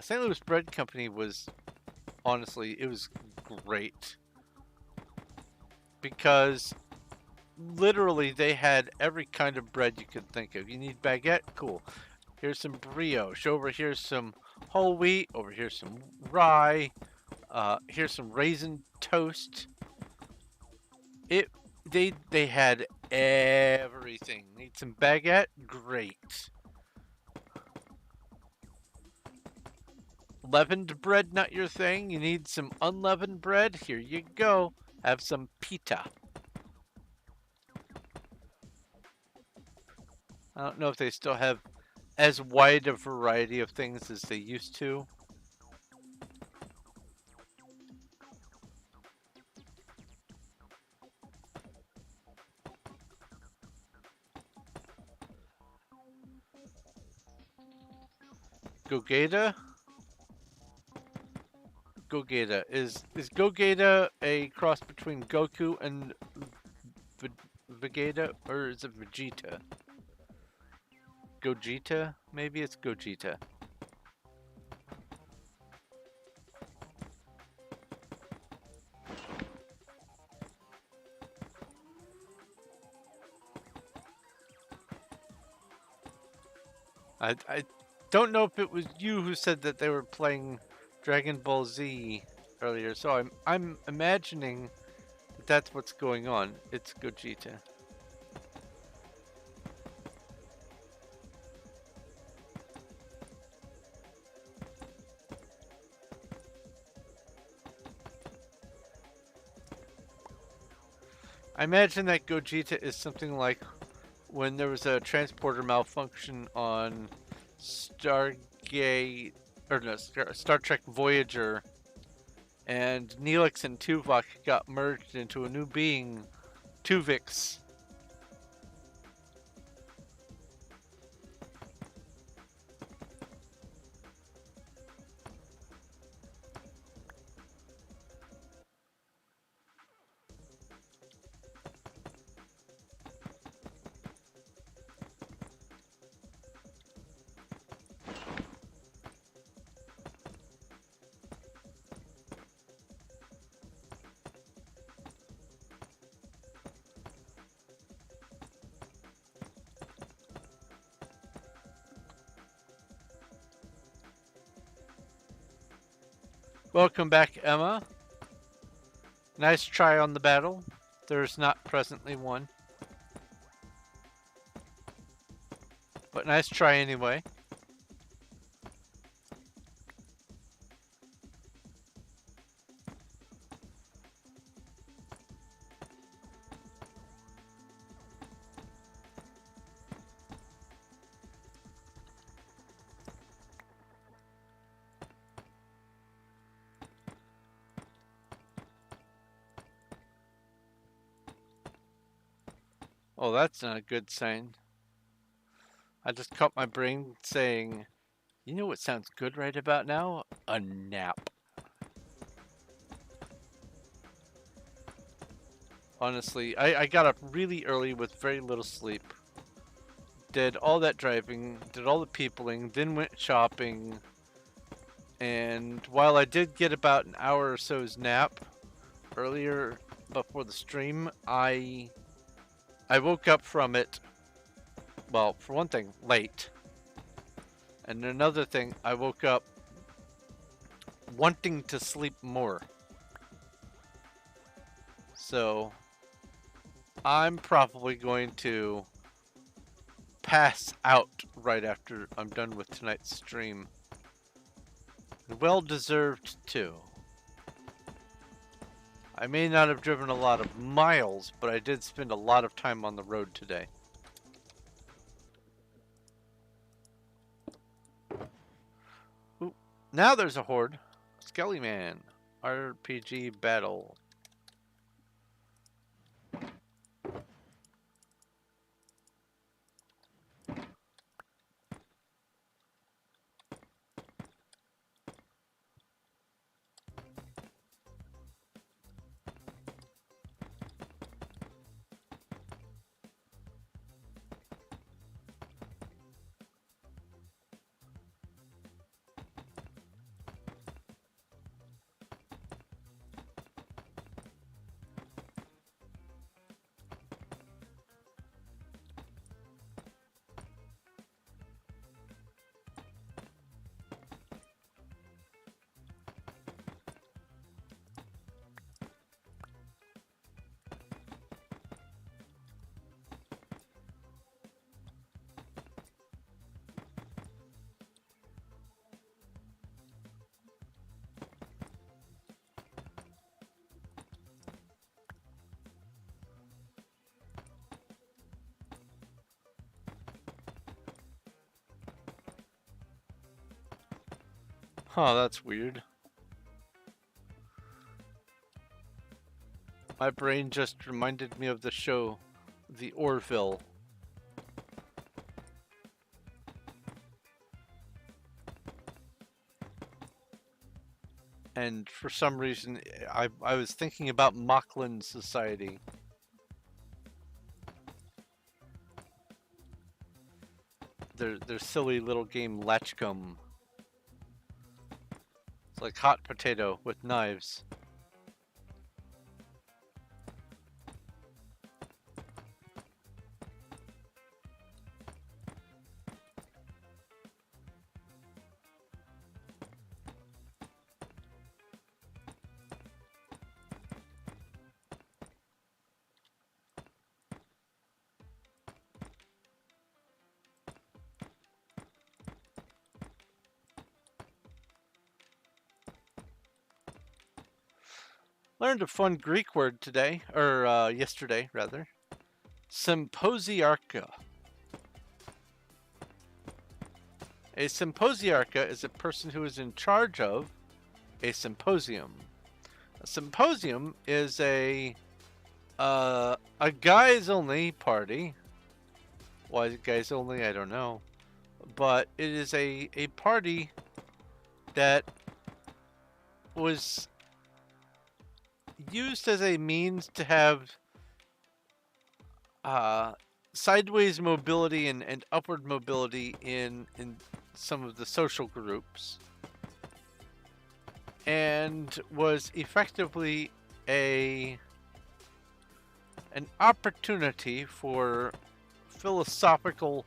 Speaker 1: St. Louis Bread Company was, honestly, it was great. Because literally, they had every kind of bread you could think of. You need baguette? Cool. Here's some brioche. Over here's some whole wheat. Over here's some rye. Here's some raisin toast. It they had everything. Need some baguette? Great. Leavened bread not your thing? You need some unleavened bread? Here you go. Have some pita. I don't know if they still have as wide a variety of things as they used to. Gogeta? Gogeta. Is Gogeta a cross between Goku and Vegeta? Or is it Vegeta? Gogeta? Maybe it's Gogeta. I don't know if it was you who said that they were playing Dragon Ball Z earlier, so I'm imagining that that's what's going on. It's Gogeta. I imagine that Gogeta is something like when there was a transporter malfunction on Stargate, or no, Star Trek Voyager, and Neelix and Tuvok got merged into a new being, Tuvix. Welcome back, Emma. Nice try on the battle. There's not presently one. But nice try anyway. Oh, that's not a good sign. I just caught my brain saying, you know what sounds good right about now? A nap. Honestly, I got up really early with very little sleep. Did all that driving, did all the peopling, then went shopping. And while I did get about an hour or so's nap earlier before the stream, I woke up from it, well, for one thing, late. And another thing, I woke up wanting to sleep more. So, I'm probably going to pass out right after I'm done with tonight's stream. Well deserved too. I may not have driven a lot of miles, but I did spend a lot of time on the road today. Ooh, now there's a horde. Skellyman. RPG battle. Huh, that's weird. My brain just reminded me of the show, The Orville. And for some reason, I was thinking about Mocklin Society. Their silly little game Latchcomb. It's like hot potato with knives. Learned a fun Greek word today, or yesterday, rather. Symposiarcha. A symposiarcha is a person who is in charge of a symposium. A symposium is a guys only party. Why is it guys only? I don't know. But it is a party that was used as a means to have sideways mobility and upward mobility in some of the social groups, and was effectively an opportunity for philosophical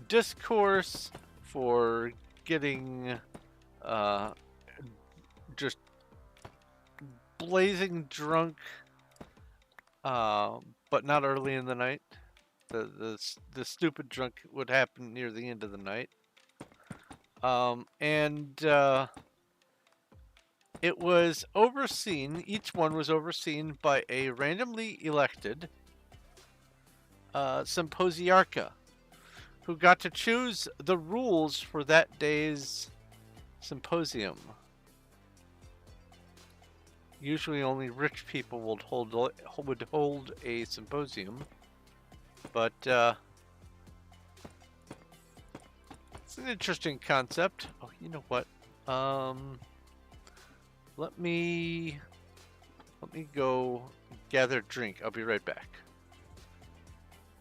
Speaker 1: discourse, for getting just blazing drunk, but not early in the night. The stupid drunk would happen near the end of the night. It was overseen, each one was overseen by a randomly elected symposiarcha, who got to choose the rules for that day's symposium. Usually only rich people would hold a symposium, but it's an interesting concept. Oh, you know what? Let me go gather a drink. I'll be right back.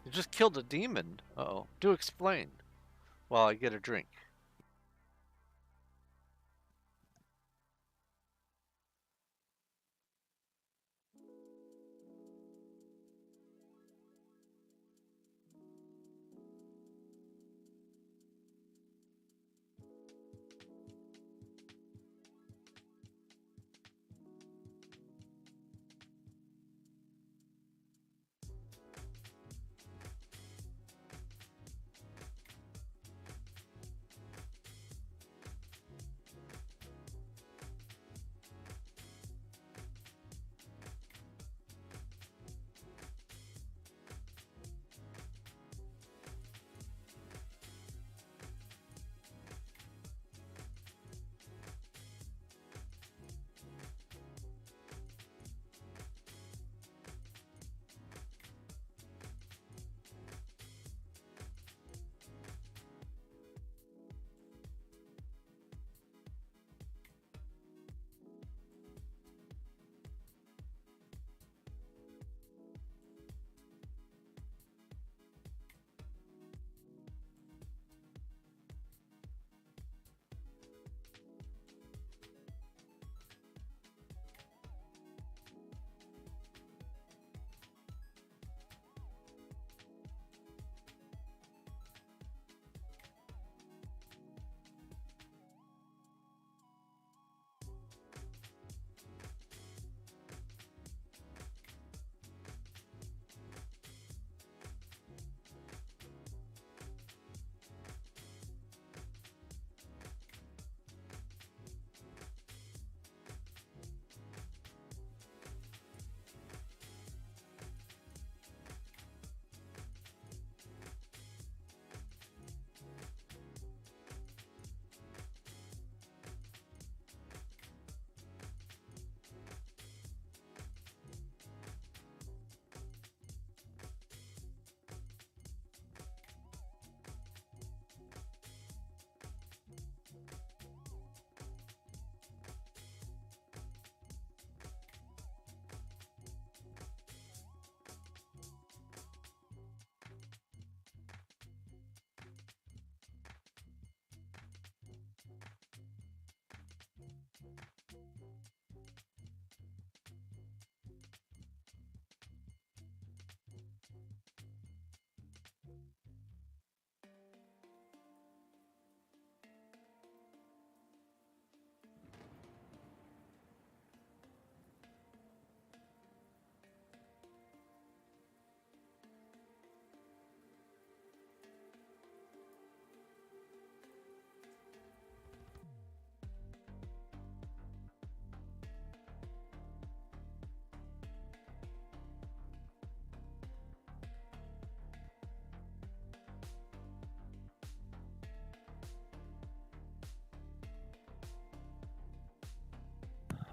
Speaker 1: You just killed a demon. Uh-oh. Do explain while I get a drink.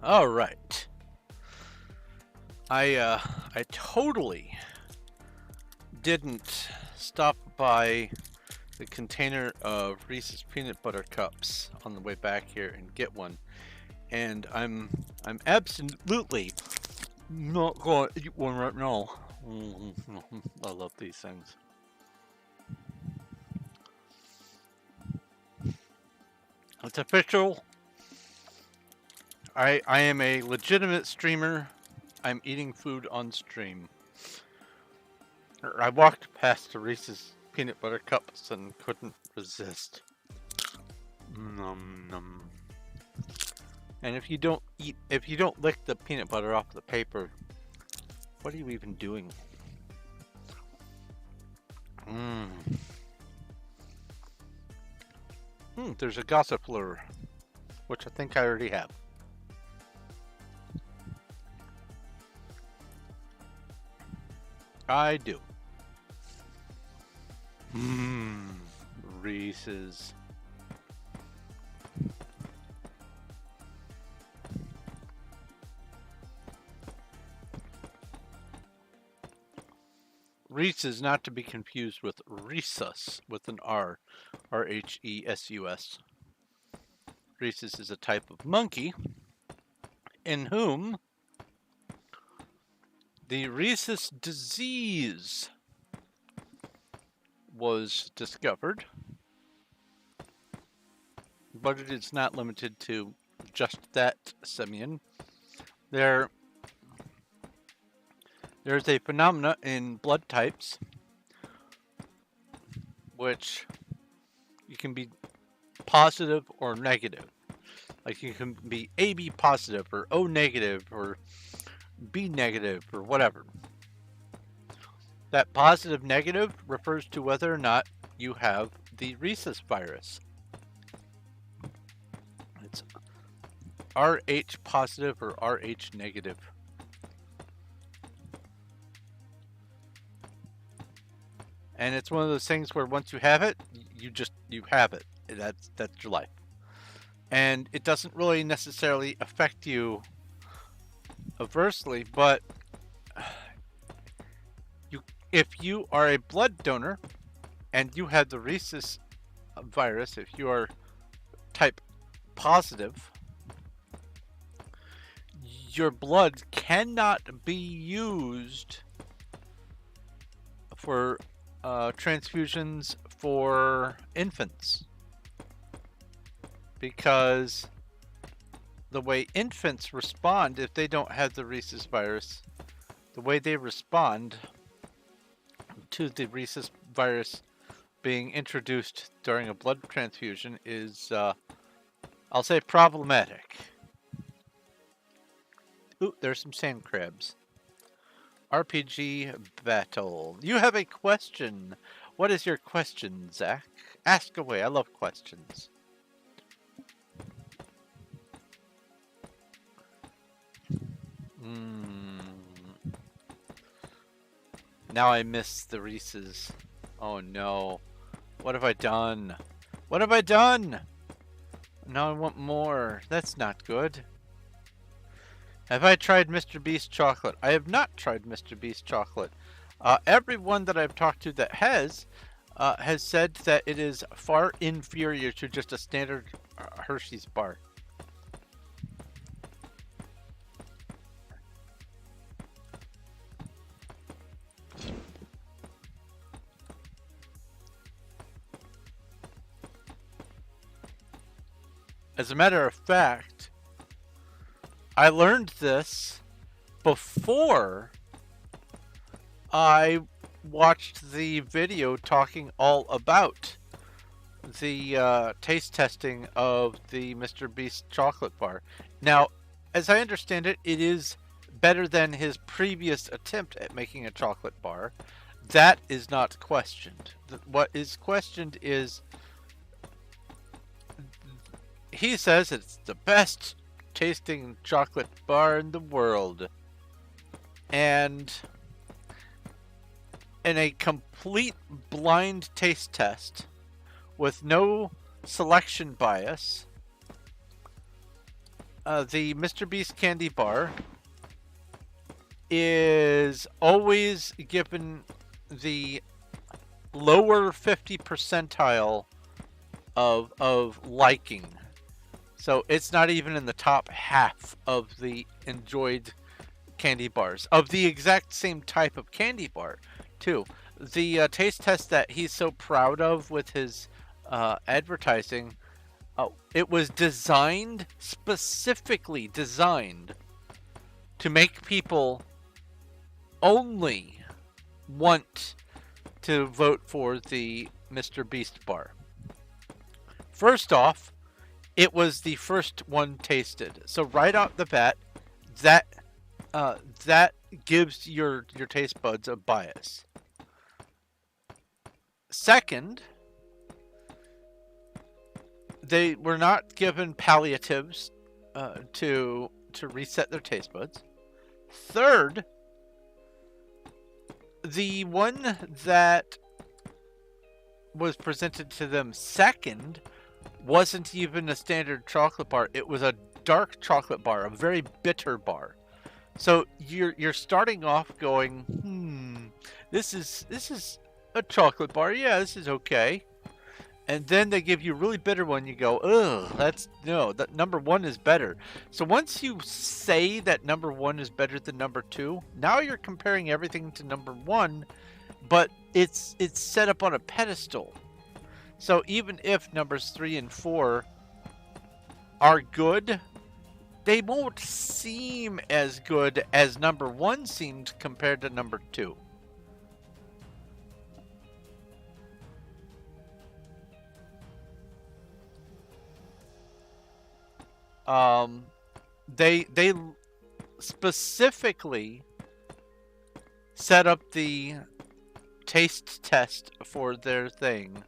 Speaker 1: All right. I totally didn't stop by the container of Reese's peanut butter cups on the way back here and get one. And I'm absolutely not going to eat one right now. I love these things. It's official. I am a legitimate streamer. I'm eating food on stream. I walked past the Reese's peanut butter cups and couldn't resist. Nom nom. And if you don't lick the peanut butter off the paper, what are you even doing? There's a gossip lure, which I think I already have. I do. Reese's. Reese's, not to be confused with Rhesus with an R, R-H-E-S-U-S. Rhesus is a type of monkey in whom the Rhesus disease was discovered, but it is not limited to just that simian. There's a phenomena in blood types which you can be positive or negative. Like you can be AB positive or O negative or B negative or whatever. That positive negative refers to whether or not you have the Rhesus virus. It's RH positive or RH negative. And it's one of those things where once you have it, you have it. That's your life. And it doesn't really necessarily affect you adversely, but if you are a blood donor and you have the Rhesus virus, if you are type positive, your blood cannot be used for transfusions for infants, because the way infants respond if they don't have the Rhesus virus, the way they respond to the Rhesus virus being introduced during a blood transfusion is, I'll say, problematic. Ooh, there's some sand crabs. RPG battle. You have a question. What is your question, Zach? Ask away. I love questions. Now I miss the Reese's. Oh no. What have I done? What have I done? Now I want more. That's not good. Have I tried Mr. Beast chocolate? I have not tried Mr. Beast chocolate. Everyone that I've talked to that has said that it is far inferior to just a standard Hershey's bar. As a matter of fact, I learned this before I watched the video talking all about the taste testing of the Mr. Beast chocolate bar. Now, as I understand it, it is better than his previous attempt at making a chocolate bar. That is not questioned. What is questioned is, he says it's the best tasting chocolate bar in the world, and in a complete blind taste test with no selection bias, the Mr. Beast candy bar is always given the lower 50 percentile of liking. So it's not even in the top half of the enjoyed candy bars of the exact same type of candy bar too. The taste test that he's so proud of with his advertising, it was specifically designed to make people only want to vote for the Mr. Beast bar. First off, it was the first one tasted, so right off the bat, that gives your taste buds a bias. Second, they were not given palliatives to reset their taste buds. Third, the one that was presented to them second wasn't even a standard chocolate bar. It was a dark chocolate bar, a very bitter bar. So you're starting off going, this is a chocolate bar. Yeah, this is okay. And then they give you a really bitter one. You go, ugh, that number one is better. So once you say that number one is better than number two, now you're comparing everything to number one, but it's set up on a pedestal. So even if numbers 3 and 4 are good, they won't seem as good as number one seemed compared to number two. They specifically set up the taste test for their thing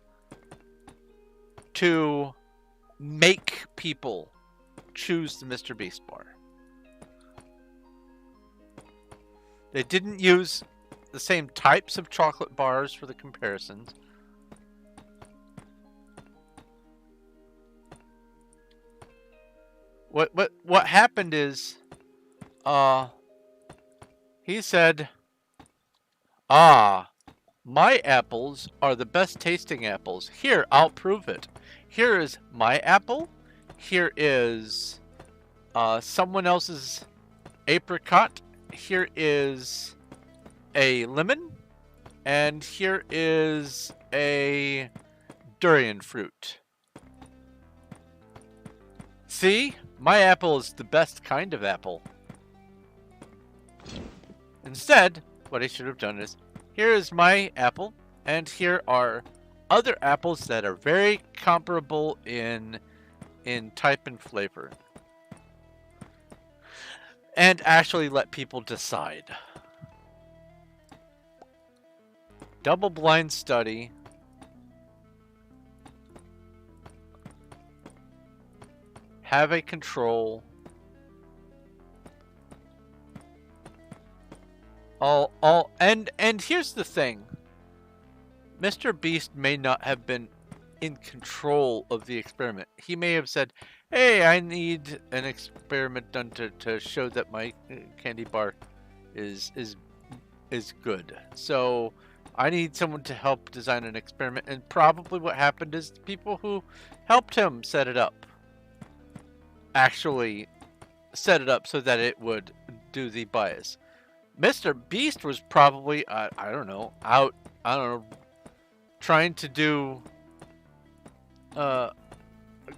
Speaker 1: to make people choose the Mr. Beast bar. They didn't use the same types of chocolate bars for the comparisons. What happened is, he said, my apples are the best tasting apples. Here, I'll prove it. Here is my apple. Here is someone else's apricot. Here is a lemon. And here is a durian fruit. See? My apple is the best kind of apple. Instead, what I should have done is, here is my apple, and here are other apples that are very comparable in type and flavor. And actually let people decide. Double-blind study. Have a control. And here's the thing. Mr. Beast may not have been in control of the experiment. He may have said, hey, I need an experiment done to show that my candy bar is good. So I need someone to help design an experiment. And probably what happened is the people who helped him set it up actually set it up so that it would do the bias. Mr. Beast was probably, I don't know, trying to do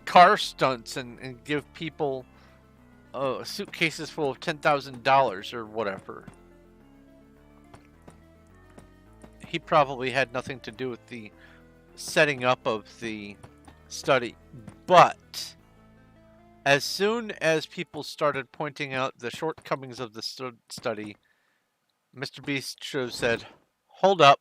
Speaker 1: car stunts and give people suitcases full of $10,000 or whatever. He probably had nothing to do with the setting up of the study, but as soon as people started pointing out the shortcomings of the study, Mr. Beast should have said, hold up.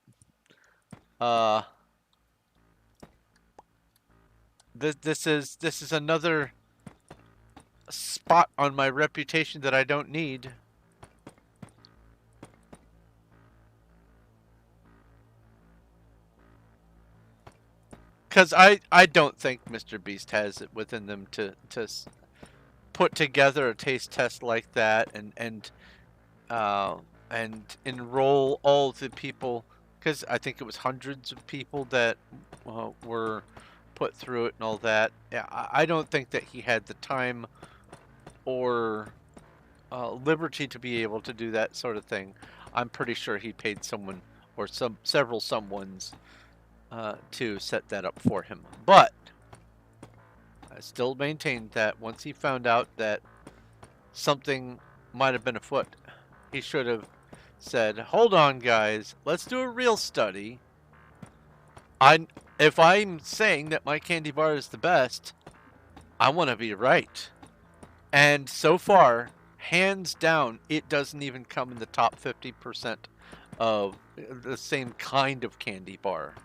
Speaker 1: This is another spot on my reputation that I don't need. Because I don't think Mr. Beast has it within them to put together a taste test like that and enroll all the people, because I think it was hundreds of people that were put through it and all that. Yeah, I don't think that he had the time or liberty to be able to do that sort of thing. I'm pretty sure he paid someone or several someones to set that up for him. But I still maintain that once he found out that something might have been afoot, he should have said, "Hold on, guys, let's do a real study. If I'm saying that my candy bar is the best, I want to be right." And so far, hands down, it doesn't even come in the top 50% of the same kind of candy bar.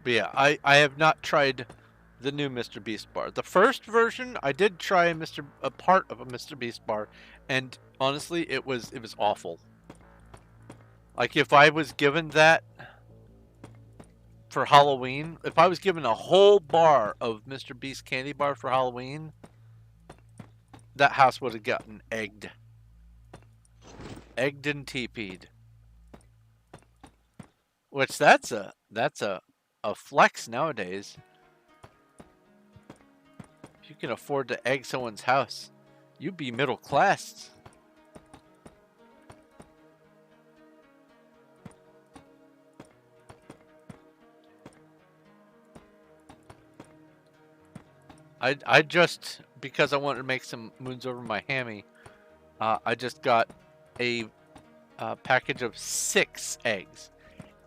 Speaker 1: But yeah, I have not tried the new Mr. Beast bar. The first version, I did try a part of a Mr. Beast bar, and honestly, it was awful. Like, if I was given that for Halloween, if I was given a whole bar of Mr. Beast candy bar for Halloween, that house would have gotten egged. Egged and teepeed. Which that's a flex nowadays. If you can afford to egg someone's house, you'd be middle class. I just, because I wanted to make some moons over my hammy, I just got a package of 6 eggs.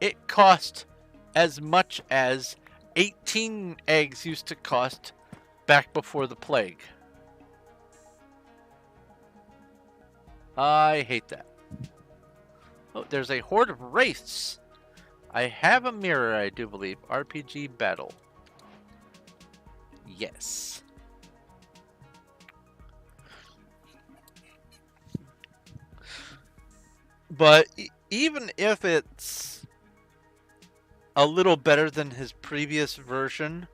Speaker 1: It cost as much as 18 eggs used to cost back before the plague. I hate that. Oh, there's a horde of wraiths. I have a mirror, I do believe. RPG battle. Yes. But even if it's a little better than his previous version,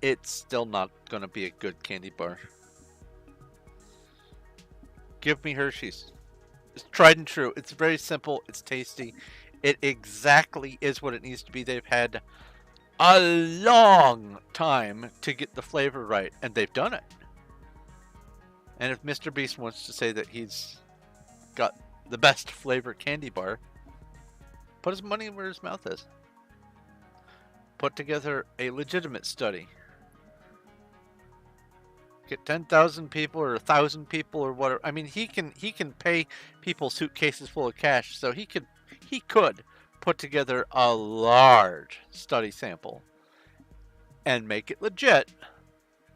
Speaker 1: it's still not going to be a good candy bar. Give me Hershey's. It's tried and true. It's very simple. It's tasty. It exactly is what it needs to be. They've had a long time to get the flavor right, and they've done it. And if Mr. Beast wants to say that he's got the best flavor candy bar, put his money where his mouth is. Put together a legitimate study. Get 10,000 people or 1,000 people or whatever. I mean, he can pay people suitcases full of cash, so he could put together a large study sample and make it legit,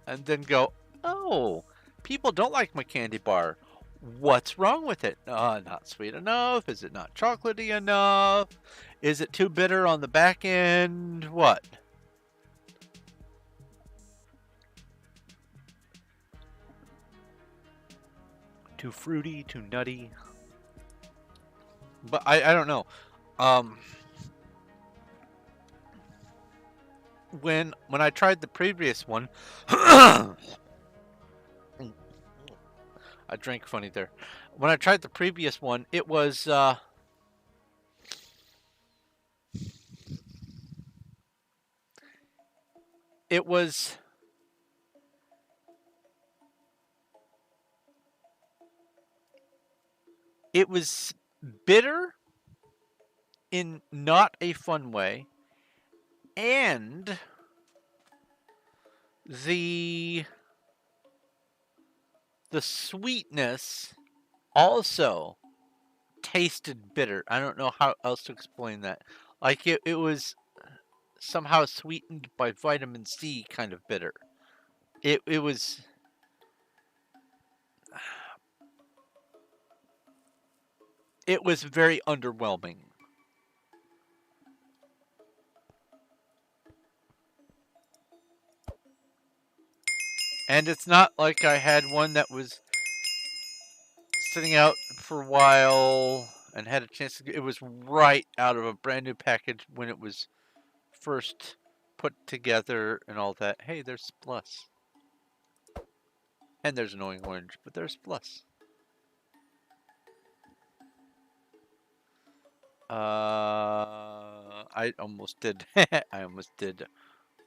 Speaker 1: and then go, "Oh, people don't like my candy bar. What's wrong with it? Not sweet enough? Is it not chocolatey enough? Is it too bitter on the back end? What?" Too fruity, too nutty. But I don't know. When I tried the previous one, I drank funny there. When I tried the previous one, it was it was bitter in not a fun way, and the sweetness also tasted bitter. I don't know how else to explain that. Like, it was somehow sweetened by vitamin C kind of bitter. It was it was very underwhelming. And it's not like I had one that was sitting out for a while and had a chance to. It was right out of a brand new package when it was first put together and all that. Hey, there's plus. And there's annoying orange, but there's plus. I almost did. I almost did.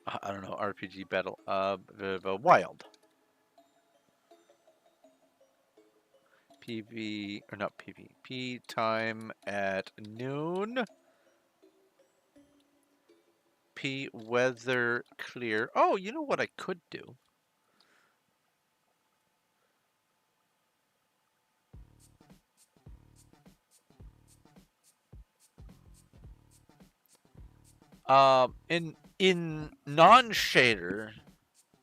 Speaker 1: I don't know, RPG battle. Wild. PV or not PvP time at noon. P weather clear. Oh, you know what I could do? In non-shader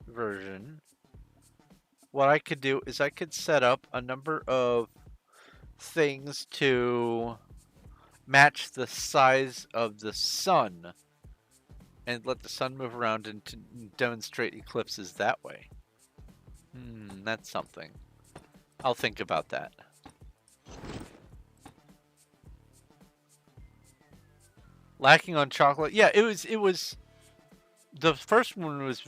Speaker 1: version, what I could do is I could set up a number of things to match the size of the sun and let the sun move around and to demonstrate eclipses that way. That's something. I'll think about that. Lacking on chocolate. Yeah, it was the first one was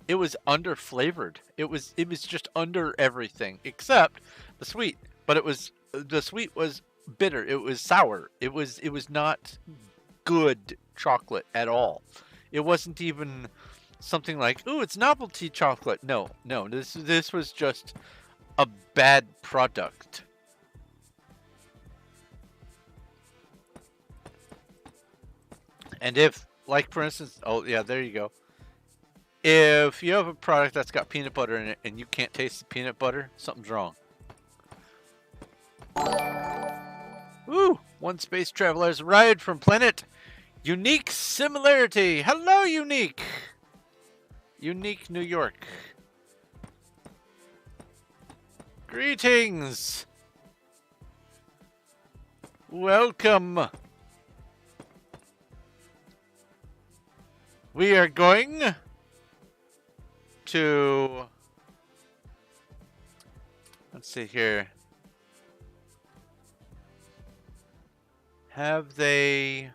Speaker 1: it was under flavored. It was just under everything except the sweet. But the sweet was bitter. It was sour. It was not good chocolate at all. It wasn't even something like, "Ooh, it's novelty chocolate." No. This was just a bad product. And if, like, for instance, oh yeah, there you go. If you have a product that's got peanut butter in it and you can't taste the peanut butter, something's wrong. Woo! One space traveler has arrived from planet Unique Similarity. Hello, Unique! Unique, New York. Greetings! Welcome! We are going to... Let's see here. Have they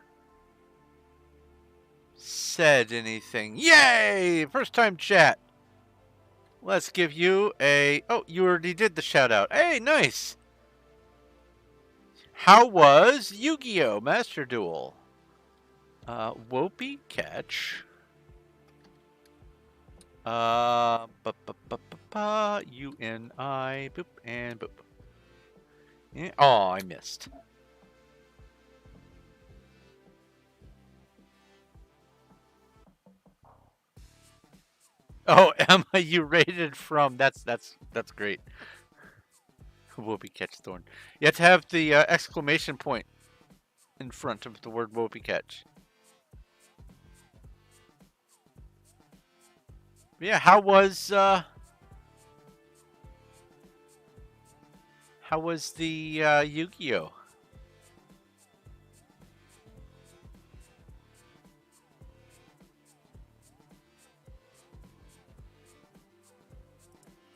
Speaker 1: said anything? Yay! First time chat. Let's give you a... Oh, you already did the shout out. Hey, nice! How was Yu-Gi-Oh! Master Duel? Wopey Catch. U-N-I, boop, and boop. Yeah. Oh, I missed. Oh, Emma, you rated from. That's great. Wopey Catch Thorn. You have to have the exclamation point in front of the word Wopey Catch. Yeah, how was the Yu-Gi-Oh?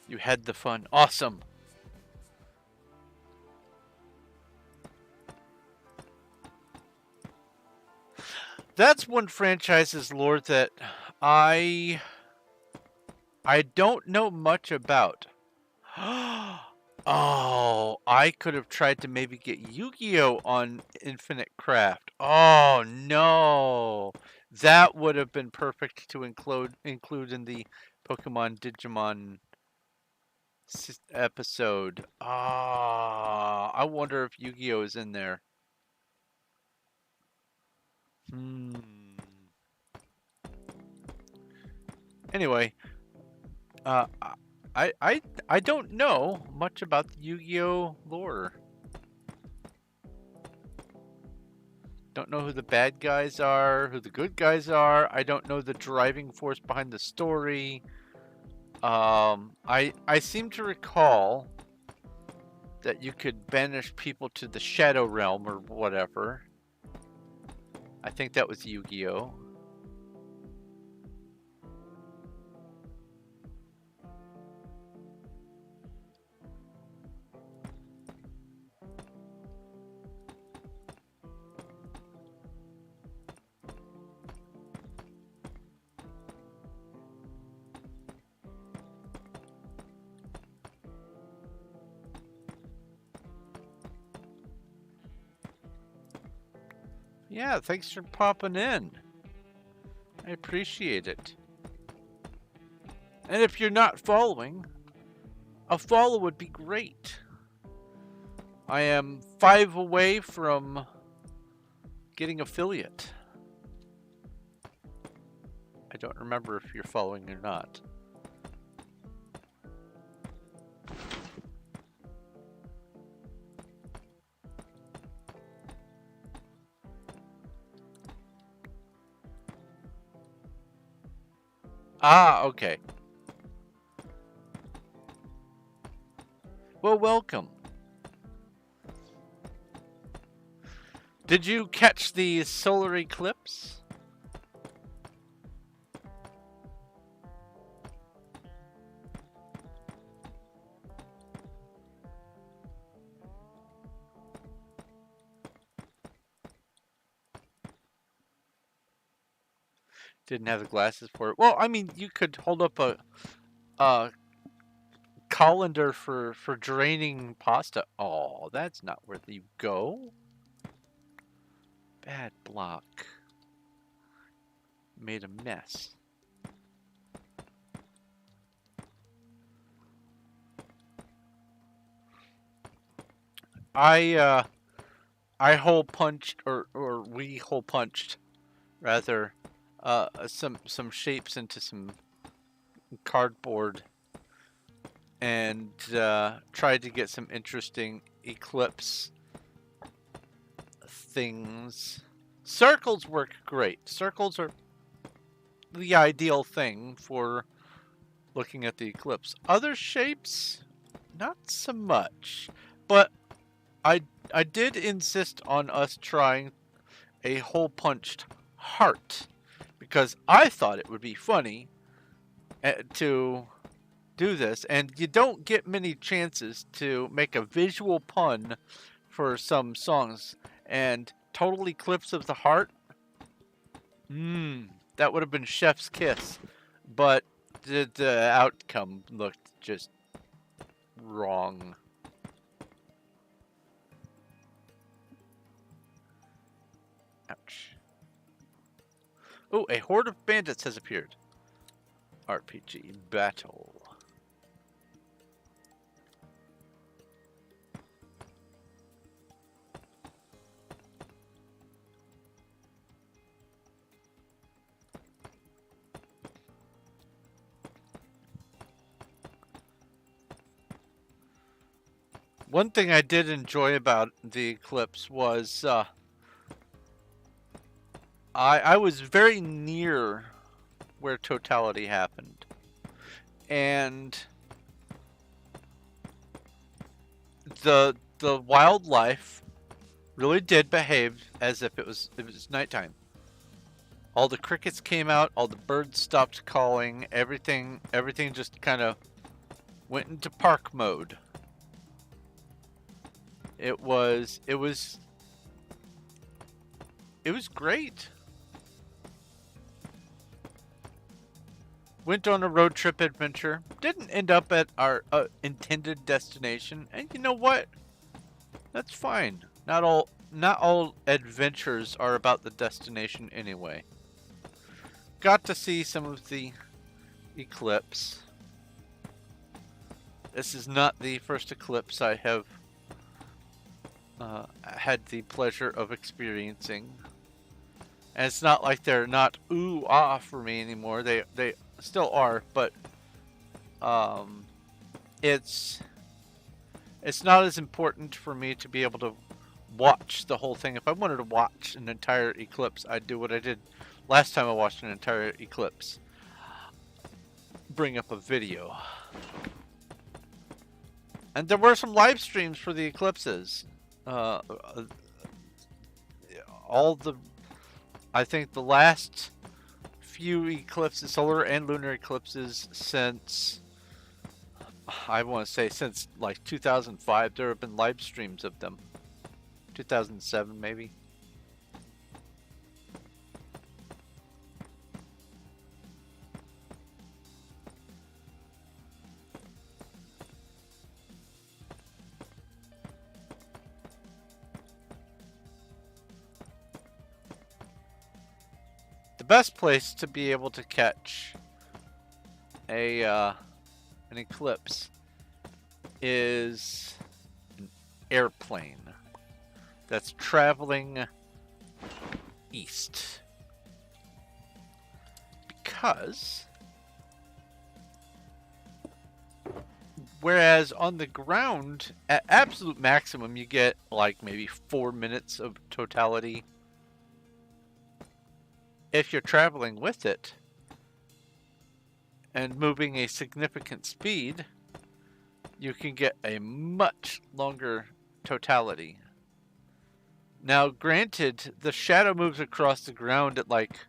Speaker 1: You had the fun. Awesome. That's one franchise's lore that I don't know much about. Oh, I could have tried to maybe get Yu-Gi-Oh on Infinite Craft. Oh no. That would have been perfect to include in the Pokemon Digimon episode. Ah, I wonder if Yu-Gi-Oh is in there. Anyway, I don't know much about the Yu-Gi-Oh lore. Don't know who the bad guys are, who the good guys are. I don't know the driving force behind the story. I seem to recall that you could banish people to the Shadow Realm or whatever. I think that was Yu-Gi-Oh! Yeah, thanks for popping in. I appreciate it. And if you're not following, a follow would be great. I am 5 away from getting affiliate. I don't remember if you're following or not. Ah, okay. Well, welcome. Did you catch the solar eclipse? Didn't have the glasses for it. Well, I mean, you could hold up a colander for draining pasta. Oh, that's not where you go. Bad block. Made a mess. I hole punched, or we hole punched, rather, some shapes into some cardboard, and tried to get some interesting eclipse things. Circles work great. Circles are the ideal thing for looking at the eclipse. Other shapes, not so much. But I did insist on us trying a hole punched heart, because I thought it would be funny to do this, and you don't get many chances to make a visual pun for some songs. And Total Eclipse of the Heart, that would have been chef's kiss, but the outcome looked just wrong. Ouch. Oh, a horde of bandits has appeared. RPG battle. One thing I did enjoy about the eclipse was I was very near where totality happened, and the wildlife really did behave as if it was nighttime. All the crickets came out, all the birds stopped calling, everything just kind of went into park mode. It was great. Went on a road trip adventure. Didn't end up at our intended destination, and you know what? That's fine. Not all adventures are about the destination anyway. Got to see some of the eclipse. This is not the first eclipse I have had the pleasure of experiencing. And it's not like they're not ooh ah for me anymore. They still are, but it's not as important for me to be able to watch the whole thing. If I wanted to watch an entire eclipse, I'd do what I did last time I watched an entire eclipse. Bring up a video. And there were some live streams for the eclipses. All the, I think the last few eclipses, solar and lunar eclipses since, I want to say since like 2005, there have been live streams of them. 2007 maybe. The best place to be able to catch an eclipse is an airplane that's traveling east, because whereas on the ground at absolute maximum you get like maybe 4 minutes of totality, if you're traveling with it and moving a significant speed, you can get a much longer totality. Now, granted, the shadow moves across the ground at like,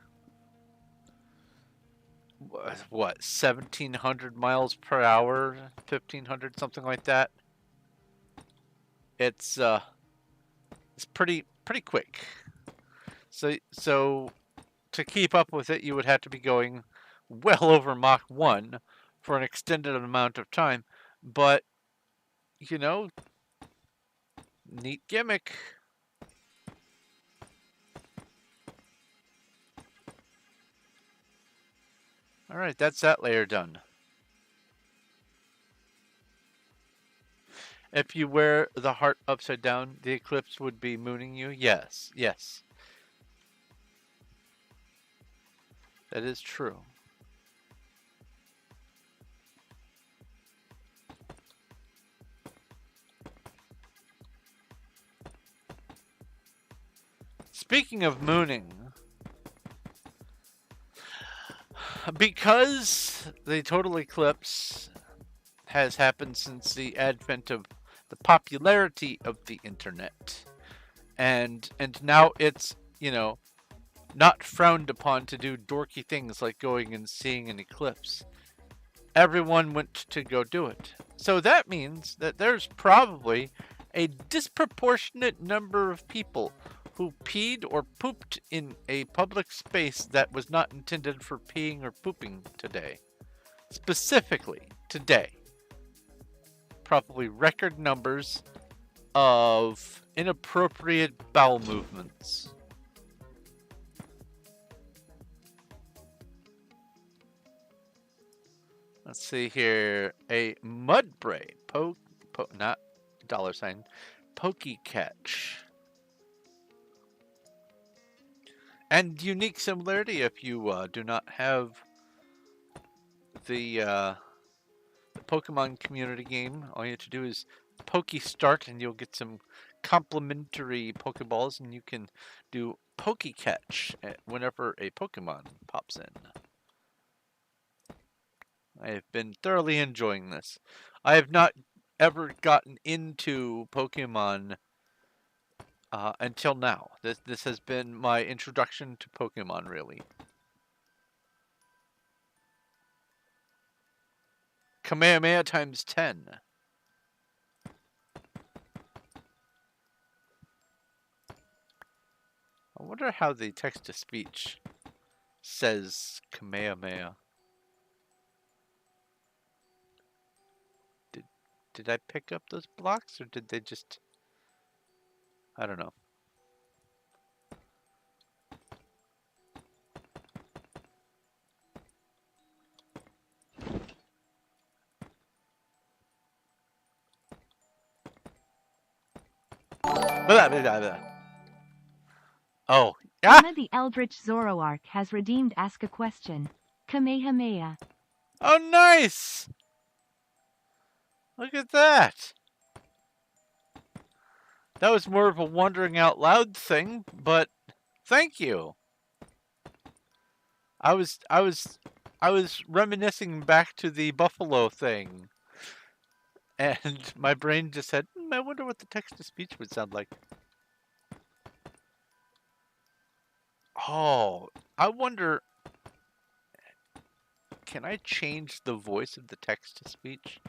Speaker 1: what, 1,700 miles per hour, 1,500, something like that. It's pretty quick. So to keep up with it, you would have to be going well over Mach 1 for an extended amount of time. But, you know, neat gimmick. Alright, that's that layer done. If you wear the heart upside down, the eclipse would be mooning you? Yes, yes. That is true. Speaking of mooning, because the total eclipse has happened since the advent of the popularity of the internet, and now it's, you know, not frowned upon to do dorky things like going and seeing an eclipse. Everyone went to go do it. So that means that there's probably a disproportionate number of people who peed or pooped in a public space that was not intended for peeing or pooping today. Specifically today. Probably record numbers of inappropriate bowel movements. Let's see here. A mudbray, not $, pokey catch. And unique similarity if you do not have the Pokemon community game. All you have to do is Poke Start and you'll get some complimentary Pokeballs, and you can do Poke Catch whenever a Pokemon pops in. I have been thoroughly enjoying this. I have not ever gotten into Pokemon until now. This has been my introduction to Pokemon, really. Kamehameha times 10. I wonder how the text-to-speech says Kamehameha. Did I pick up those blocks, or did they just... I don't know. Blah, blah, blah, blah. Oh. Ah!
Speaker 2: Anna the Eldritch Zoroark has redeemed Ask a Question. Kamehameha.
Speaker 1: Oh, nice! Look at that. That was more of a wondering out loud thing, but thank you. I was reminiscing back to the buffalo thing. And my brain just said, I wonder what the text-to-speech would sound like. Oh, I wonder, can I change the voice of the text-to-speech?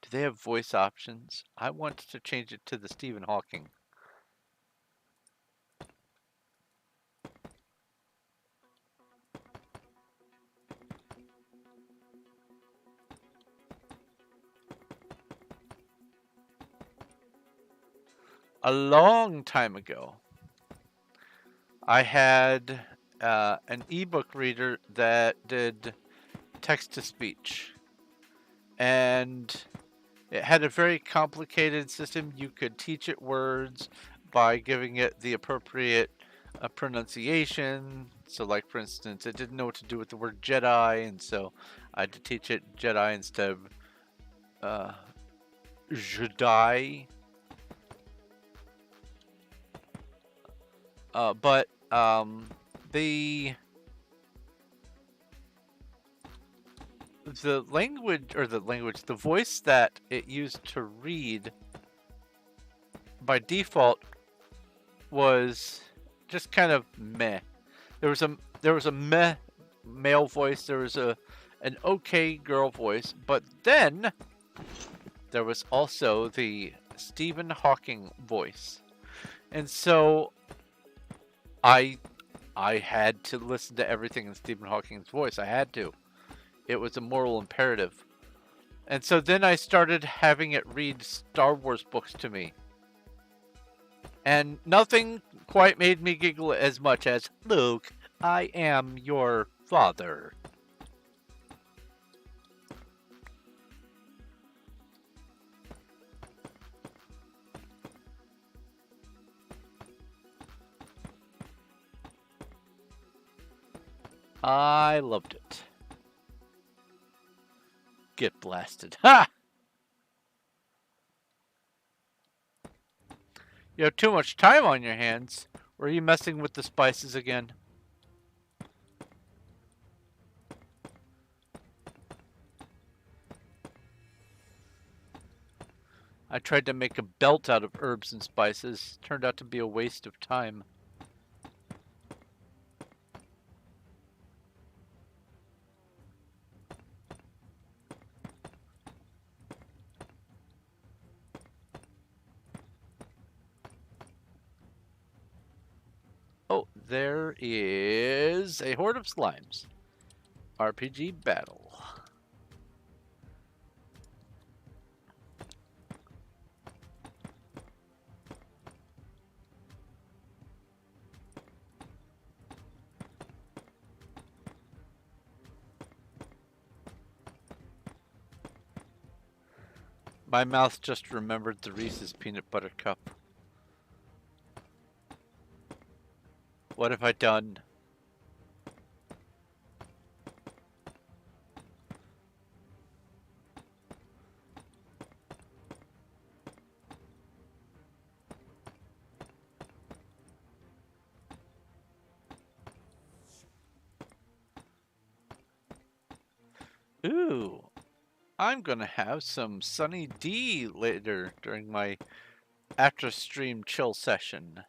Speaker 1: Do they have voice options? I want to change it to the Stephen Hawking. A long time ago, I had an ebook reader that did text-to-speech. And it had a very complicated system. You could teach it words by giving it the appropriate pronunciation. So, like, for instance, it didn't know what to do with the word Jedi, and so I had to teach it Jedi instead of Jedi. But the the voice that it used to read by default was just kind of meh. There was a meh male voice. There was an okay girl voice, but then there was also the Stephen Hawking voice, and so I had to listen to everything in Stephen Hawking's voice. I had to. It was a moral imperative. And so then I started having it read Star Wars books to me. And nothing quite made me giggle as much as, Luke, I am your father. I loved it. Get blasted. Ha! You have too much time on your hands. Or are you messing with the spices again? I tried to make a belt out of herbs and spices. Turned out to be a waste of time. Oh, there is a horde of slimes. RPG battle. My mouth just remembered the Reese's peanut butter cup. What have I done? Ooh, I'm gonna have some Sunny D later during my after stream chill session.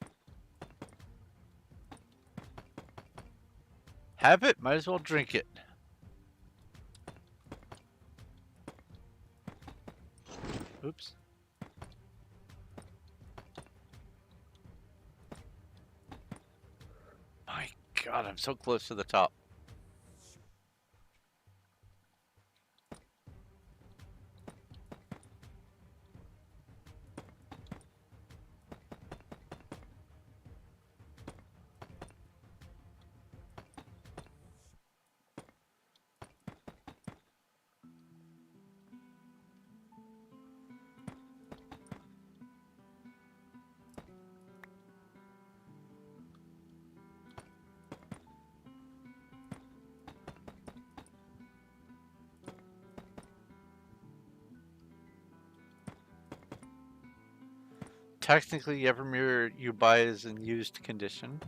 Speaker 1: Have it, might as well drink it. Oops. My God, I'm so close to the top. Technically, every mirror you buy is in used condition.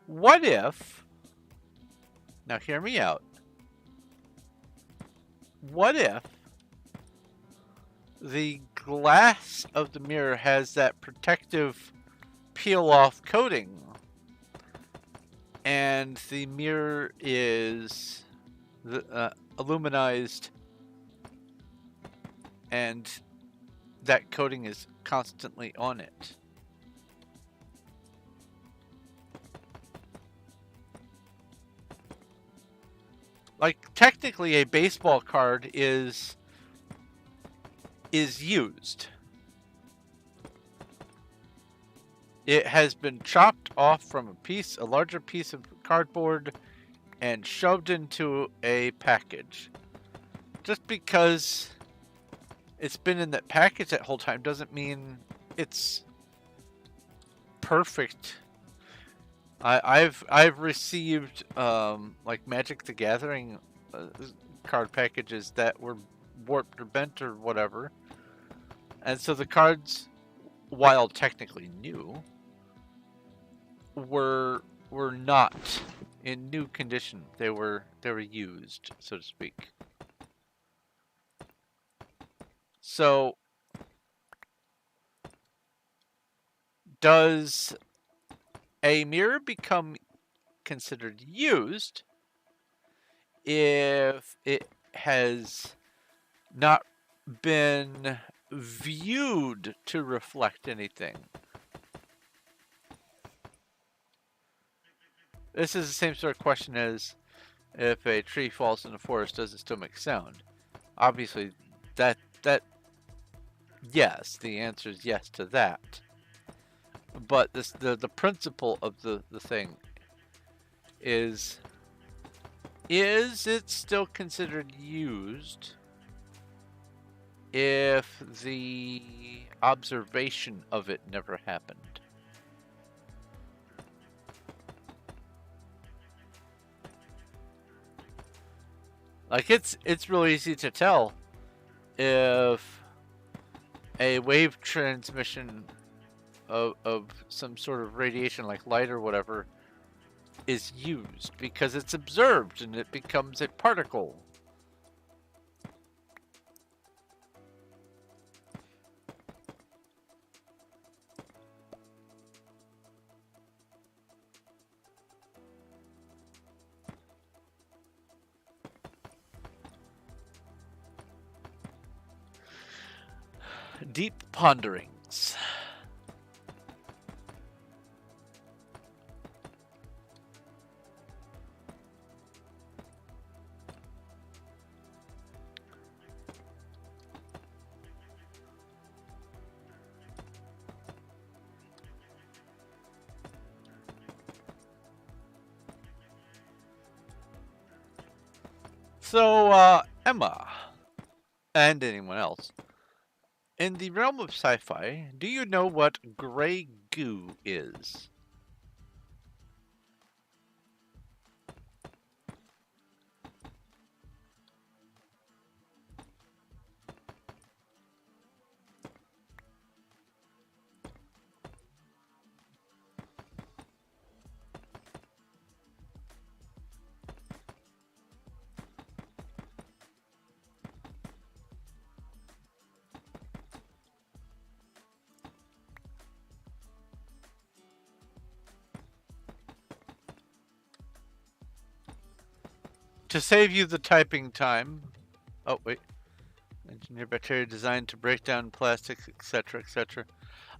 Speaker 1: What if... Now hear me out. What if the glass of the mirror has that protective peel-off coating, and the mirror is aluminized, and that coating is constantly on it. Like, technically a baseball card is used. It has been chopped off from a larger piece of cardboard and shoved into a package. Just because it's been in that package that whole time doesn't mean it's perfect. I've received like Magic the Gathering card packages that were warped or bent or whatever, and so the cards, while technically new, were not in new condition. They were used, so to speak. So, does a mirror become considered used if it has not been viewed to reflect anything? This is the same sort of question as if a tree falls in the forest, does it still make sound? Obviously, that yes, the answer is yes to that. But the principle of the thing is it still considered used if the observation of it never happened? Like, it's really easy to tell if a wave transmission of some sort of radiation, like light or whatever, is used, because it's observed and it becomes a particle. Deep ponderings. So, Emma, and anyone else, in the realm of sci-fi, do you know what gray goo is? To save you the typing time. Oh, wait. Engineer bacteria designed to break down plastics, etc., etc.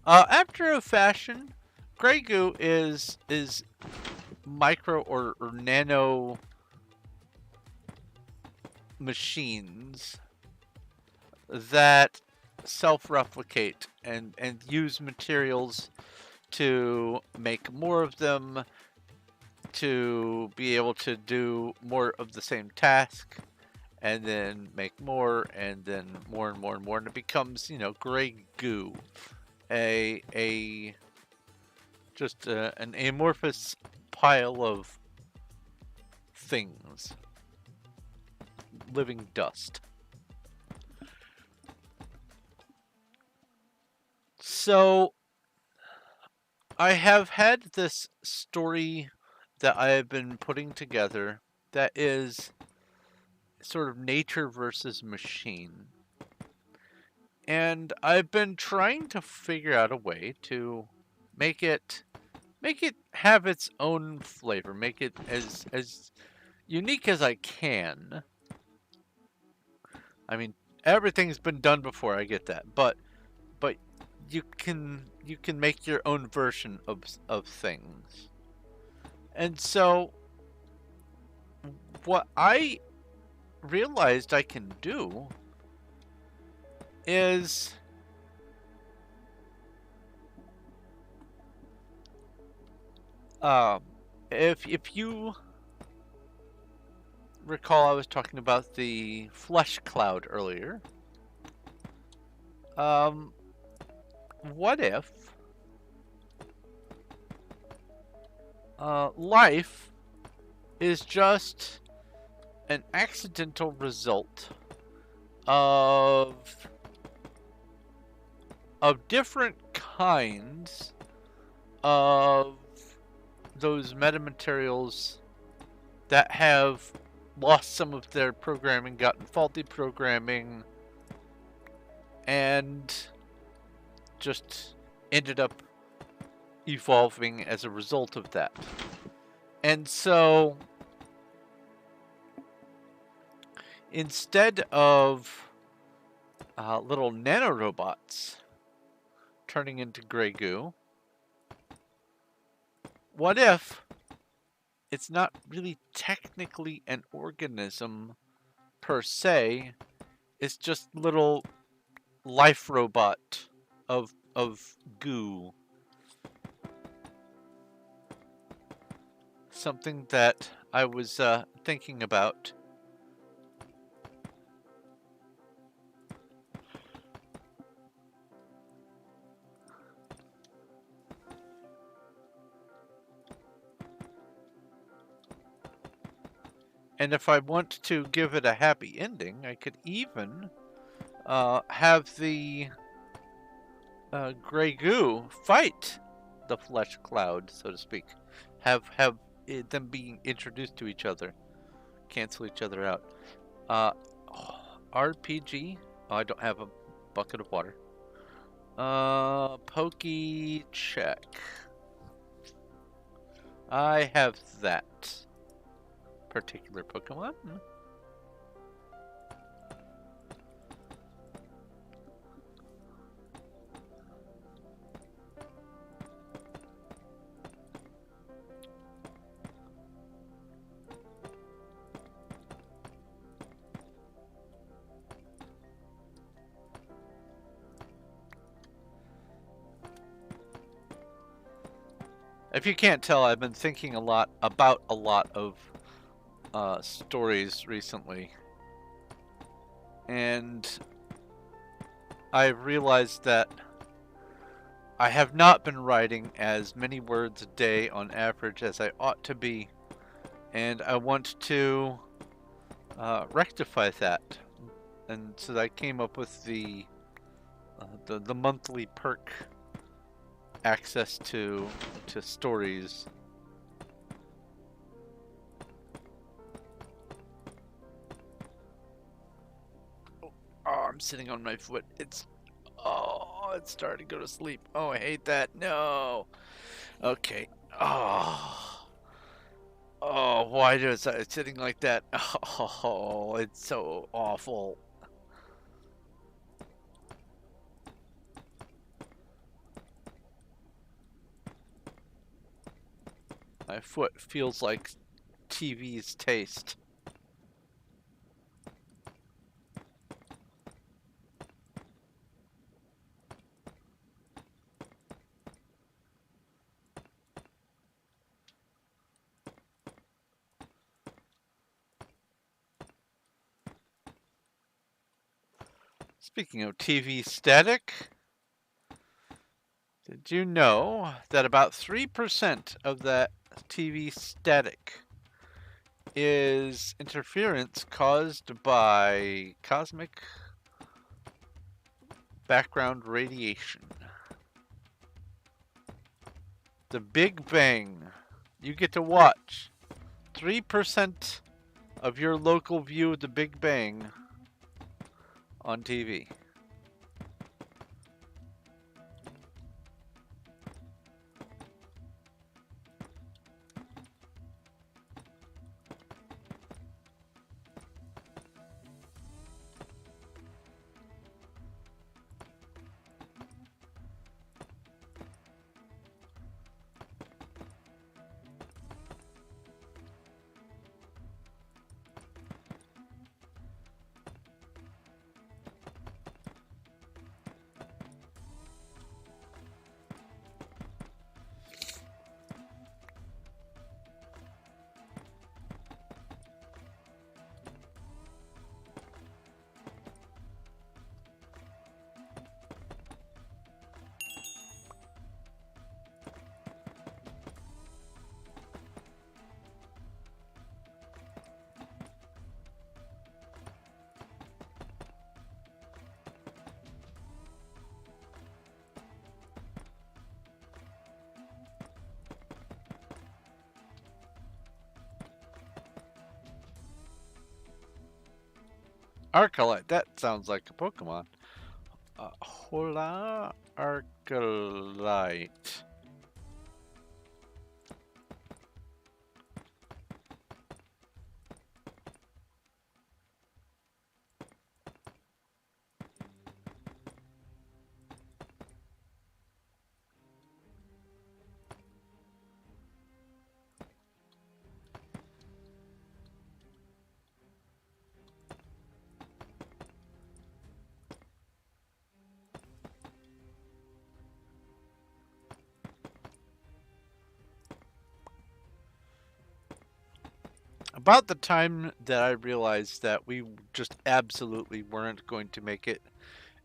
Speaker 1: After a fashion, gray goo is micro or nano machines that self-replicate and use materials to make more of them, to be able to do more of the same task, and then make more, and then more and more and more, and it becomes, gray goo, just an amorphous pile of things, living dust. So I have had this story that I have been putting together that is sort of nature versus machine. And I've been trying to figure out a way to make it have its own flavor, make it as unique as I can. I mean, everything's been done before, I get that, but you can make your own version of things. And so what I realized I can do is if you recall, I was talking about the flesh cloud earlier. What if life is just an accidental result of different kinds of those metamaterials that have lost some of their programming, gotten faulty programming, and just ended up evolving as a result of that. And so instead of little nanorobots turning into gray goo, what if it's not really technically an organism per se, it's just little life robot of goo. Something that I was thinking about. And if I want to give it a happy ending, I could even have the gray goo fight the flesh cloud, so to speak. Have them being introduced to each other, cancel each other out. RPG. Oh, I don't have a bucket of water. Pokey check. I have that particular Pokemon. If you can't tell, I've been thinking a lot about a lot of stories recently, and I realized that I have not been writing as many words a day on average as I ought to be, and I want to rectify that. And so I came up with the monthly perk access to stories. Oh, I'm sitting on my foot. It's starting to go to sleep. Oh, I hate that. No. Okay. Oh, why is it sitting like that? Oh, it's so awful. My foot feels like TV's taste. Speaking of TV static, did you know that about 3% of that TV static is interference caused by cosmic background radiation? The Big Bang. You get to watch 3% of your local view of the Big Bang on TV. Arcalite. That sounds like a Pokemon. Hola, Arcalite. About the time that I realized that we just absolutely weren't going to make it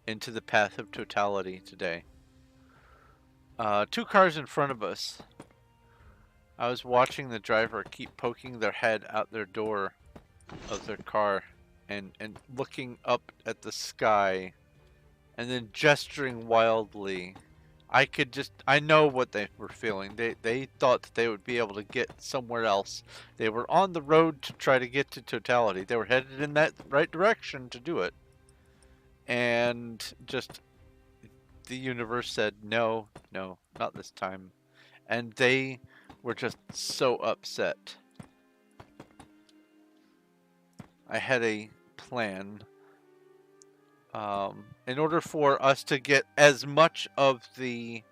Speaker 1: into the path of totality today. Two cars in front of us. I was watching the driver keep poking their head out their door of their car and looking up at the sky and then gesturing wildly. I know what they were feeling. They thought that they would be able to get somewhere else. They were on the road to try to get to totality. They were headed in that right direction to do it. And just the universe said, no, no, not this time. And they were just so upset. I had a plan. In order for us to get as much of the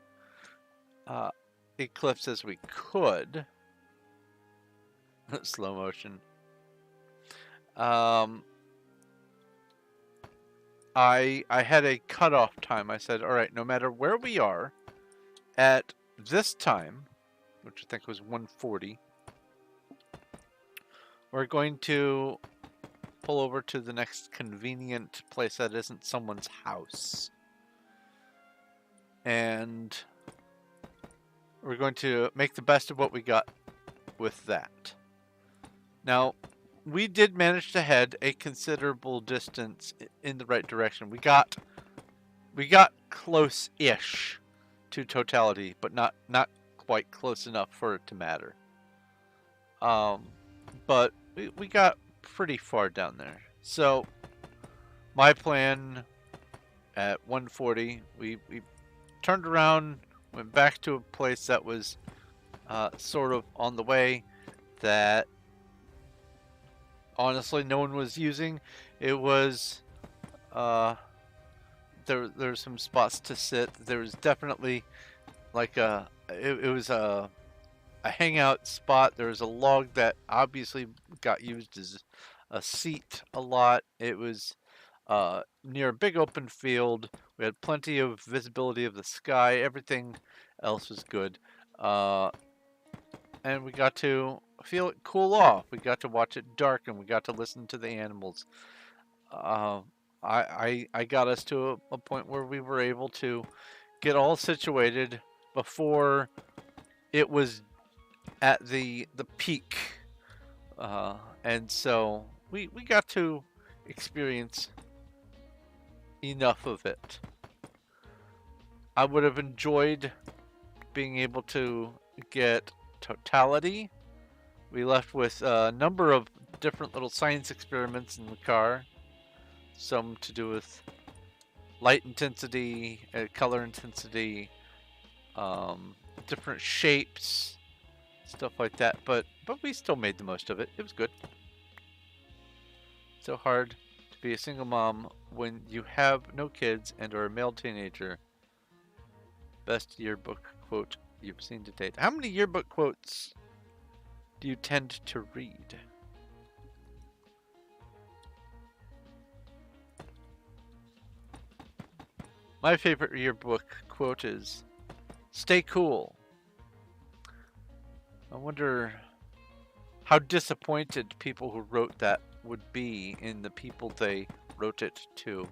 Speaker 1: eclipse as we could, slow motion, I had a cutoff time. I said, all right, no matter where we are at this time, which I think was 1:40, we're going to pull over to the next convenient place that isn't someone's house. And we're going to make the best of what we got with that. Now, we did manage to head a considerable distance in the right direction. We got close-ish to totality, but not quite close enough for it to matter. But we got pretty far down there. So my plan at 1:40, we turned around, went back to a place that was sort of on the way that honestly no one was using. It was there's some spots to sit. There was definitely like it was a hangout spot. There was a log that obviously got used as a seat a lot. It was near a big open field. We had plenty of visibility of the sky. Everything else was good. And we got to feel it cool off. We got to watch it darken. We got to listen to the animals. I got us to a point where we were able to get all situated before it was at the peak, and so we got to experience enough of it. I would have enjoyed being able to get totality. We left with a number of different little science experiments in the car, some to do with light intensity, color intensity, different shapes, stuff like that. But we still made the most of it. It was good. So hard to be a single mom when you have no kids and are a male teenager. Best yearbook quote you've seen to date. How many yearbook quotes do you tend to read? My favorite yearbook quote is, "Stay cool." I wonder how disappointed people who wrote that would be in the people they wrote it to.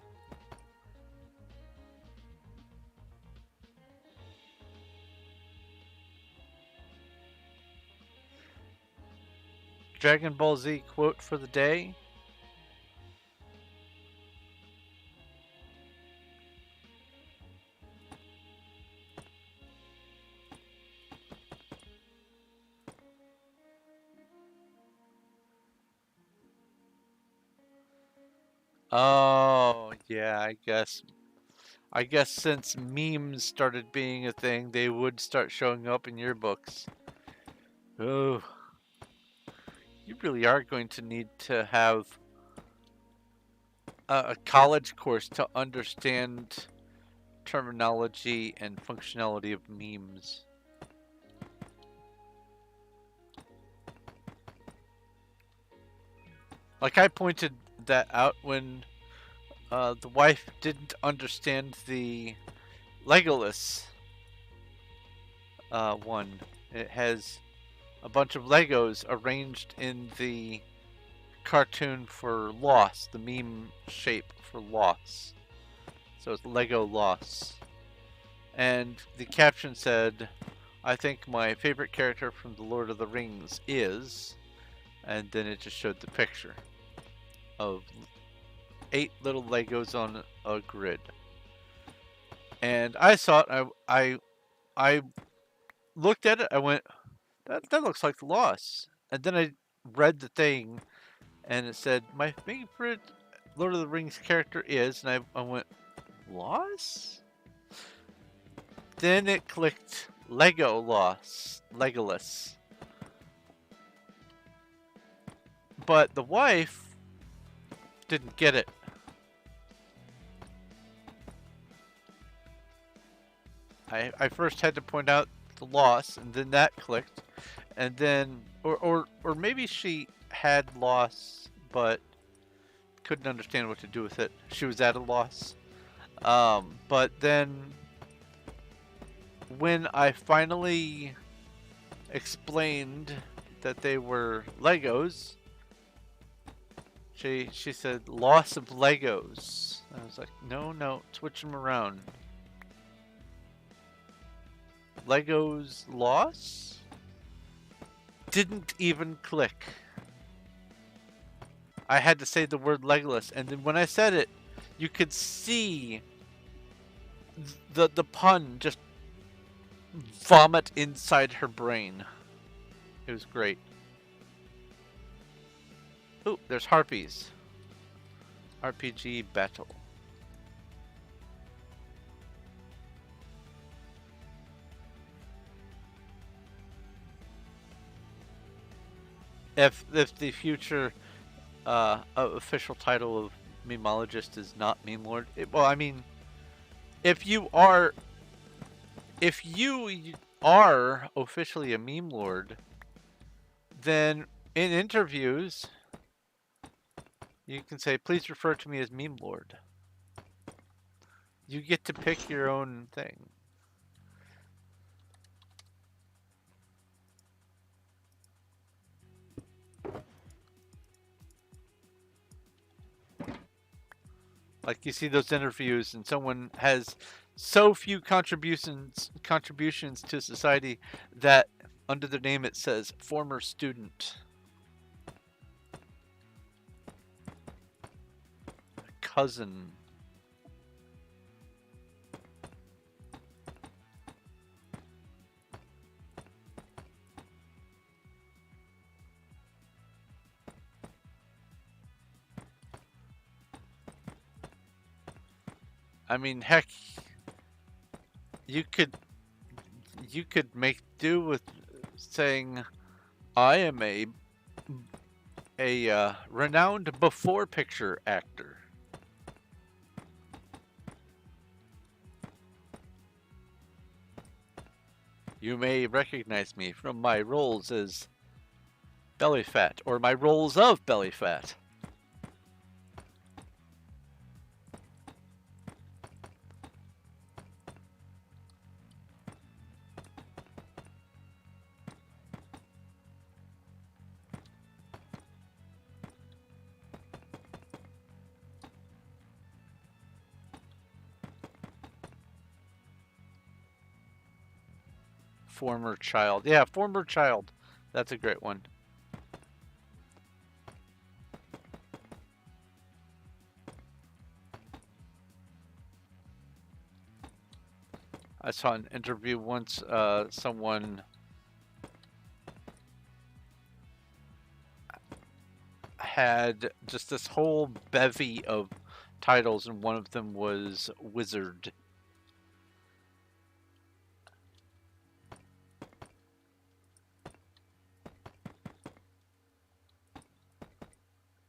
Speaker 1: Dragon Ball Z quote for the day. Oh, yeah, I guess since memes started being a thing, they would start showing up in your books. Oh, you really are going to need to have a college course to understand terminology and functionality of memes. Like I pointed that out when the wife didn't understand the Legolas one. It has a bunch of Legos arranged in the cartoon for loss, the meme shape for loss. So it's Lego loss. And the caption said, I think my favorite character from The Lord of the Rings is, and then it just showed the picture of 8 little Legos on a grid. And I saw it, I looked at it, I went, that looks like the loss. And then I read the thing and it said, my favorite Lord of the Rings character is, and I went, loss? Then it clicked Lego loss, Legolas. But the wife didn't get it. I first had to point out the loss, and then that clicked, and then or maybe she had loss but couldn't understand what to do with it. She was at a loss. But then when I finally explained that they were Legos, she said loss of Legos. I was like, no, switch them around. Legos loss? Didn't even click. I had to say the word Legolas, and then when I said it, you could see the pun just vomit inside her brain. It was great. Ooh, there's harpies. RPG battle. If the future official title of memologist is not meme lord, well, I mean, if you are officially a meme lord, then in interviews you can say, please refer to me as meme lord. You get to pick your own thing. Like you see those interviews and someone has so few contributions to society that under their name it says former student. Cousin. I mean, heck, you could make do with saying, I am a renowned before picture actor. You may recognize me from my roles as belly fat, or my roles of belly fat. Former child. Yeah, former child. That's a great one. I saw an interview once, someone had just this whole bevy of titles, and one of them was Wizard.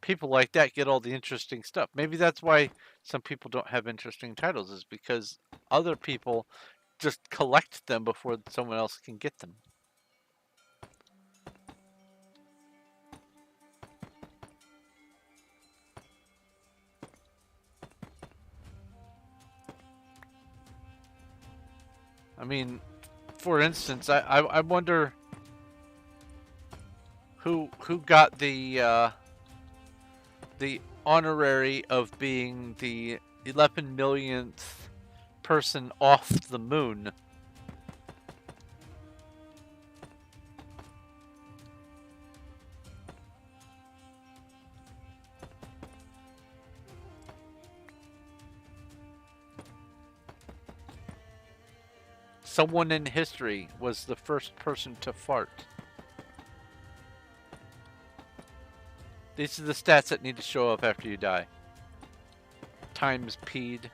Speaker 1: People like that get all the interesting stuff. Maybe that's why some people don't have interesting titles, is because other people just collect them before someone else can get them. I mean, for instance, I wonder who got the honorary of being the 11 millionth person off the moon. Someone in history was the first person to fart. These are the stats that need to show up after you die. Times peed.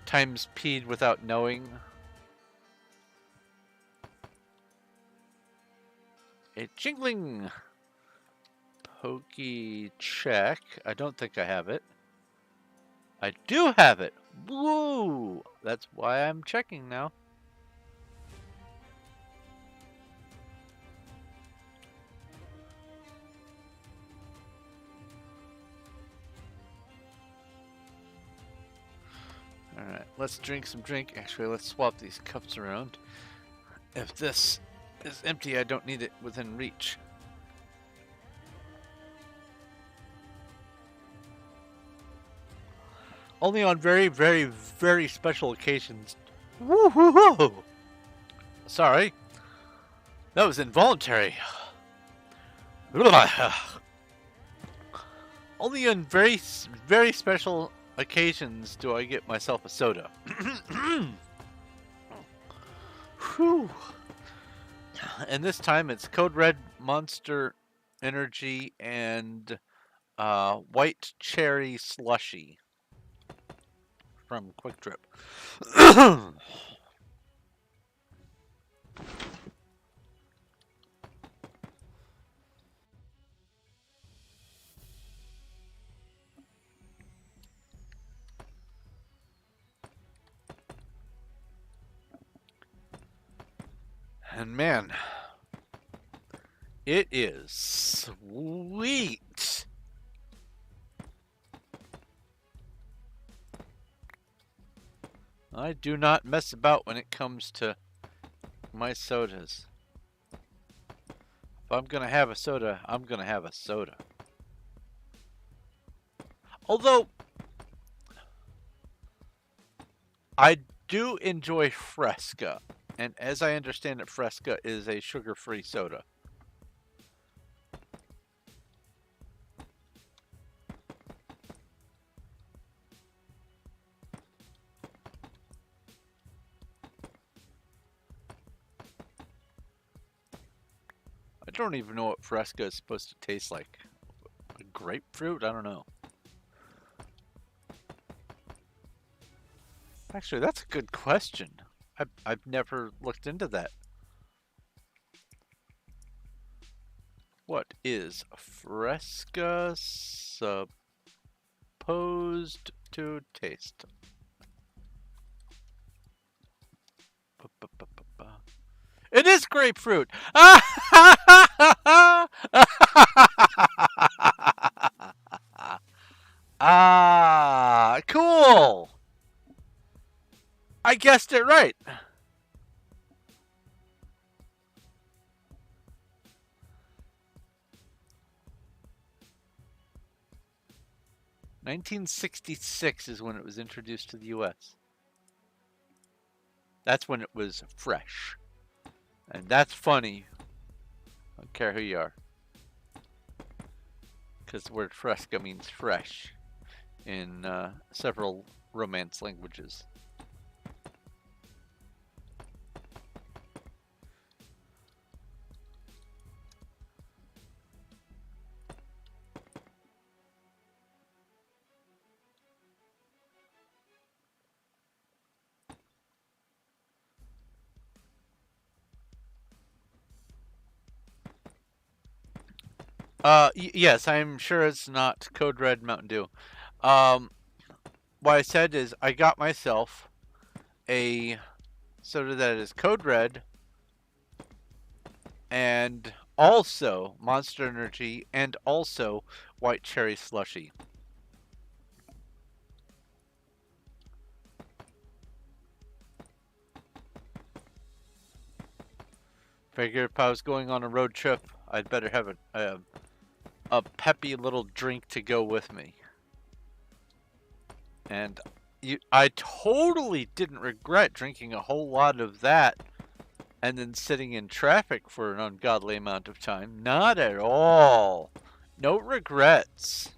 Speaker 1: Times peed without knowing. A jingling. Pokey check. I don't think I have it. I do have it. Woo! That's why I'm checking now. Alright, let's drink some drink. Actually, let's swap these cups around. If this is empty, I don't need it within reach. Only on very, very, very special occasions. Woo-hoo-hoo! Sorry. That was involuntary. Only on very, very special occasions do I get myself a soda. Whew. And this time it's Code Red, Monster Energy, and White Cherry Slushy from Quick Trip. And man, it is sweet. I do not mess about when it comes to my sodas. If I'm gonna have a soda, I'm gonna have a soda. Although, I do enjoy Fresca. And as I understand it, Fresca is a sugar-free soda. I don't even know what Fresca is supposed to taste like. A grapefruit? I don't know. Actually, that's a good question. I've never looked into that. What is Fresca supposed to taste? It is grapefruit! Ah, cool! I guessed it right. (1966) is when it was introduced to the U.S. That's when it was fresh. And that's funny. I don't care who you are. Because the word fresca means fresh in several Romance languages. Yes, I'm sure it's not Code Red Mountain Dew. Um, what I said is I got myself a soda that is Code Red and also Monster Energy and also White Cherry Slushy. Figured if I was going on a road trip, I'd better have a peppy little drink to go with me. And I totally didn't regret drinking a whole lot of that and then sitting in traffic for an ungodly amount of time. Not at all. No regrets.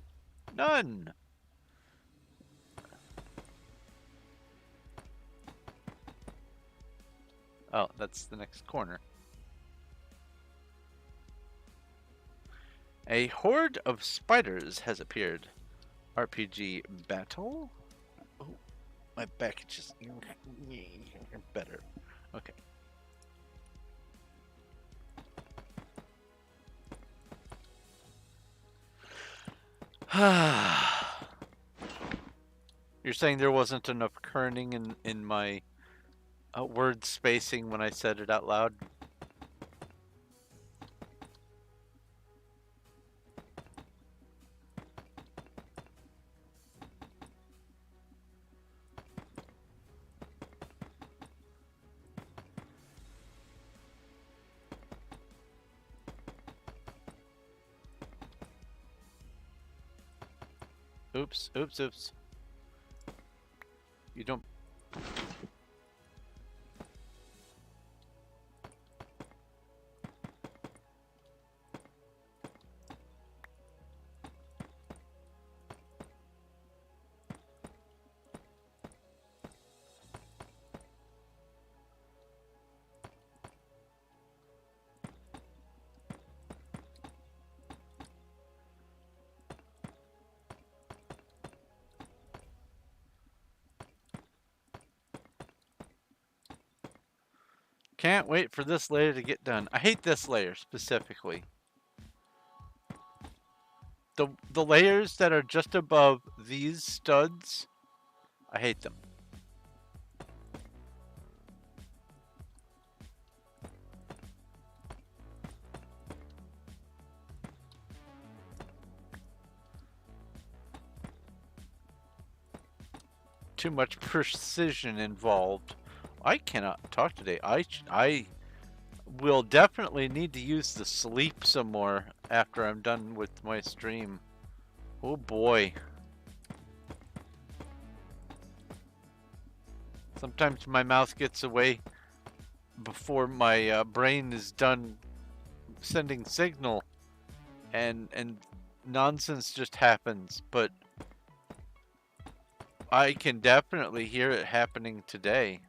Speaker 1: None. Oh, that's the next corner. A horde of spiders has appeared. RPG battle? Oh, my back just better. Okay. You're saying there wasn't enough kerning in my word spacing when I said it out loud? Oops, oops, oops. You don't... Can't wait for this layer to get done. I hate this layer specifically. The layers that are just above these studs, I hate them. Too much precision involved. I cannot talk today. I will definitely need to use the sleep some more after I'm done with my stream. Oh boy. Sometimes my mouth gets away before my brain is done sending signal, and nonsense just happens. But I can definitely hear it happening today.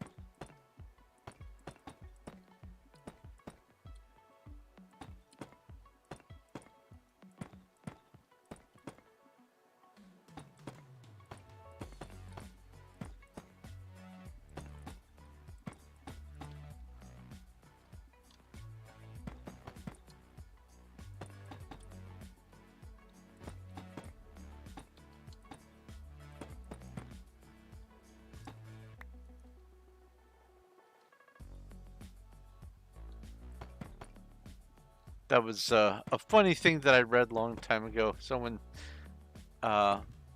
Speaker 1: That was a funny thing that I read a long time ago. Someone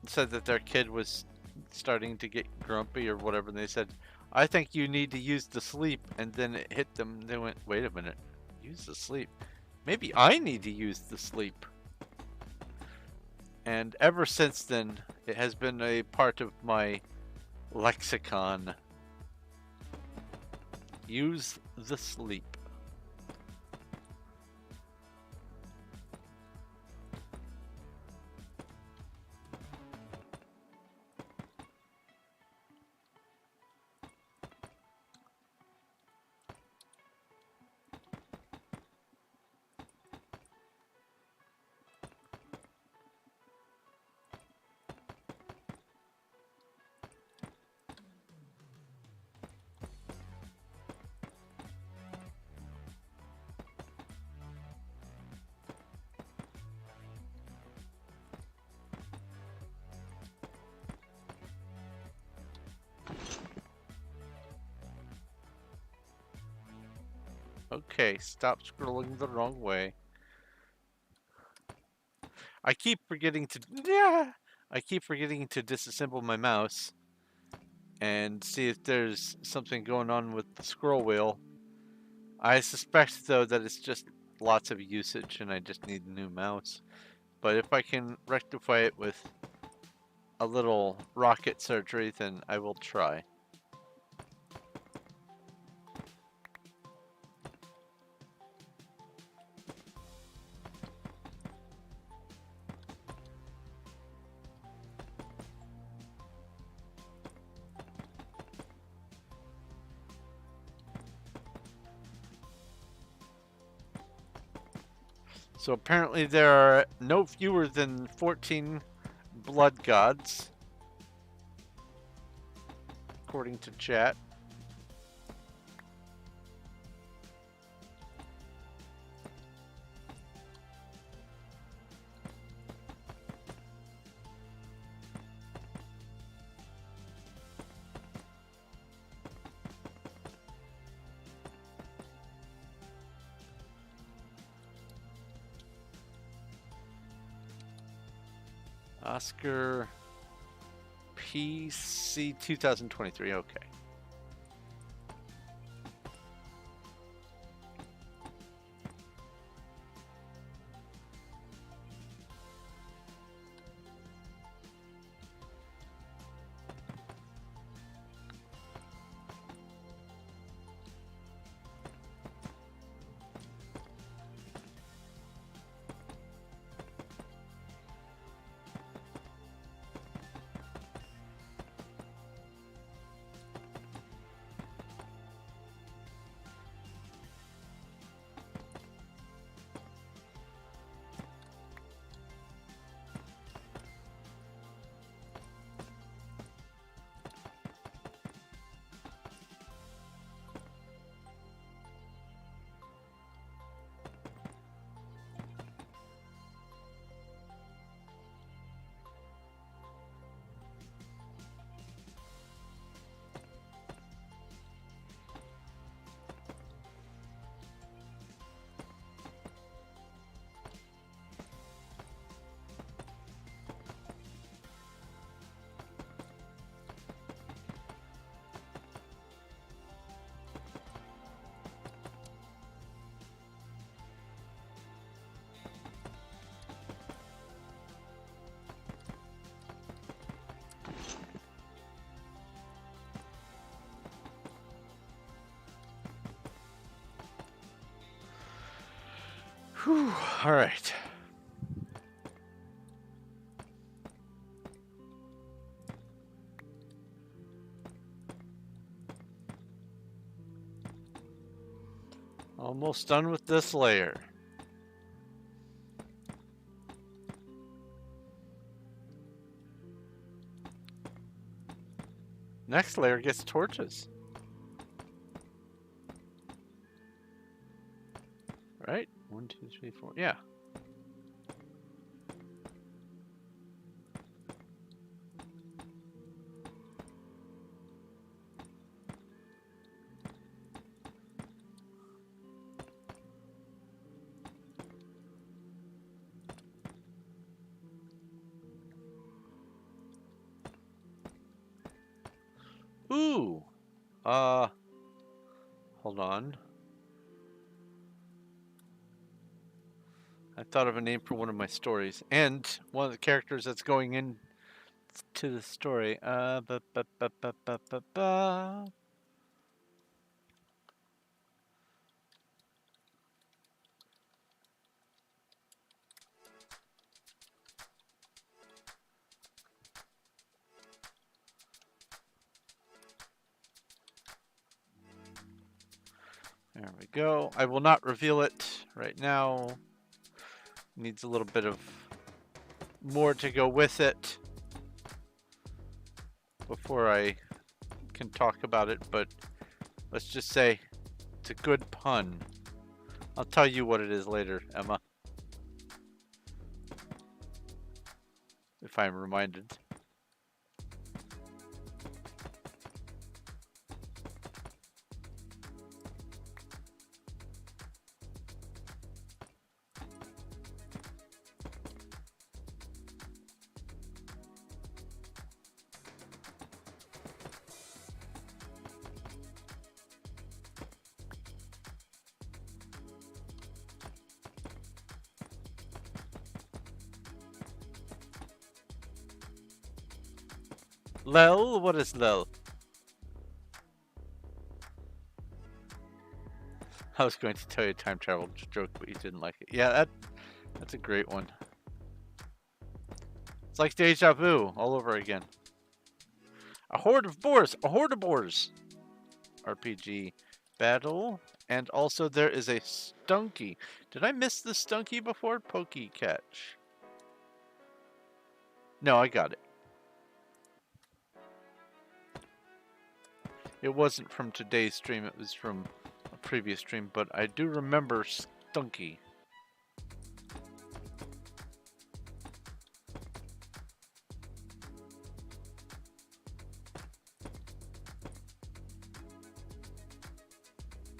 Speaker 1: said that their kid was starting to get grumpy or whatever, and they said, I think you need to use the sleep, and then it hit them. They went, wait a minute, use the sleep? Maybe I need to use the sleep. And ever since then, it has been a part of my lexicon. Use the sleep. Okay, stop scrolling the wrong way. I keep forgetting to disassemble my mouse and see if there's something going on with the scroll wheel. I suspect though that it's just lots of usage and I just need a new mouse. But if I can rectify it with a little rocket surgery, then I will try. So apparently there are no fewer than 14 blood gods, according to chat. Oscar PC 2023, okay. Whew, all right. Almost done with this layer. Next layer gets torches. Right? 1, 2, 3, 4. Yeah. Ooh. Hold on. I thought of a name for one of my stories and one of the characters that's going in to the story. There we go. I will not reveal it right now. Needs a little bit of more to go with it before I can talk about it, but let's just say it's a good pun. I'll tell you what it is later, Emma. If I'm reminded. Lel? What is Lel? I was going to tell you a time travel joke, but you didn't like it. Yeah, that's a great one. It's like deja vu all over again. A horde of boars! A horde of boars! RPG battle. And also there is a stunky. Did I miss the stunky before? Pokey catch. No, I got it. It wasn't from today's stream, it was from a previous stream, but I do remember stunky.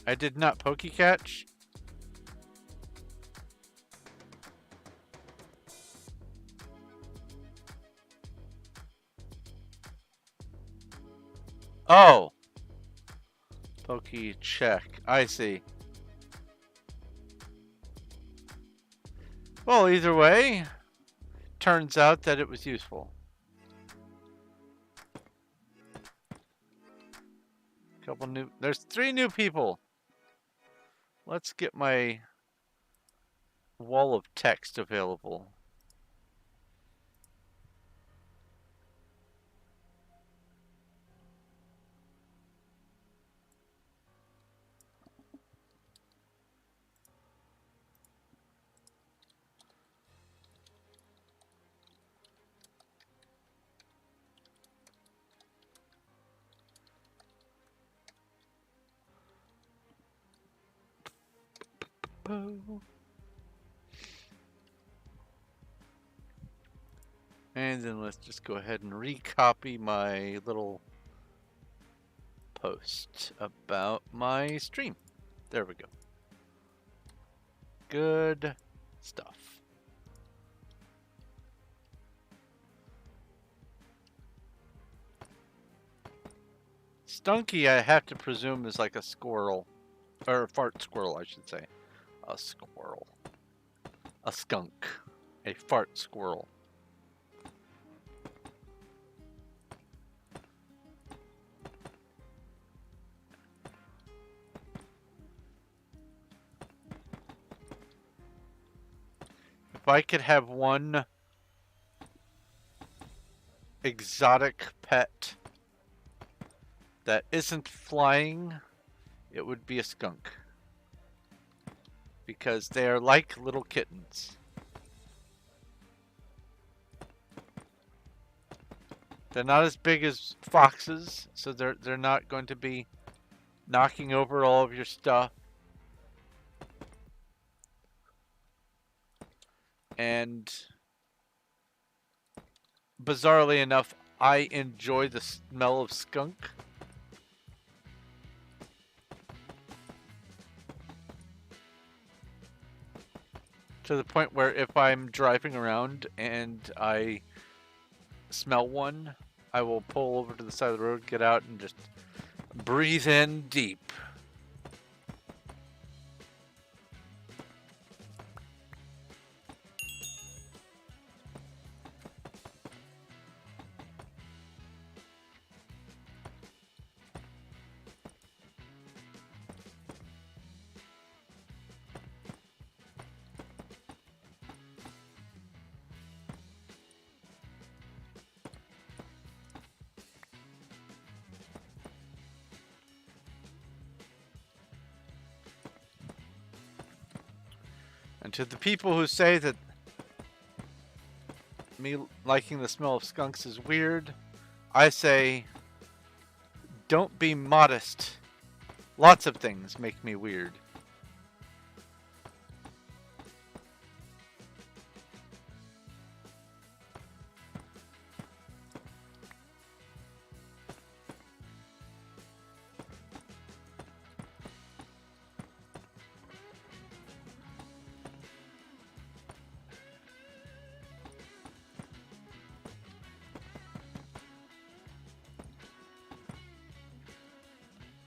Speaker 1: I did not pokey catch. Oh! Pokey check. I see. Well, either way, turns out that it was useful. There's 3 new people. Let's get my wall of text available. And then let's just go ahead and recopy my little post about my stream. There we go. Good stuff. Stunky, I have to presume, is like a squirrel. Or a fart squirrel, I should say. A squirrel. A skunk. A fart squirrel. If I could have one exotic pet that isn't flying, it would be a skunk. Because they are like little kittens. They're not as big as foxes, so they're not going to be knocking over all of your stuff. And bizarrely enough, I enjoy the smell of skunk. To the point where if I'm driving around and I smell one, I will pull over to the side of the road, get out, and just breathe in deep. And to the people who say that me liking the smell of skunks is weird, I say, don't be modest. Lots of things make me weird.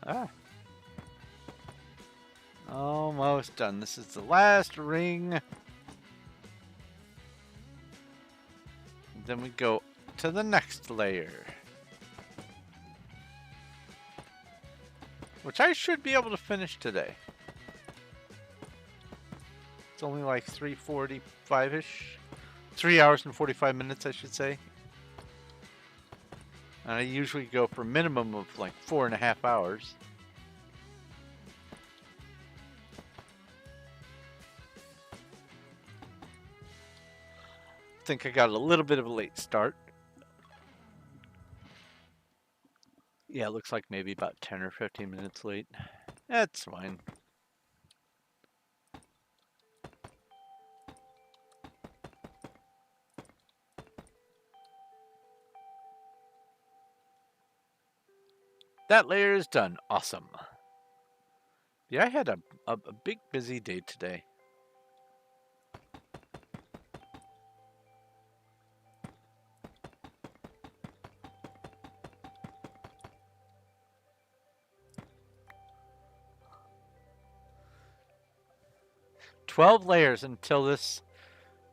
Speaker 1: Ah. Almost done. This is the last ring. Then we go to the next layer. which I should be able to finish today. It's only like 3:45-ish. 3 hours and 45 minutes, I should say. And I usually go for a minimum of like 4.5 hours. I think I got a little bit of a late start. Yeah, it looks like maybe about 10 or 15 minutes late. That's fine. That layer is done. Awesome. Yeah, I had a big busy day today. "12 layers until this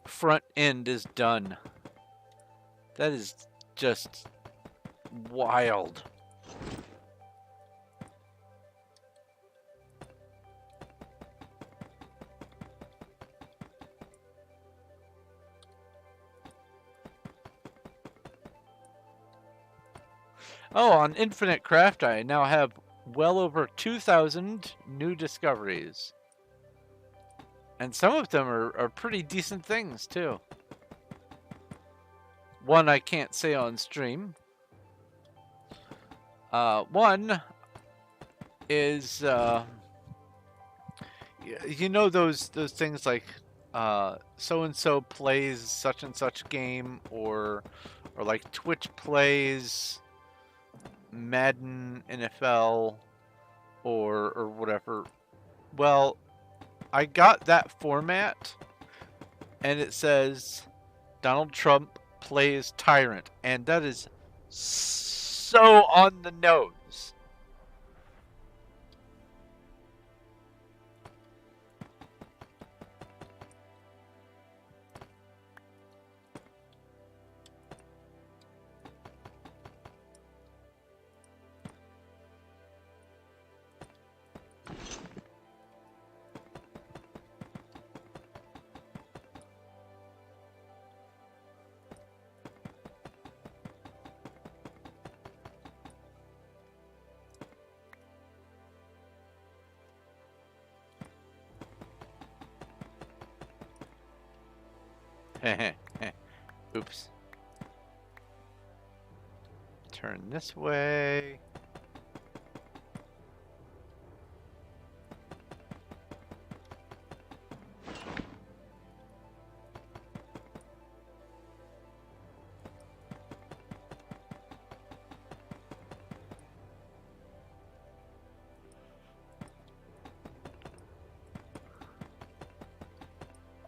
Speaker 1: front end is done." That is just wild. Oh, on Infinite Craft, I now have well over 2,000 new discoveries. And some of them are pretty decent things, too. One I can't say on stream. One is, you know those things like so-and-so plays such and such game, or like Twitch plays Madden NFL or whatever. Well, I got that format, and it says Donald Trump plays Tyrant, and that is so on the nose. Oops. Turn this way.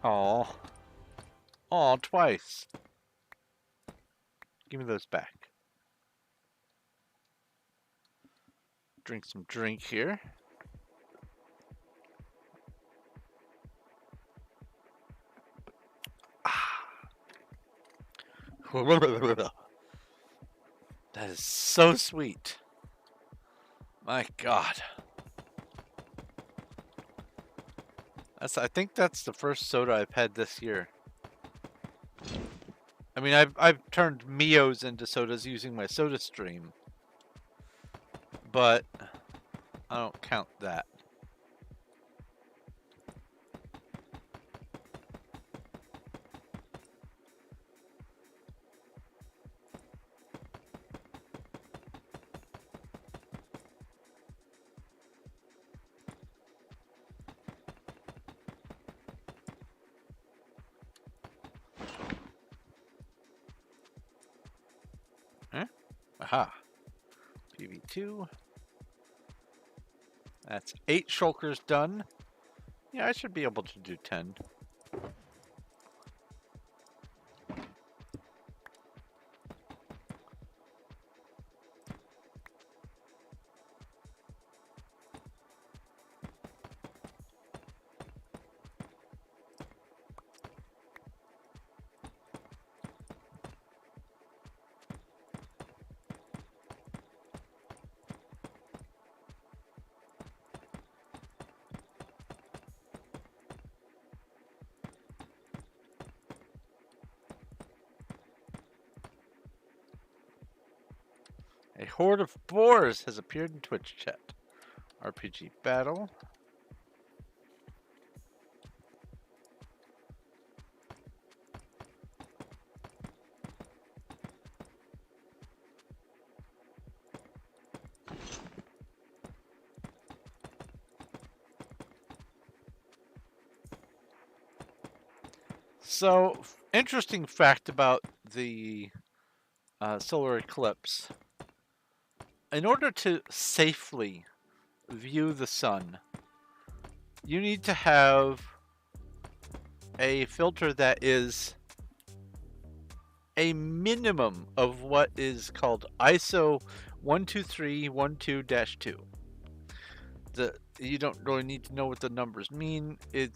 Speaker 1: Oh. Oh, twice. Give me those back. Drink some drink here. That is so sweet. My God. I think that's the first soda I've had this year. I mean, I've turned Mios into sodas using my soda stream, but I don't count that. Huh? Aha. PV2. That's 8 shulkers done. Yeah, I should be able to do 10. A horde of boars has appeared in Twitch chat. RPG battle. So, interesting fact about the solar eclipse. In order to safely view the sun, you need to have a filter that is a minimum of what is called ISO 12312-2. You don't really need to know what the numbers mean. You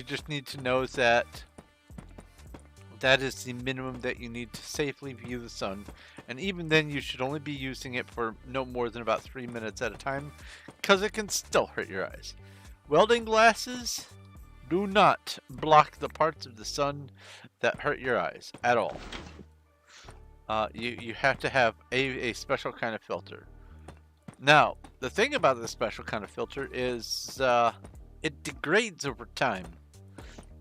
Speaker 1: just need to know that that is the minimum that you need to safely view the sun. And even then, you should only be using it for no more than about 3 minutes at a time, because it can still hurt your eyes. Welding glasses do not block the parts of the sun that hurt your eyes at all. You have to have a special kind of filter. Now, the thing about this special kind of filter is it degrades over time.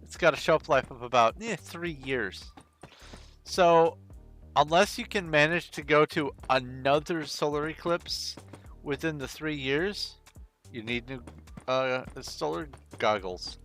Speaker 1: It's got a shelf life of about 3 years. So, unless you can manage to go to another solar eclipse within the 3 years, you need new solar goggles.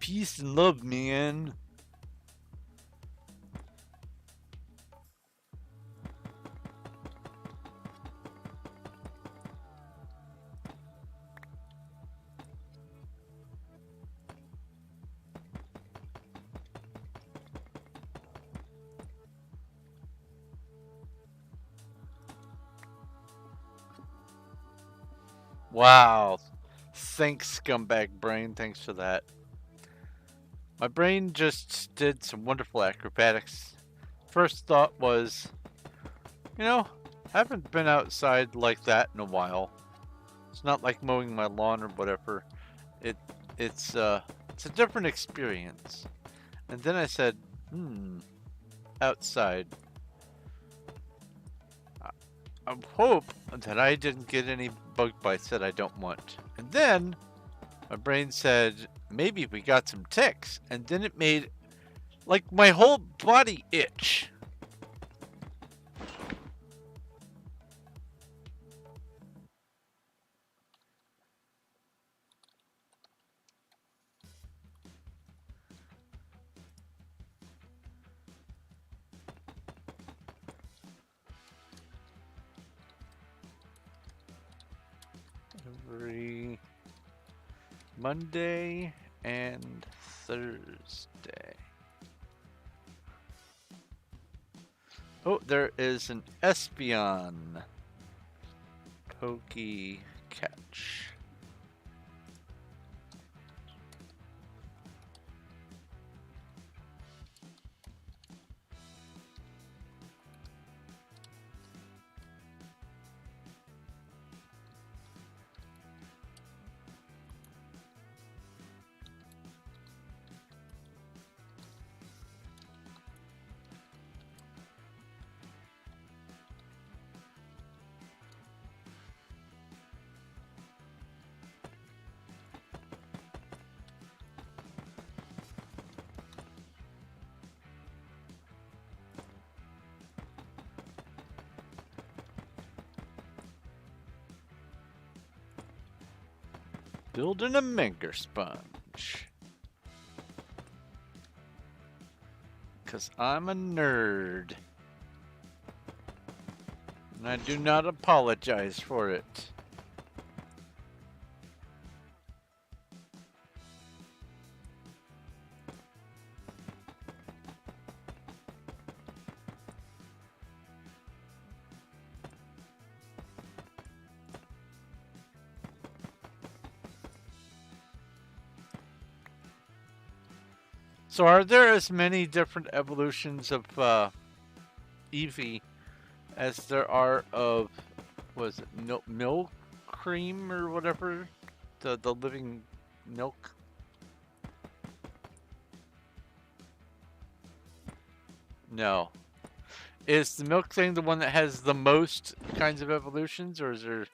Speaker 1: Peace and love, man. Wow. Thanks, scumbag brain. Thanks for that. My brain just did some wonderful acrobatics. First thought was, I haven't been outside like that in a while. It's not like mowing my lawn or whatever. It's a different experience. And then I said, outside. I hope that I didn't get any bug bites that I don't want. And then my brain said, maybe we got some ticks. And then it made like my whole body itch. every Monday and Thursday. Oh, there is an Espion Pokey Catch. Building a Minker Sponge. Because I'm a nerd. And I do not apologize for it. So are there as many different evolutions of Eevee as there are of, was it milk cream or whatever? The living milk? No. Is the milk thing the one that has the most kinds of evolutions, or is there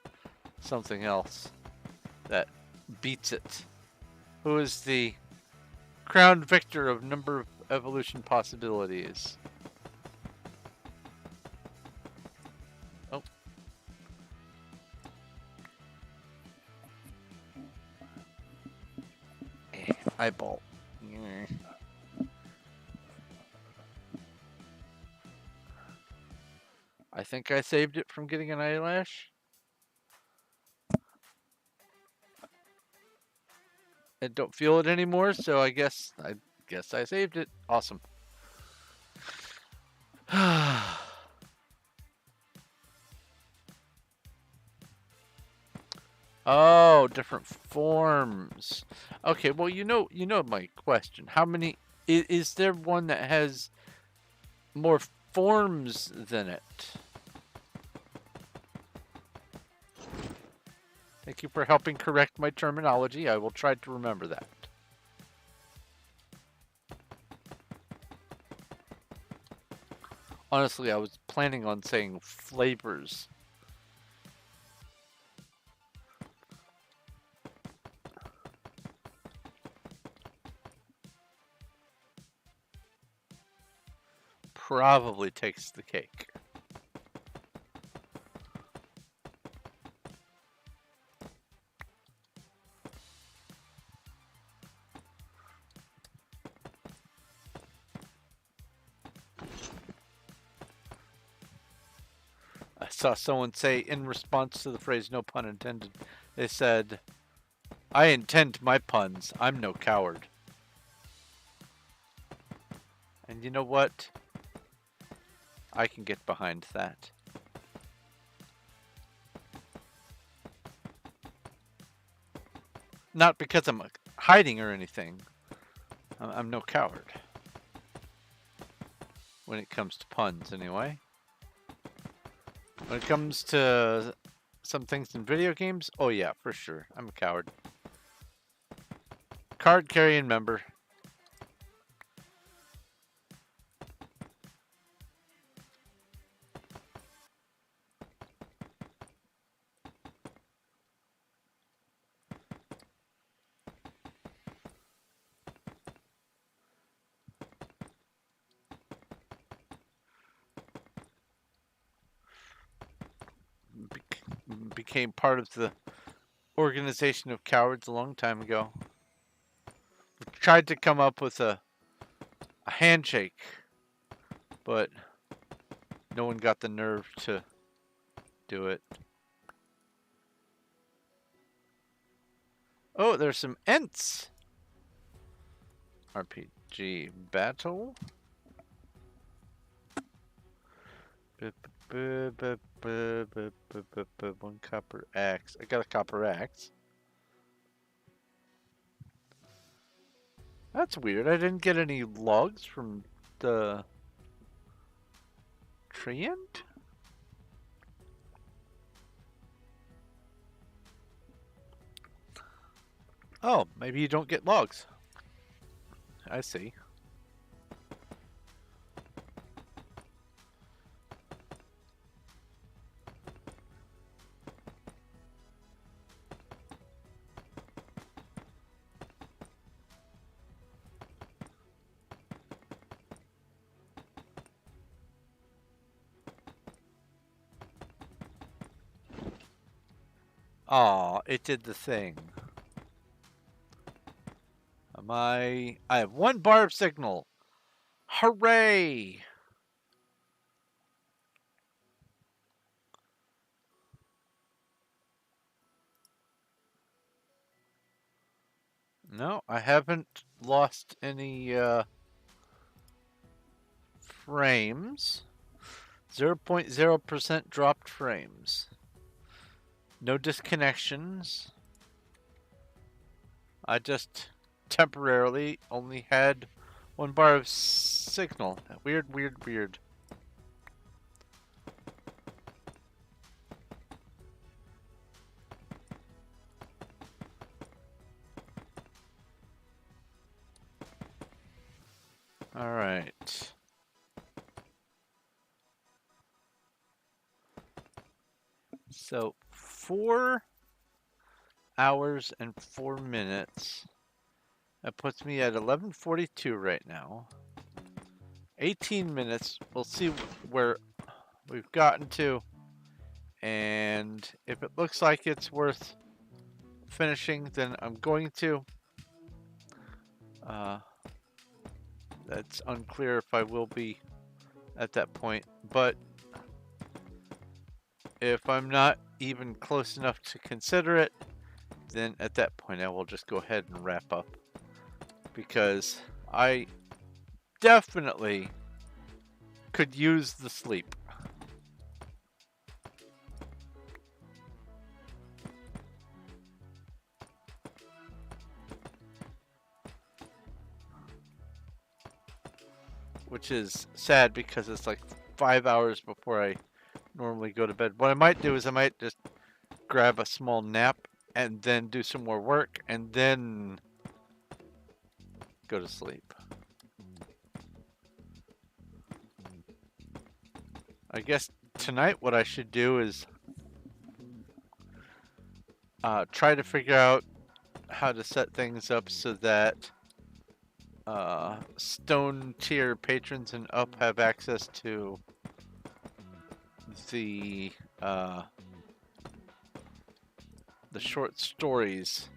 Speaker 1: something else that beats it? Who is the crowned victor of number of evolution possibilities? Oh. Eyeball. I think I saved it from getting an eyelash. I don't feel it anymore, so I guess I saved it. Awesome. Oh, different forms. Okay, well, you know my question. How many is there one that has more forms than it? Thank you for helping correct my terminology. I will try to remember that. Honestly, I was planning on saying flavors. Probably takes the cake. I saw someone say in response to the phrase "no pun intended," they said, "I intend my puns. I'm no coward." And you know what? I can get behind that. Not because I'm hiding or anything. I'm no coward. When it comes to puns, anyway. When it comes to some things in video games, oh yeah, for sure. I'm a coward. Card carrying member. Became part of the organization of cowards a long time ago. We tried to come up with a handshake, but no one got the nerve to do it. Oh, there's some Ents. RPG battle. One copper axe. I got a copper axe. That's weird. I didn't get any logs from the treant. Oh, maybe you don't get logs. I see. Aw, it did the thing. I have 1 bar of signal. Hooray! No, I haven't lost any frames. 0.0% dropped frames. No disconnections. I just temporarily only had 1 bar of signal. Weird, weird, weird. All right. So 4 hours and 4 minutes. That puts me at 11:42 right now. 18 minutes. We'll see where we've gotten to. And if it looks like it's worth finishing, then I'm going to. That's unclear if I will be at that point. But if I'm not even close enough to consider it, then at that point I will just go ahead and wrap up. Because I definitely could use the sleep. Which is sad because it's like 5 hours before I normally go to bed. What I might do is I might just grab a small nap and then do some more work and then go to sleep. I guess tonight what I should do is try to figure out how to set things up so that stone tier patrons and up have access to the short stories.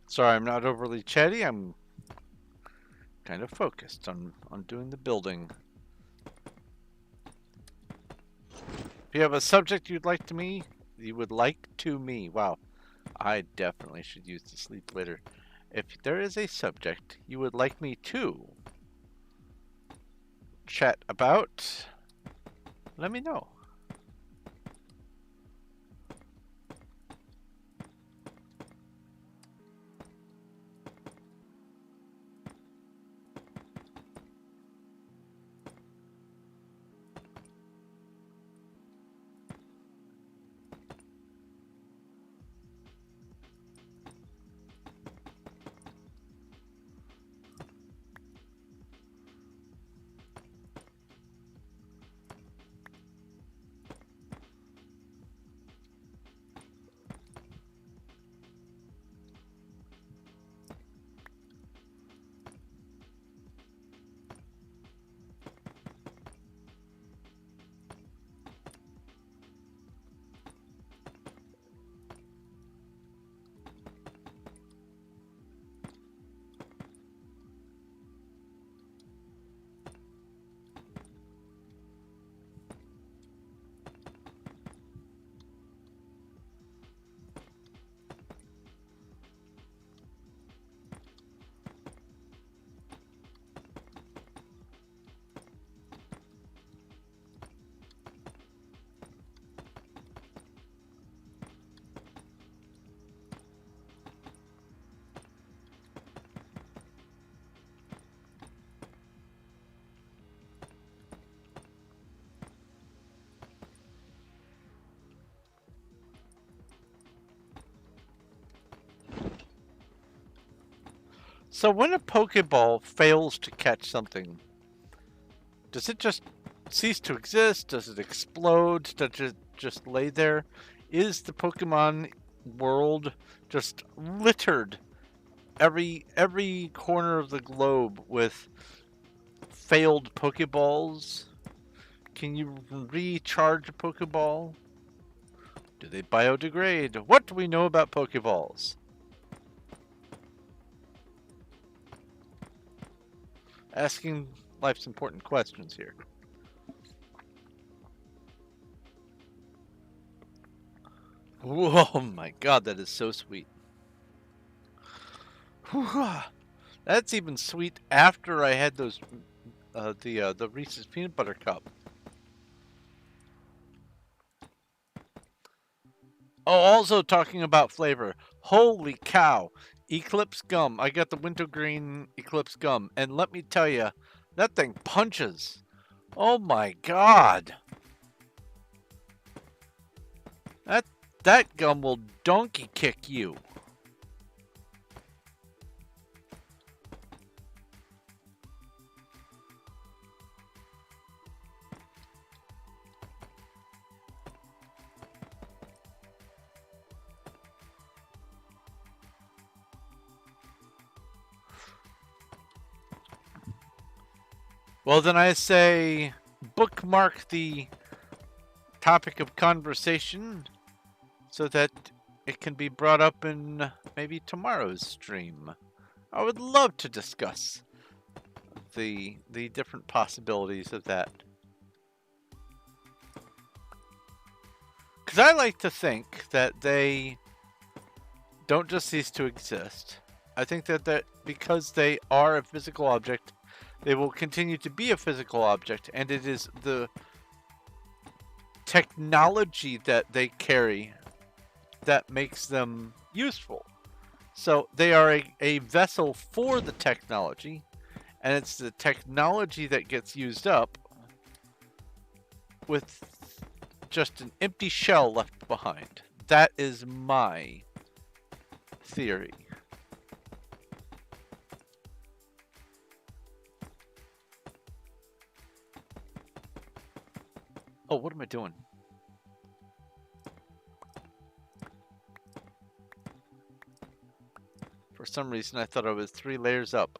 Speaker 1: Sorry, I'm not overly chatty. I'm kind of focused on doing the building. If you have a subject you would like to me, wow, I definitely should use the sleep later. If there is a subject you would like me to chat about, let me know. So when a Pokeball fails to catch something, does it just cease to exist? Does it explode? Does it just lay there? Is the Pokemon world just littered every corner of the globe with failed Pokeballs? Can you recharge a Pokeball? Do they biodegrade? What do we know about Pokeballs? Asking life's important questions here. Oh my god, that is so sweet. That's even sweet after I had those the Reese's Peanut Butter Cup. Oh, also talking about flavor. Holy cow. Eclipse gum. I got the wintergreen Eclipse gum. And let me tell you, that thing punches. Oh my god. That gum will donkey kick you. Well, then I say bookmark the topic of conversation so that it can be brought up in maybe tomorrow's stream. I would love to discuss the different possibilities of that. Because I like to think that they don't just cease to exist. I think that because they are a physical object, they will continue to be a physical object, and it is the technology that they carry that makes them useful. So they are a vessel for the technology, and it's the technology that gets used up with just an empty shell left behind. That is my theory. Oh, what am I doing? For some reason, I thought I was 3 layers up.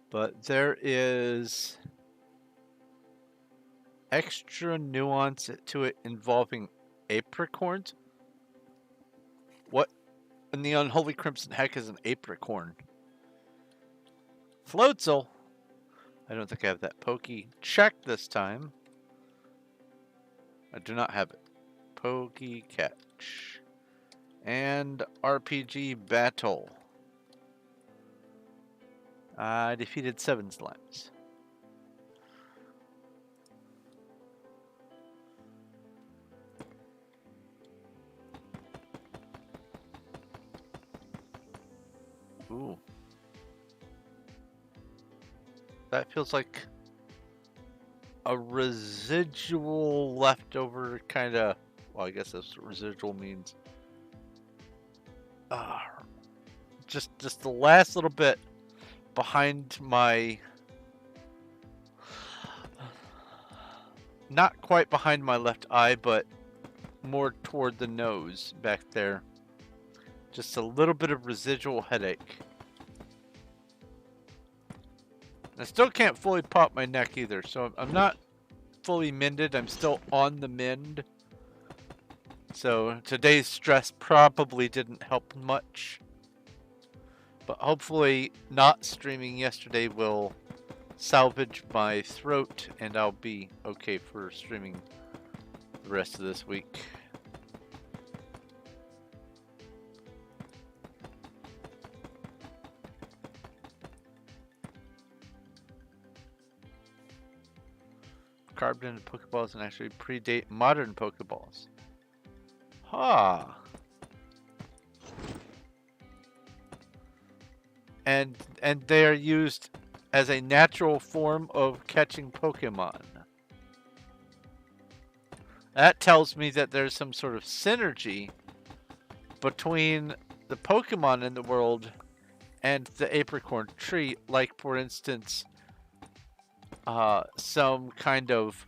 Speaker 1: But there is extra nuance to it involving apricorns. What in the unholy crimson heck is an apricorn? Floatzel. I don't think I have that pokey check this time. I do not have it. Pokey catch. And RPG battle. I defeated 7 slimes. Ooh. That feels like a residual leftover kind of... Well, I guess that's what residual means. Just the last little bit behind my... Not quite behind my left eye, but more toward the nose back there. Just a little bit of residual headache. I still can't fully pop my neck either, so I'm not fully mended. I'm still on the mend. So today's stress probably didn't help much. But hopefully not streaming yesterday will salvage my throat and I'll be okay for streaming the rest of this week. carved into Pokeballs and actually predate modern Pokeballs. Huh. And they are used as a natural form of catching Pokemon. That tells me that there's some sort of synergy between the Pokemon in the world and the apricorn tree. Like, for instance, some kind of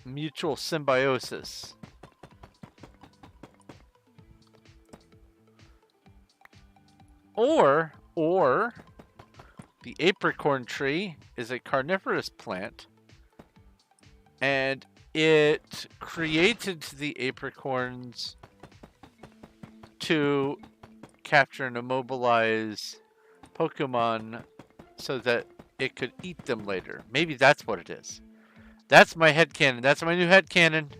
Speaker 1: mutual symbiosis. Or the apricorn tree is a carnivorous plant, and it created the apricorns to capture and immobilize Pokemon so that it could eat them later. Maybe that's what it is. That's my headcanon. That's my new headcanon.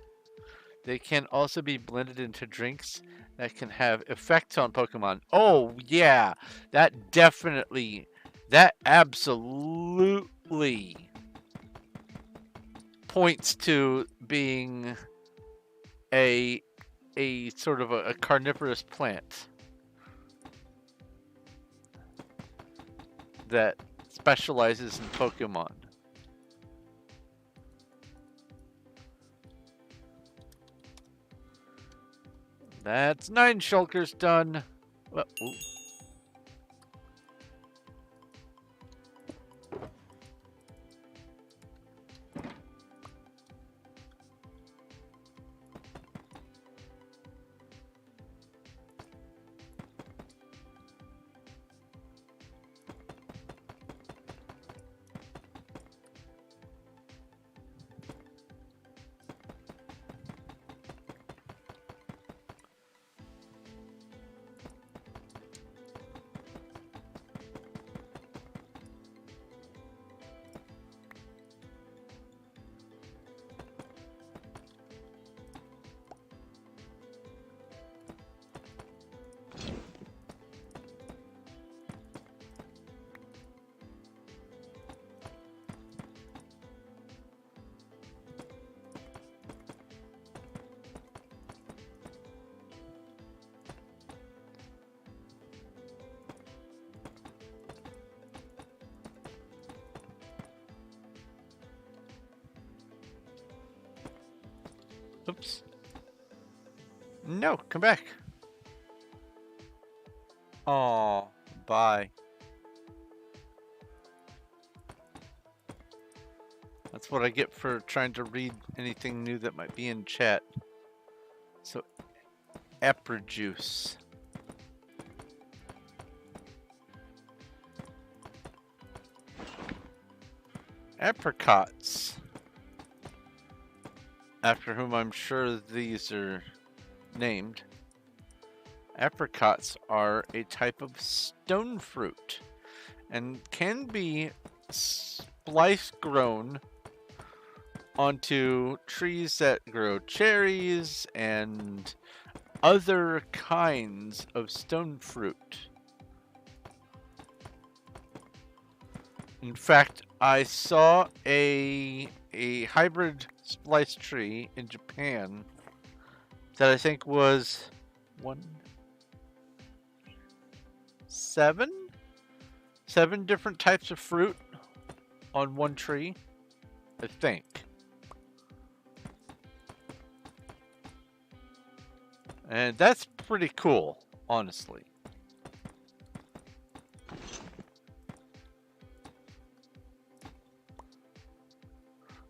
Speaker 1: They can also be blended into drinks that can have effects on Pokemon. Oh, yeah. That absolutely points to being a sort of a carnivorous plant that specializes in Pokemon. That's 9 shulkers done. Well, oops. No, come back. Oh, bye. That's what I get for trying to read anything new that might be in chat. So, Aprijuice. Apricots. After whom I'm sure these are named. Apricots are a type of stone fruit and can be splice grown onto trees that grow cherries and other kinds of stone fruit. In fact, I saw a hybrid splice tree in Japan that I think was 7 different types of fruit on one tree, I think. And that's pretty cool, honestly.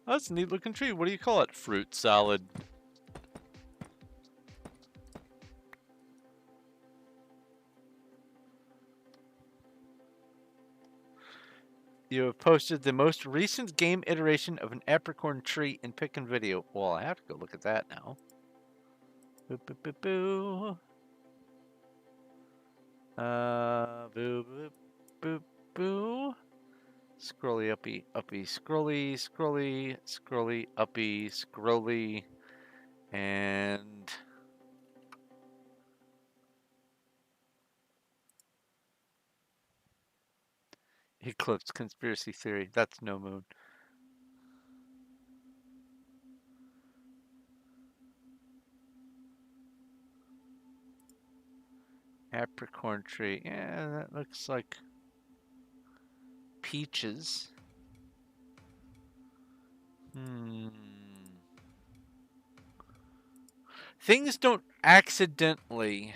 Speaker 1: That's a neat looking tree. What do you call it? Fruit salad. You have posted the most recent game iteration of an apricorn tree in Pick and Video. Well, I have to go look at that now. Boo, boo, boo, boo. Boo, boo, boo, boo. Scrolly, uppy, uppy, scrolly, scrolly, scrolly, uppy, scrolly, and Eclipse conspiracy theory. That's no moon. Apricorn tree. Yeah, that looks like peaches. Things don't accidentally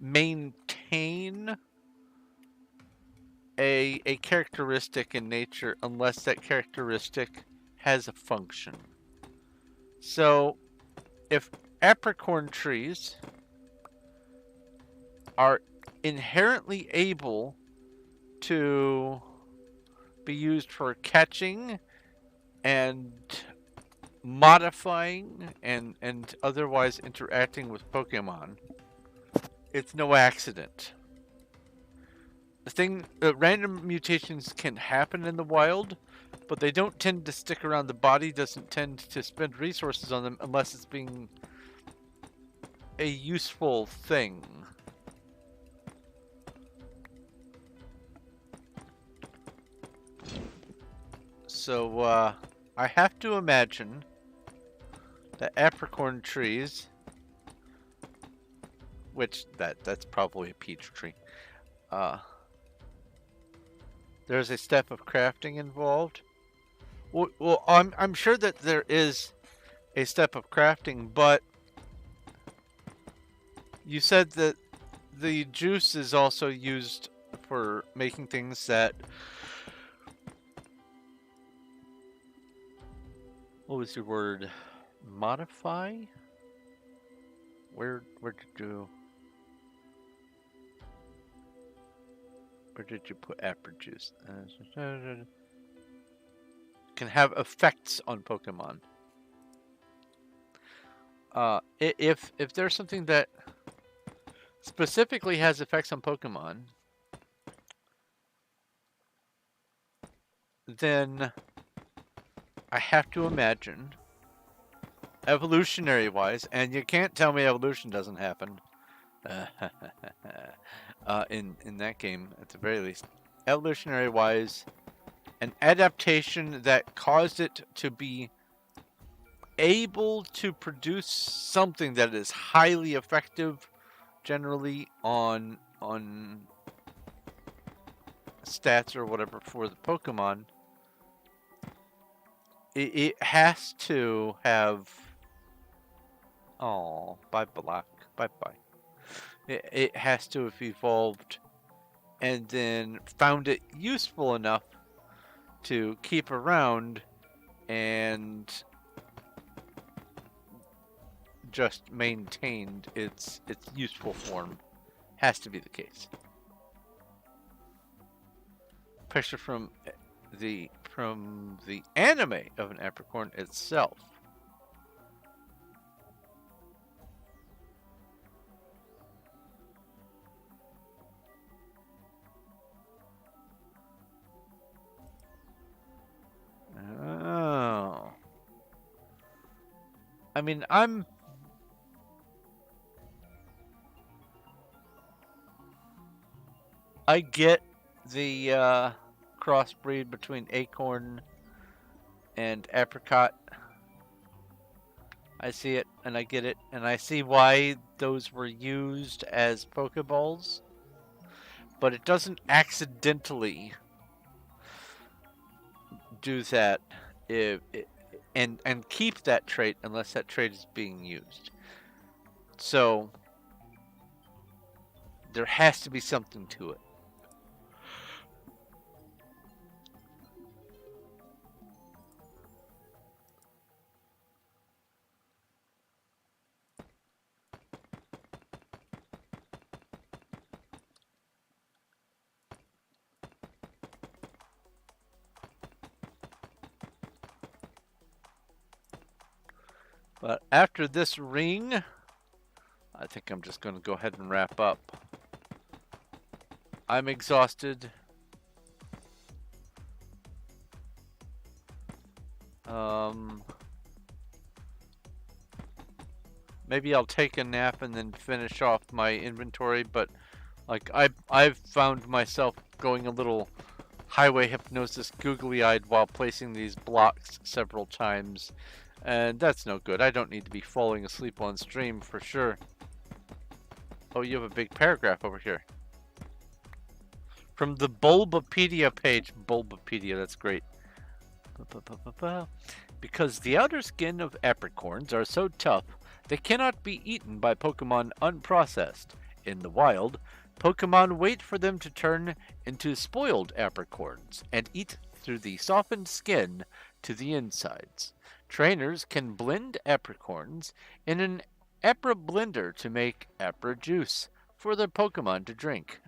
Speaker 1: maintain a characteristic in nature unless that characteristic has a function. So if apricorn trees are inherently able to be used for catching and modifying and otherwise interacting with Pokemon, it's no accident. Random mutations can happen in the wild, but they don't tend to stick around. The body doesn't tend to spend resources on them unless it's being a useful thing. So, I have to imagine that apricorn trees, which that's probably a peach tree, there's a step of crafting involved. Well, I'm sure that there is a step of crafting, but you said that the juice is also used for making things that... What was your word? Modify? Where did you put apple juice? Can have effects on Pokemon. If there's something that specifically has effects on Pokemon, then I have to imagine, evolutionary-wise, and you can't tell me evolution doesn't happen in that game, at the very least. Evolutionary-wise, an adaptation that caused it to be able to produce something that is highly effective, generally on stats or whatever for the Pokemon. It has to have... Oh, bye Black. Bye. It has to have evolved and then found it useful enough to keep around and just maintained its useful form. Has to be the case. Picture from the anime of an apricorn itself. Oh. I mean, I get the crossbreed between acorn and apricot. I see it, and I get it, and I see why those were used as Pokeballs, but it doesn't accidentally do that and keep that trait unless that trait is being used. So there has to be something to it. But after this ring, I think I'm just going to go ahead and wrap up. I'm exhausted. Maybe I'll take a nap and then finish off my inventory, but Like I've found myself going a little highway hypnosis googly-eyed while placing these blocks several times, and that's no good. I don't need to be falling asleep on stream for sure. Oh, you have a big paragraph over here. From the Bulbapedia page. Bulbapedia, that's great. Because the outer skin of apricorns are so tough, they cannot be eaten by Pokemon unprocessed. In the wild, Pokemon wait for them to turn into spoiled apricorns and eat through the softened skin to the insides. Trainers can blend apricorns in an Apra blender to make Apra juice for their Pokemon to drink.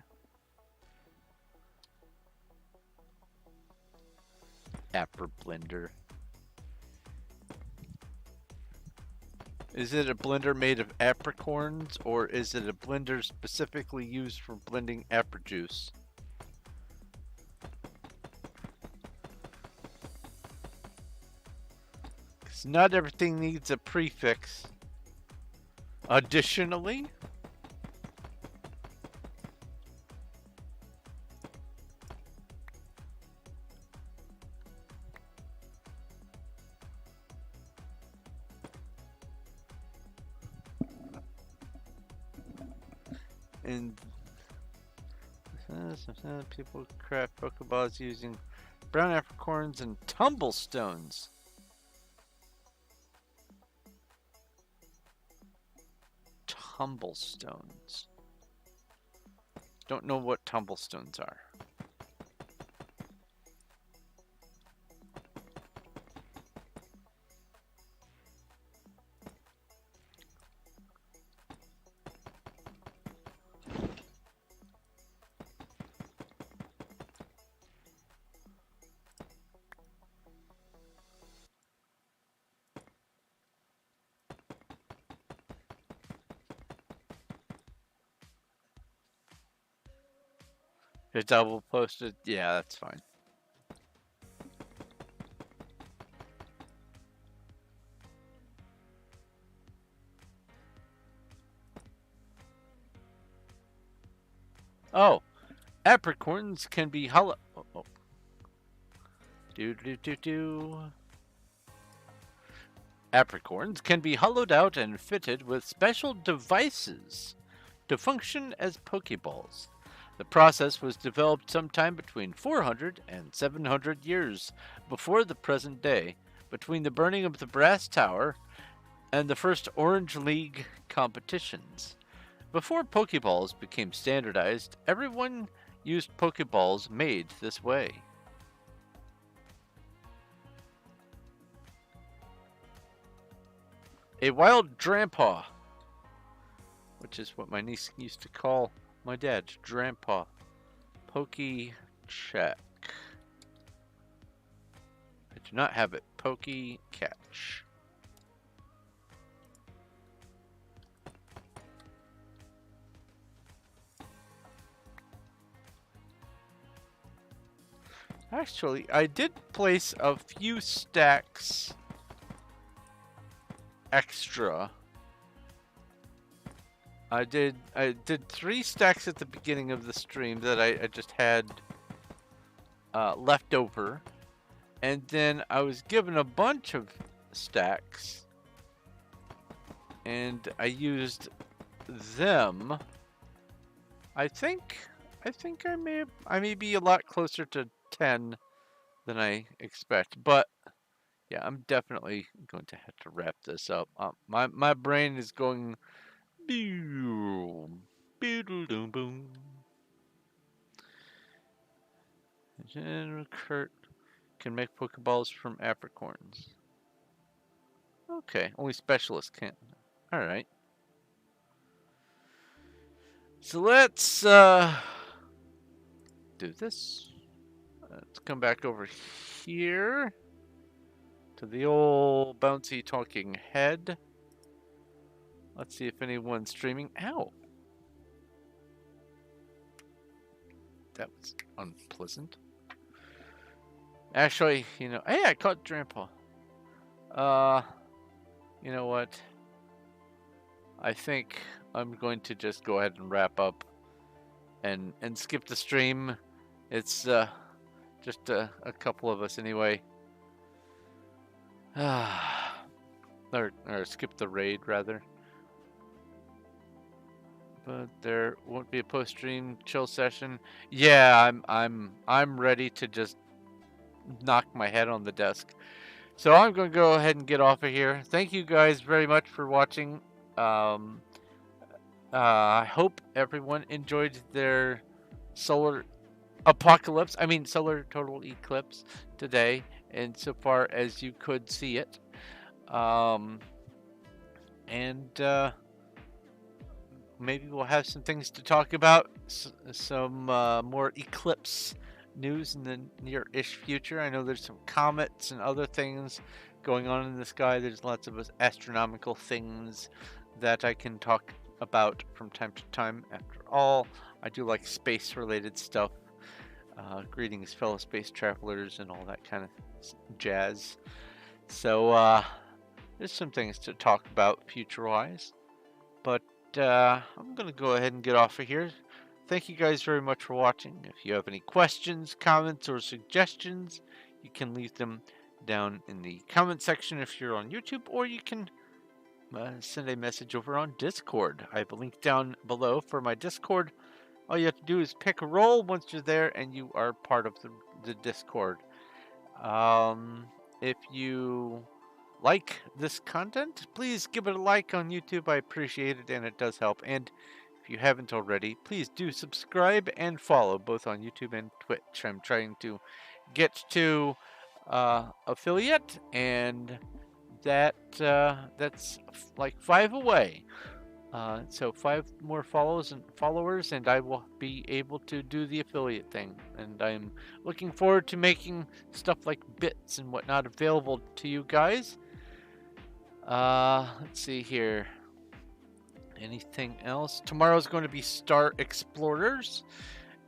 Speaker 1: Apra blender. Is it a blender made of apricorns, or is it a blender specifically used for blending apra juice? Because not everything needs a prefix. Additionally, and people craft Pokeballs using brown apricorns and tumblestones. Tumblestones. Don't know what tumblestones are. It's double posted? Yeah, that's fine. Oh, apricorns can be hollow. Oh. Apricorns can be hollowed out and fitted with special devices to function as Pokeballs. The process was developed sometime between 400 and 700 years before the present day, between the burning of the Brass Tower and the first Orange League competitions. Before Pokeballs became standardized, everyone used Pokeballs made this way. A wild Drampaw, which is what my niece used to call my dad, Drampaw. Poke check. I do not have it. Poke catch. Actually, I did place a few stacks extra. I did 3 stacks at the beginning of the stream that I just had left over, and then I was given a bunch of stacks, and I used them. I think I may be a lot closer to 10 than I expect, but yeah, I'm definitely going to have to wrap this up. My brain is going boom, boom, boom. General Kurt can make Pokeballs from apricorns. Okay, only specialists can. All right. So let's do this. Let's come back over here to the old bouncy talking head. Let's see if anyone's streaming. Ow! That was unpleasant. Actually, you know, hey, I caught Grandpa. You know what? I think I'm going to just go ahead and wrap up and skip the stream. It's just a couple of us anyway. Or skip the raid rather. But there won't be a post-stream chill session. Yeah, I'm ready to just knock my head on the desk. So I'm going to go ahead and get off of here. Thank you guys very much for watching. I hope everyone enjoyed their solar apocalypse. I mean, solar total eclipse today, insofar as you could see it. Maybe we'll have some things to talk about, some more eclipse news in the near-ish future. I know there's some comets and other things going on in the sky. There's lots of astronomical things that I can talk about from time to time. After all, I do like space-related stuff. Greetings, fellow space travelers, and all that kind of jazz. So there's some things to talk about future-wise. But I'm going to go ahead and get off of here. Thank you guys very much for watching. If you have any questions, comments, or suggestions, you can leave them down in the comment section if you're on YouTube, or you can send a message over on Discord. I have a link down below for my Discord. All you have to do is pick a role once you're there, and you are part of the Discord. If you like this content, please give it a like on YouTube. I appreciate it, and it does help. And if you haven't already, please do subscribe and follow both on YouTube and Twitch. I'm trying to get to affiliate, and that's like 5 away. So 5 more followers, and I will be able to do the affiliate thing. And I'm looking forward to making stuff like bits and whatnot available to you guys. Let's see here. Anything else? Tomorrow's going to be Star Explorers,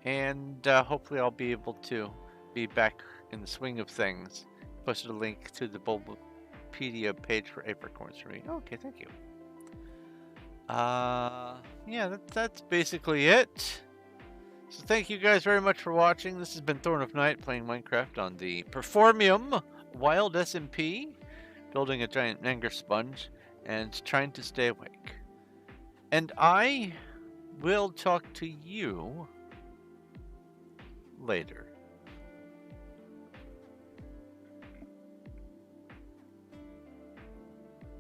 Speaker 1: and hopefully I'll be able to be back in the swing of things. Posted a link to the Bulbapedia page for apricorns for me. Okay, thank you. Yeah, that's basically it. So thank you guys very much for watching. This has been Thorn of Night playing Minecraft on the Performium Wild SMP, building a giant anger sponge and trying to stay awake. And I will talk to you later.